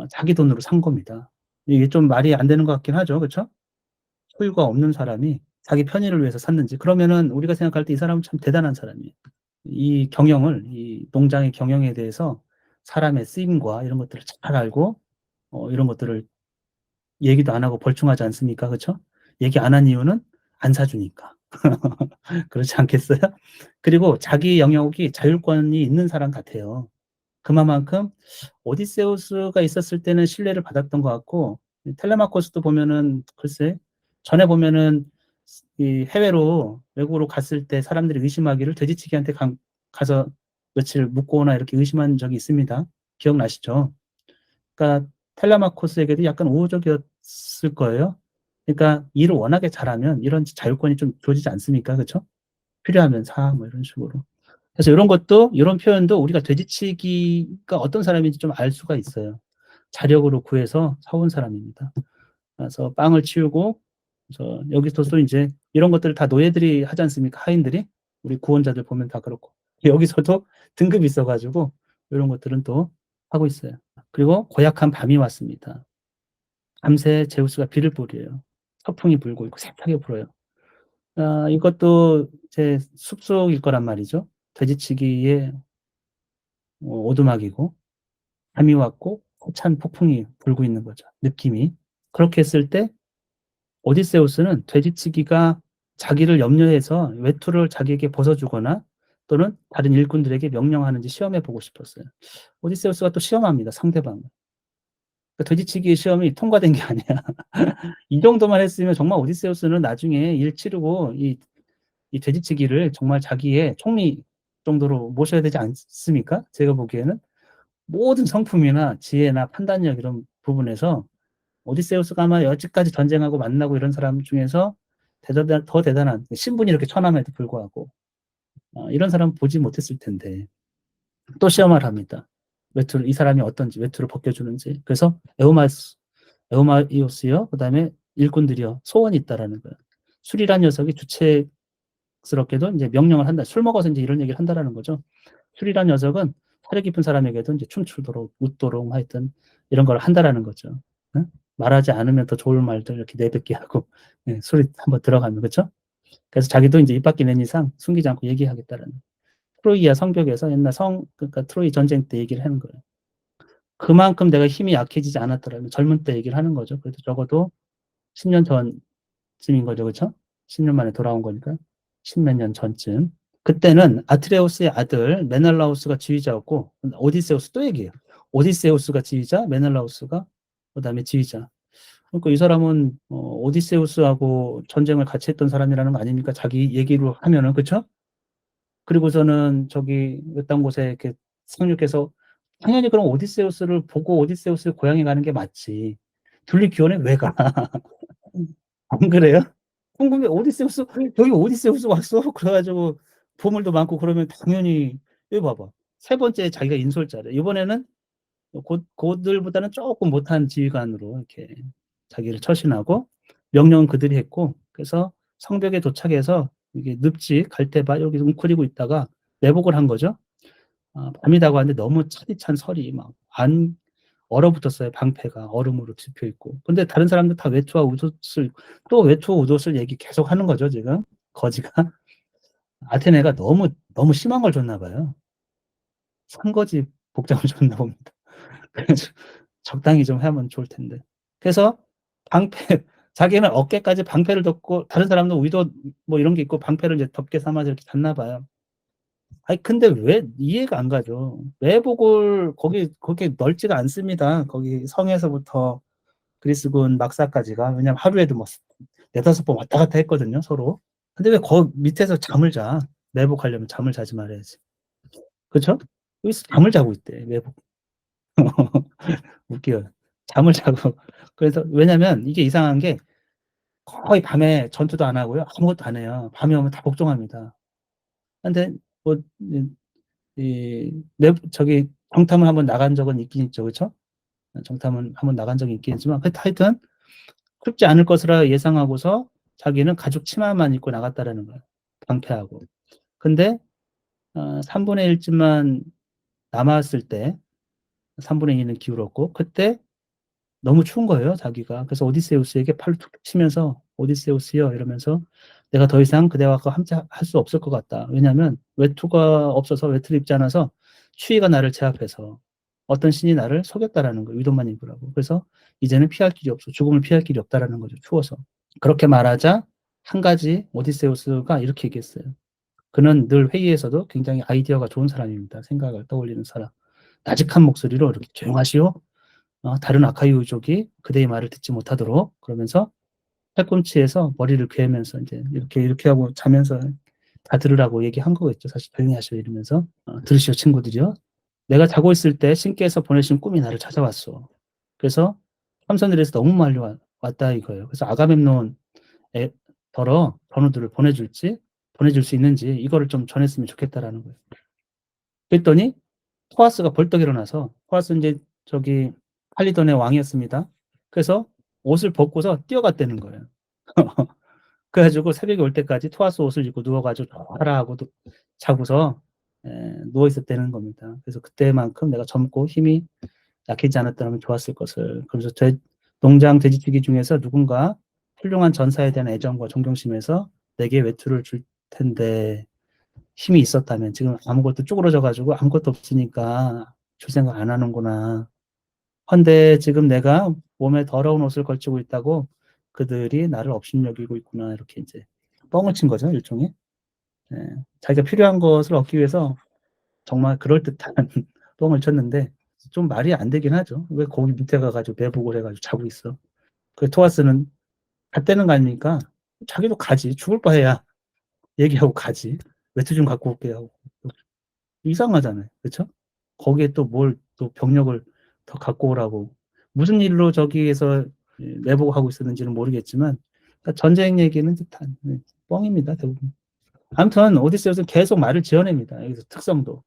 자기 돈으로 산 겁니다. 이게 좀 말이 안 되는 것 같긴 하죠, 그렇죠? 소유가 없는 사람이 자기 편의를 위해서 샀는지 그러면은 우리가 생각할 때 이 사람은 참 대단한 사람이에요. 이 농장의 경영에 대해서 사람의 쓰임과 이런 것들을 잘 알고 이런 것들을 얘기도 안 하고 벌충하지 않습니까? 그렇죠? 얘기 안 한 이유는 안 사주니까. 그렇지 않겠어요? 그리고 자기 영역이 자율권이 있는 사람 같아요. 그만큼 오디세우스가 있었을 때는 신뢰를 받았던 것 같고 텔레마코스도 보면은 글쎄 전에 보면은 이 해외로 외국으로 갔을 때 사람들이 의심하기를 돼지치기한테 가서 며칠 묵고 오나 이렇게 의심한 적이 있습니다. 기억나시죠? 그러니까 텔레마코스에게도 약간 우호적이었을 거예요. 그러니까 일을 워낙에 잘하면 이런 자율권이 좀 주어지지 않습니까? 그렇죠? 필요하면 사, 뭐 이런 식으로. 그래서 이런 것도, 이런 표현도 우리가 돼지치기가 어떤 사람인지 좀 알 수가 있어요. 자력으로 구해서 사온 사람입니다. 그래서 빵을 치우고, 그래서 여기서 또 이제 이런 것들을 다 노예들이 하지 않습니까? 하인들이? 우리 구원자들 보면 다 그렇고. 여기서도 등급이 있어가지고, 이런 것들은 또 하고 있어요. 그리고 고약한 밤이 왔습니다. 밤새 제우스가 비를 뿌려요. 서풍이 불고 있고 세차게 불어요. 이것도 제 숲속일 거란 말이죠. 돼지치기의 오두막이고 밤이 왔고 찬 폭풍이 불고 있는 거죠. 느낌이. 그렇게 했을 때 오디세우스는 돼지치기가 자기를 염려해서 외투를 자기에게 벗어주거나 또는 다른 일꾼들에게 명령하는지 시험해 보고 싶었어요. 오디세우스가 또 시험합니다. 상대방을. 그 돼지치기 시험이 통과된 게 아니야. 이 정도만 했으면 정말 오디세우스는 나중에 일 치르고 이 돼지치기를 정말 자기의 총리 정도로 모셔야 되지 않습니까? 제가 보기에는 모든 성품이나 지혜나 판단력 이런 부분에서 오디세우스가 아마 여지까지 전쟁하고 만나고 이런 사람 중에서 더 대단한 신분이 이렇게 천함에도 불구하고 이런 사람 보지 못했을 텐데 또 시험을 합니다. 외투를 이 사람이 어떤지 외투를 벗겨주는지. 그래서 에우마이오스요. 그다음에 일꾼들이요. 소원이 있다라는 거예요. 술이란 녀석이 주체 갑작스럽게도 이제 명령을 한다. 술 먹어서 이제 이런 얘기를 한다라는 거죠. 술이란 녀석은 사려 깊은 사람에게도 이제 춤추도록 웃도록 하여튼 이런 걸 한다라는 거죠. 응? 말하지 않으면 더 좋을 말들 이렇게 내뱉게 하고 예, 술이 한번 들어가면 그렇죠? 그래서 자기도 이제 입 밖에 낸 이상 숨기지 않고 얘기하겠다라는 트로이아 성벽에서 옛날 그러니까 트로이 전쟁 때 얘기를 하는 거예요. 그만큼 내가 힘이 약해지지 않았더라면 젊은 때 얘기를 하는 거죠. 그래도 적어도 10년 전쯤인 거죠. 그렇죠? 10년 만에 돌아온 거니까 10몇 년 전쯤. 그때는 아트레우스의 아들 메넬라우스가 지휘자였고 오디세우스 또 얘기해요. 오디세우스가 지휘자, 메넬라우스가 그다음에 지휘자. 그러니까 이 사람은 오디세우스하고 전쟁을 같이 했던 사람이라는 거 아닙니까? 자기 얘기로 하면은 그렇죠? 그리고서는 저기 외딴 곳에 이렇게 상륙해서 당연히 그럼 오디세우스를 보고 오디세우스의 고향에 가는 게 맞지. 둘리기원에 왜 가? 안 그래요? 궁금해. 오디세우스 여기 오디세우스 왔어? 그래가지고 보물도 많고 그러면 당연히 여기 봐봐. 세 번째 자기가 인솔자래. 이번에는 고들보다는 조금 못한 지휘관으로 이렇게 자기를 처신하고 명령은 그들이 했고 그래서 성벽에 도착해서 이게 늪지 갈대밭 여기 웅크리고 있다가 매복을 한 거죠. 밤이다고 하는데 너무 차디찬 설이 막 안 얼어붙었어요. 방패가 얼음으로 덮여 있고. 근데 다른 사람들 다 외투와 웃옷을 또 외투와 웃옷을 얘기 계속 하는 거죠. 지금 거지가 아테네가 너무 심한 걸 줬나 봐요. 산거지 복장을 줬나 봅니다. 그래서 적당히 좀 하면 좋을 텐데. 그래서 방패 자기는 어깨까지 방패를 덮고 다른 사람도 의도 뭐 이런 게 있고 방패를 이제 덮개 삼아서 이렇게 잤나 봐요. 아니 근데 왜 이해가 안 가죠. 매복을 거기 넓지가 않습니다. 거기 성에서부터 그리스군 막사까지가 왜냐면 하루에도 뭐 네다섯 번 왔다 갔다 했거든요 서로. 근데 왜 거 밑에서 잠을 자? 매복하려면 잠을 자지 말아야지. 그렇죠? 여기서 잠을 자고 있대 매복. 웃겨요. 잠을 자고 그래서 왜냐면 이게 이상한 게 거의 밤에 전투도 안 하고요 아무것도 안 해요. 밤이 오면 다 복종합니다. 근데 뭐 저기 정탐을 한번 나간 적은 있긴 있죠, 그렇죠? 정탐은 한번 나간 적이 있긴 있지만 하여튼 춥지 않을 것이라 예상하고서 자기는 가죽 치마만 입고 나갔다라는 거예요. 방패하고. 근데 3분의 1쯤만 남았을 때 3분의 2는 기울었고 그때 너무 추운 거예요, 자기가. 그래서 오디세우스에게 팔을 툭 치면서 오디세우스요 이러면서 내가 더 이상 그대와 함께 할 수 없을 것 같다. 왜냐하면 외투가 없어서 외투를 입지 않아서 추위가 나를 제압해서 어떤 신이 나를 속였다라는 거예요. 위도만 입으라고. 그래서 이제는 피할 길이 없어. 죽음을 피할 길이 없다라는 거죠. 추워서. 그렇게 말하자 한 가지 오디세우스가 이렇게 얘기했어요. 그는 늘 회의에서도 굉장히 아이디어가 좋은 사람입니다. 생각을 떠올리는 사람. 나직한 목소리로 이렇게 조용하시오. 다른 아카이우족이 그대의 말을 듣지 못하도록 그러면서 팔꿈치에서 머리를 괴면서 이제 이렇게 하고 자면서 다 들으라고 얘기한 거겠죠. 사실 조용히 하시오 이러면서 들으시오 친구들이요. 내가 자고 있을 때 신께서 보내신 꿈이 나를 찾아왔어. 그래서 삼선들에서 너무 많이 왔다 이거예요. 그래서 아가멤논 더러 번호들을 보내줄 수 있는지 이거를 좀 전했으면 좋겠다라는 거예요. 그랬더니 토아스가 벌떡 일어나서 토아스 이제 저기 칼리돈의 왕이었습니다. 그래서 옷을 벗고서 뛰어갔다는 거예요. 그래가지고 새벽에 올 때까지 토아스 옷을 입고 누워가지고 하라 하고 자고서 누워 있었다는 겁니다. 그래서 그때만큼 내가 젊고 힘이 약해지지 않았다면 좋았을 것을. 그래서 농장 돼지치기 중에서 누군가 훌륭한 전사에 대한 애정과 존경심에서 내게 외투를 줄 텐데 힘이 있었다면 지금 아무것도 쭈그러져가지고 아무것도 없으니까 줄 생각 안 하는구나. 헌데 지금 내가 몸에 더러운 옷을 걸치고 있다고 그들이 나를 업신여기고 있구나. 이렇게 이제 뻥을 친 거죠, 일종의. 예, 자기가 필요한 것을 얻기 위해서 정말 그럴듯한 뻥을 쳤는데 좀 말이 안 되긴 하죠. 왜 거기 밑에 가가지고 매복을 해가지고 자고 있어. 그 토아스는 갔다는 거 아닙니까? 자기도 가지. 죽을 바에야 얘기하고 가지. 외투 좀 갖고 올게 하고. 이상하잖아요. 그렇죠? 거기에 또 뭘 또 병력을 더 갖고 오라고. 무슨 일로 저기에서 내보고 하고 있었는지는 모르겠지만 그러니까 전쟁 얘기는 듯한 뻥입니다. 대부분. 아무튼 오디세우스는 계속 말을 지어냅니다. 여기서 특성도.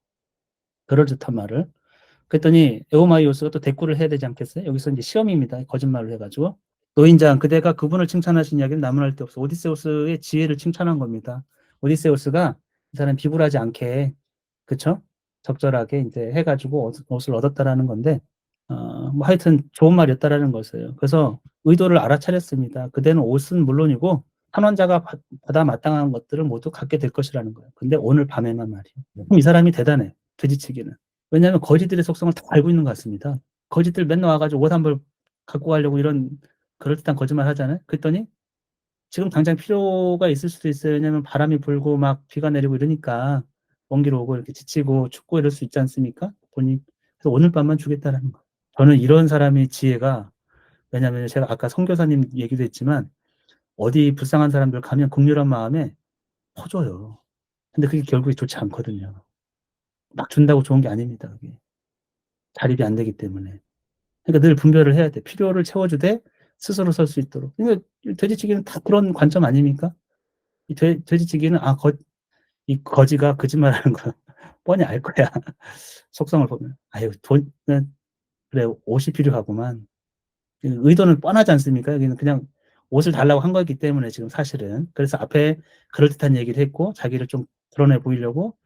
그럴듯한 말을. 그랬더니 에오마이오스가 또 대꾸를 해야 되지 않겠어요? 여기서 이제 시험입니다. 거짓말을 해가지고. 노인장 그대가 그분을 칭찬하신 이야기는 나무랄 데 없어. 오디세우스의 지혜를 칭찬한 겁니다. 오디세우스가 이 사람 비굴하지 않게, 그쵸? 적절하게 이제 해가지고 옷을 얻었다라는 건데, 뭐 하여튼 좋은 말이었다라는 것이에요. 그래서 의도를 알아차렸습니다. 그대는 옷은 물론이고 환원자가 받아 마땅한 것들을 모두 갖게 될 것이라는 거예요. 근데 오늘 밤에만 말이에요. 그럼 이 사람이 대단해. 돼지치기는. 왜냐하면 거지들의 속성을 다 알고 있는 것 같습니다. 거지들 맨날 와가지고 옷 한 벌 갖고 가려고 이런 그럴듯한 거짓말 하잖아요. 그랬더니 지금 당장 필요가 있을 수도 있어요. 왜냐면 바람이 불고 막 비가 내리고 이러니까 먼 길 오고 이렇게 지치고 춥고 이럴 수 있지 않습니까? 보니 그래서 오늘 밤만 주겠다라는 거. 저는 이런 사람의 지혜가, 왜냐하면 제가 아까 선교사님 얘기도 했지만 어디 불쌍한 사람들 가면 긍휼한 마음에 퍼줘요. 근데 그게 결국에 좋지 않거든요. 막 준다고 좋은 게 아닙니다. 그게 자립이 안 되기 때문에. 그러니까 늘 분별을 해야 돼. 필요를 채워주되 스스로 설 수 있도록. 그러니까 돼지치기는 다 그런 관점 아닙니까? 이 돼지치기는 이 거지가 거짓말하는 거 뻔히 알 거야. 속성을 보면. 아유, 돈은 그래 옷이 필요하구만. 의도는 뻔하지 않습니까? 여기는 그냥 옷을 달라고 한 거기 때문에 지금 사실은. 그래서 앞에 그럴듯한 얘기를 했고 자기를 좀 드러내 보이려고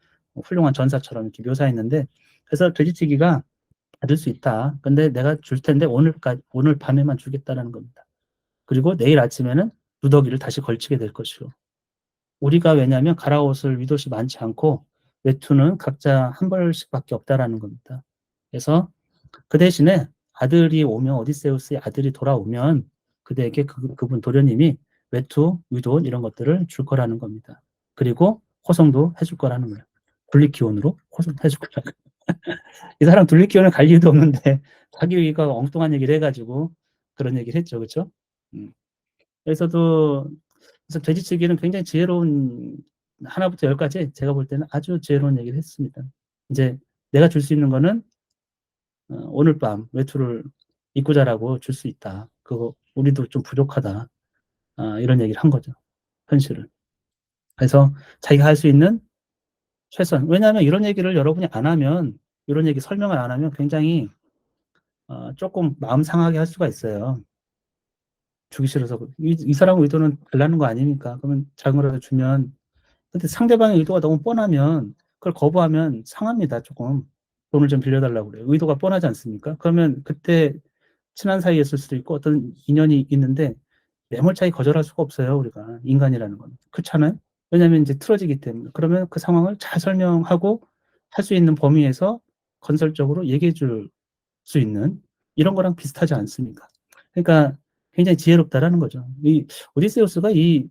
훌륭한 전사처럼 이렇게 묘사했는데, 그래서 돼지치기가 받을 수 있다. 근데 내가 줄 텐데 오늘 밤에만 주겠다라는 겁니다. 그리고 내일 아침에는 누더기를 다시 걸치게 될 것이고. 우리가 왜냐하면 갈아옷을 위도시 많지 않고 외투는 각자 한 벌씩밖에 없다라는 겁니다. 그래서 그 대신에 아들이 오면, 오디세우스의 아들이 돌아오면 그대에게 그분 도련님이 외투, 위돈 이런 것들을 줄 거라는 겁니다. 그리고 호송도 해줄 거라는 거예요. 둘리키온으로 호송 해줄 거라는 거예요. 이 사람 둘리키온을 갈 이유도 없는데 자기가 엉뚱한 얘기를 해가지고 그런 얘기를 했죠. 그렇죠? 그래서 돼지치기는 굉장히 지혜로운, 하나부터 열까지 제가 볼 때는 아주 지혜로운 얘기를 했습니다. 이제 내가 줄 수 있는 거는 오늘 밤 외투를 입고 자라고 줄 수 있다. 그거 우리도 좀 부족하다. 이런 얘기를 한 거죠. 현실을. 그래서 자기가 할 수 있는 최선. 왜냐하면 이런 얘기를 여러분이 안 하면, 이런 얘기 설명을 안 하면 굉장히 조금 마음 상하게 할 수가 있어요. 주기 싫어서. 이 사람 의도는 달라는 거 아닙니까? 그러면 작은 거라도 주면. 근데 상대방의 의도가 너무 뻔하면 그걸 거부하면 상합니다. 조금. 돈을 좀 빌려달라고 그래요. 의도가 뻔하지 않습니까? 그러면 그때 친한 사이였을 수도 있고 어떤 인연이 있는데 매몰차게 거절할 수가 없어요. 우리가 인간이라는 건. 그렇잖아요. 왜냐하면 이제 틀어지기 때문에. 그러면 그 상황을 잘 설명하고 할 수 있는 범위에서 건설적으로 얘기해 줄 수 있는 이런 거랑 비슷하지 않습니까? 그러니까 굉장히 지혜롭다라는 거죠. 이 오디세우스가 이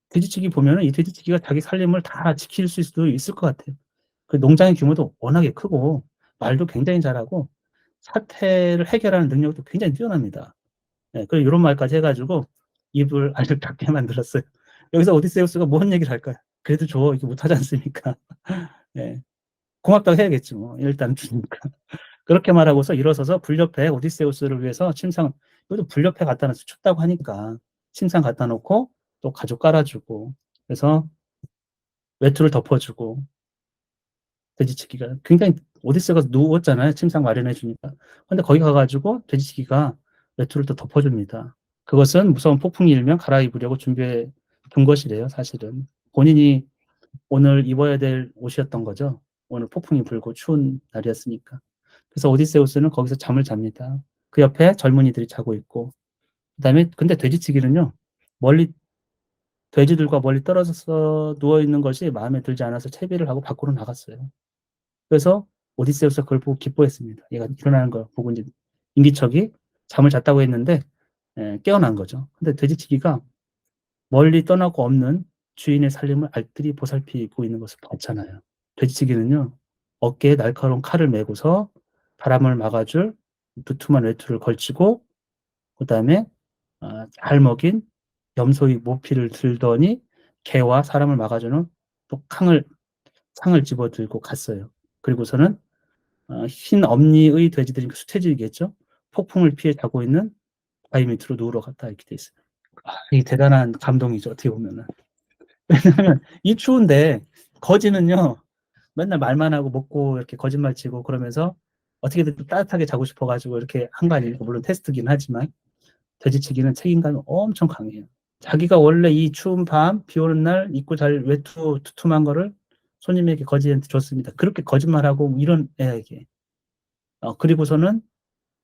돼지치기 보면은 이 돼지치기가 자기 살림을 다 지킬 수도 있을 것 같아요. 그 농장의 규모도 워낙에 크고 말도 굉장히 잘하고 사태를 해결하는 능력도 굉장히 뛰어납니다. 예, 그리고 이런 말까지 해가지고 입을 아주 닫게 만들었어요. 여기서 오디세우스가 뭔 얘기를 할까요? 그래도 줘. 이게 못하지 않습니까? 예. 고맙다고 해야겠지 뭐. 일단 주니까. 그렇게 말하고서 일어서서 불옆에 오디세우스를 위해서 이것도 불옆에 갖다 놔서 춥다고 하니까 침상 갖다 놓고 또 가죽 깔아주고, 그래서 외투를 덮어주고, 돼지치기가 굉장히, 오디세우가 누웠잖아요. 침상 마련해 주니까. 근데 거기 가가지고 돼지치기가 외투를 또 덮어줍니다. 그것은 무서운 폭풍이 일면 갈아입으려고 준비해 둔 것이래요, 사실은. 본인이 오늘 입어야 될 옷이었던 거죠. 오늘 폭풍이 불고 추운 날이었으니까. 그래서 오디세우스는 거기서 잠을 잡니다. 그 옆에 젊은이들이 자고 있고. 그다음에 근데 돼지치기는요. 멀리 돼지들과 멀리 떨어져서 누워 있는 것이 마음에 들지 않아서 채비를 하고 밖으로 나갔어요. 그래서 오디세우스가 그걸 보고 기뻐했습니다. 얘가 일어나는 걸 보고 이제 인기척이 잠을 잤다고 했는데 깨어난 거죠. 근데 돼지치기가 멀리 떠나고 없는 주인의 살림을 알뜰히 보살피고 있는 것을 봤잖아요. 돼지치기는요, 어깨에 날카로운 칼을 메고서 바람을 막아줄 두툼한 외투를 걸치고, 그 다음에 잘 먹인 염소의 모피를 들더니 개와 사람을 막아주는 또 상을 집어들고 갔어요. 그리고서는 흰 엄니의 돼지들이 수태지겠죠. 폭풍을 피해 자고 있는 바위 밑으로 누우러 갔다 이렇게 돼 있어요. 이게 대단한 감동이죠. 어떻게 보면은. 왜냐하면 이 추운데 거지는요 맨날 말만 하고 먹고 이렇게 거짓말 치고 그러면서 어떻게든 좀 따뜻하게 자고 싶어가지고 이렇게 한 거 아니에요. 물론 테스트긴 하지만 돼지치기는 책임감이 엄청 강해요. 자기가 원래 이 추운 밤, 비 오는 날 입고 잘 외투 두툼한 거를 손님에게 거지한테 줬습니다. 그렇게 거짓말하고 이런 애에게. 그리고서는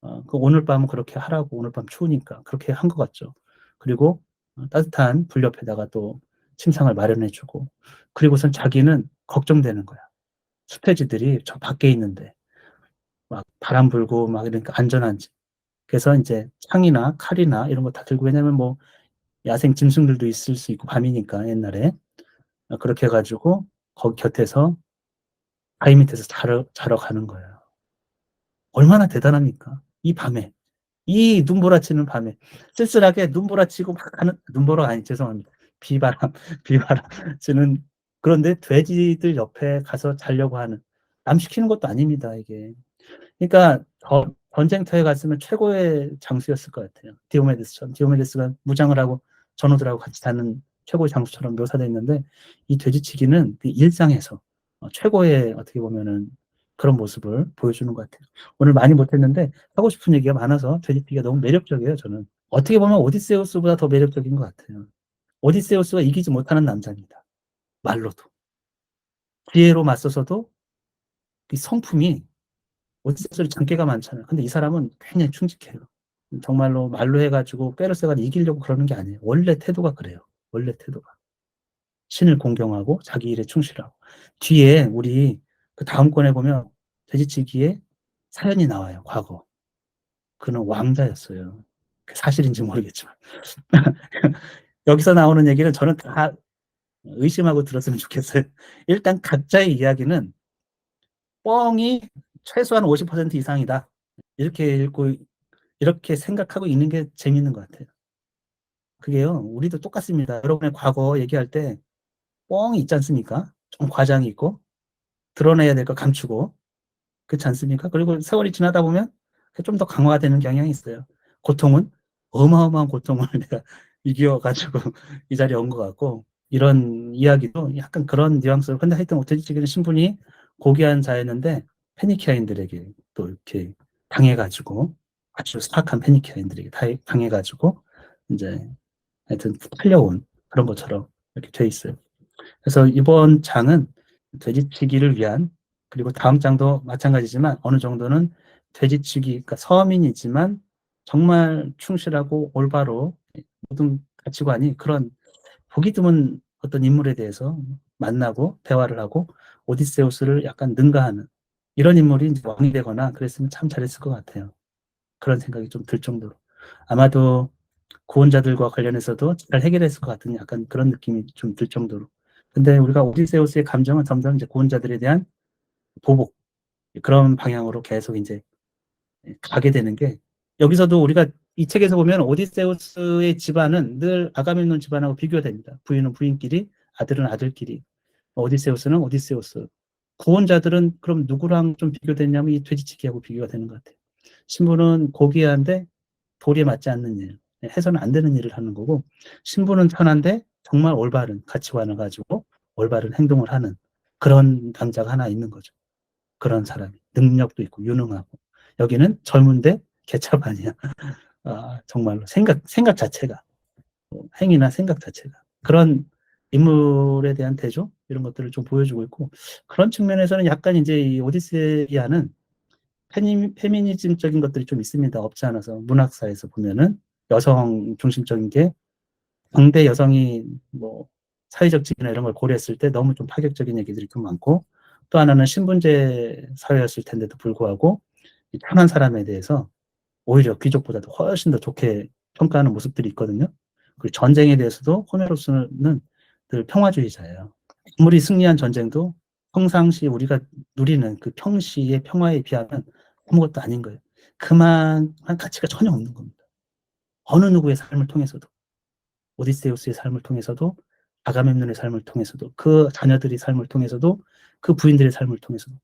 그 오늘 밤은 그렇게 하라고 오늘 밤 추우니까 그렇게 한 것 같죠. 그리고 따뜻한 불 옆에다가 또 침상을 마련해주고 그리고선 자기는 걱정되는 거야. 수태지들이 저 밖에 있는데 막 바람 불고 막 이러니까 안전한지. 그래서 이제 창이나 칼이나 이런 거 다 들고 왜냐면 뭐 야생 짐승들도 있을 수 있고 밤이니까 옛날에 그렇게 해가지고 거기 곁에서 바위 밑에서 자러 가는 거예요. 얼마나 대단합니까? 이 밤에. 이 눈보라치는 밤에 쓸쓸하게 눈보라치고 막 가는 눈보라 아니 죄송합니다. 비바람 비바람치는 그런데 돼지들 옆에 가서 자려고 하는 남 시키는 것도 아닙니다 이게. 그러니까 전쟁터에 갔으면 최고의 장수였을 것 같아요. 디오메데스처럼 디오메데스가 무장을 하고 전우들하고 같이 자는 최고의 장수처럼 묘사되어 있는데 이 돼지치기는 그 일상에서 최고의 어떻게 보면은 그런 모습을 보여주는 것 같아요. 오늘 많이 못했는데 하고 싶은 얘기가 많아서 돼지치기가 너무 매력적이에요. 저는 어떻게 보면 오디세우스보다 더 매력적인 것 같아요. 오디세우스가 이기지 못하는 남자입니다. 말로도 지혜로 맞서서도 이 성품이 오디세우스는 장기가 많잖아요. 근데 이 사람은 굉장히 충직해요. 정말로 말로 해가지고 페르세가 이기려고 그러는 게 아니에요. 원래 태도가 그래요. 원래 태도가. 신을 공경하고 자기 일에 충실하고. 뒤에 우리 그 다음 권에 보면 돼지치기에 사연이 나와요. 과거. 그는 왕자였어요. 사실인지 모르겠지만. 여기서 나오는 얘기는 저는 다 의심하고 들었으면 좋겠어요. 일단 각자의 이야기는 뻥이 최소한 50% 이상이다. 이렇게 읽고 이렇게 생각하고 있는 게 재밌는 것 같아요. 그게요, 우리도 똑같습니다. 여러분의 과거 얘기할 때 뻥이 있지 않습니까? 좀 과장이 있고, 드러내야 될 거 감추고, 그렇지 않습니까? 그리고 세월이 지나다 보면 좀 더 강화되는 경향이 있어요. 고통은 어마어마한 고통을 내가 이겨가지고 이 자리에 온 것 같고, 이런 이야기도 약간 그런 뉘앙스로, 근데 하여튼 오태지치기는 신분이 고귀한 자였는데, 페니키아인들에게 또 이렇게 당해가지고, 아주 사악한 페니키아인들에게 당해가지고, 이제 하여튼 팔려온 그런 것처럼 이렇게 돼 있어요. 그래서 이번 장은 돼지치기를 위한 그리고 다음 장도 마찬가지지만 어느 정도는 돼지치기, 그러니까 서민이지만 정말 충실하고 올바로 모든 가치관이 그런 보기 드문 어떤 인물에 대해서 만나고 대화를 하고 오디세우스를 약간 능가하는 이런 인물이 이제 왕이 되거나 그랬으면 참 잘했을 것 같아요. 그런 생각이 좀 들 정도로. 아마도 구원자들과 관련해서도 잘 해결했을 것 같은 약간 그런 느낌이 좀 들 정도로. 근데 우리가 오디세우스의 감정은 점점 이제 구원자들에 대한 보복 그런 방향으로 계속 이제 가게 되는 게 여기서도 우리가 이 책에서 보면 오디세우스의 집안은 늘 아가멤논 집안하고 비교됩니다. 부인은 부인끼리, 아들은 아들끼리. 오디세우스는 오디세우스. 구원자들은 그럼 누구랑 좀 비교됐냐면 이 돼지치기하고 비교가 되는 것 같아요. 신부는 고귀한데 도리에 맞지 않는 일, 해서는 안 되는 일을 하는 거고, 신부는 편한데 정말 올바른 가치관을 가지고 올바른 행동을 하는 그런 남자가 하나 있는 거죠. 그런 사람이. 능력도 있고 유능하고. 여기는 젊은데 개차반이야. 정말로 생각 자체가, 행위나 생각 자체가. 그런 인물에 대한 대조? 이런 것들을 좀 보여주고 있고, 그런 측면에서는 약간 이제 이 오디세이아는 페미니즘적인 것들이 좀 있습니다. 없지 않아서 문학사에서 보면은 여성 중심적인 게 당대 여성이 뭐 사회적 지위나 이런 걸 고려했을 때 너무 좀 파격적인 얘기들이 좀 많고 또 하나는 신분제 사회였을 텐데도 불구하고 이 편한 사람에 대해서 오히려 귀족보다도 훨씬 더 좋게 평가하는 모습들이 있거든요. 그리고 전쟁에 대해서도 호메로스는 늘 평화주의자예요. 아무리 승리한 전쟁도 평상시 우리가 누리는 그 평시의 평화에 비하면 아무것도 아닌 거예요. 그만한 가치가 전혀 없는 겁니다. 어느 누구의 삶을 통해서도 오디세우스의 삶을 통해서도 아가멤논의 삶을 통해서도 그 자녀들의 삶을 통해서도 그 부인들의 삶을 통해서도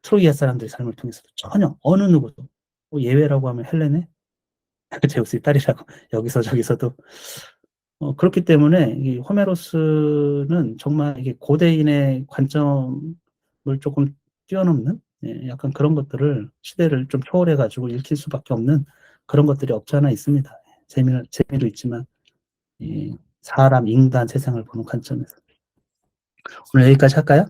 트로이아 사람들의 삶을 통해서도 전혀 어느 누구도 뭐 예외라고 하면 헬레네 제우스의 딸이라고 여기서 저기서도 그렇기 때문에 이 호메로스는 정말 이게 고대인의 관점을 조금 뛰어넘는 약간 그런 것들을 시대를 좀 초월해 가지고 읽힐 수밖에 없는 그런 것들이 없지 않아 있습니다. 재미도 있지만 이 사람, 인간, 세상을 보는 관점에서. 오늘 여기까지 할까요?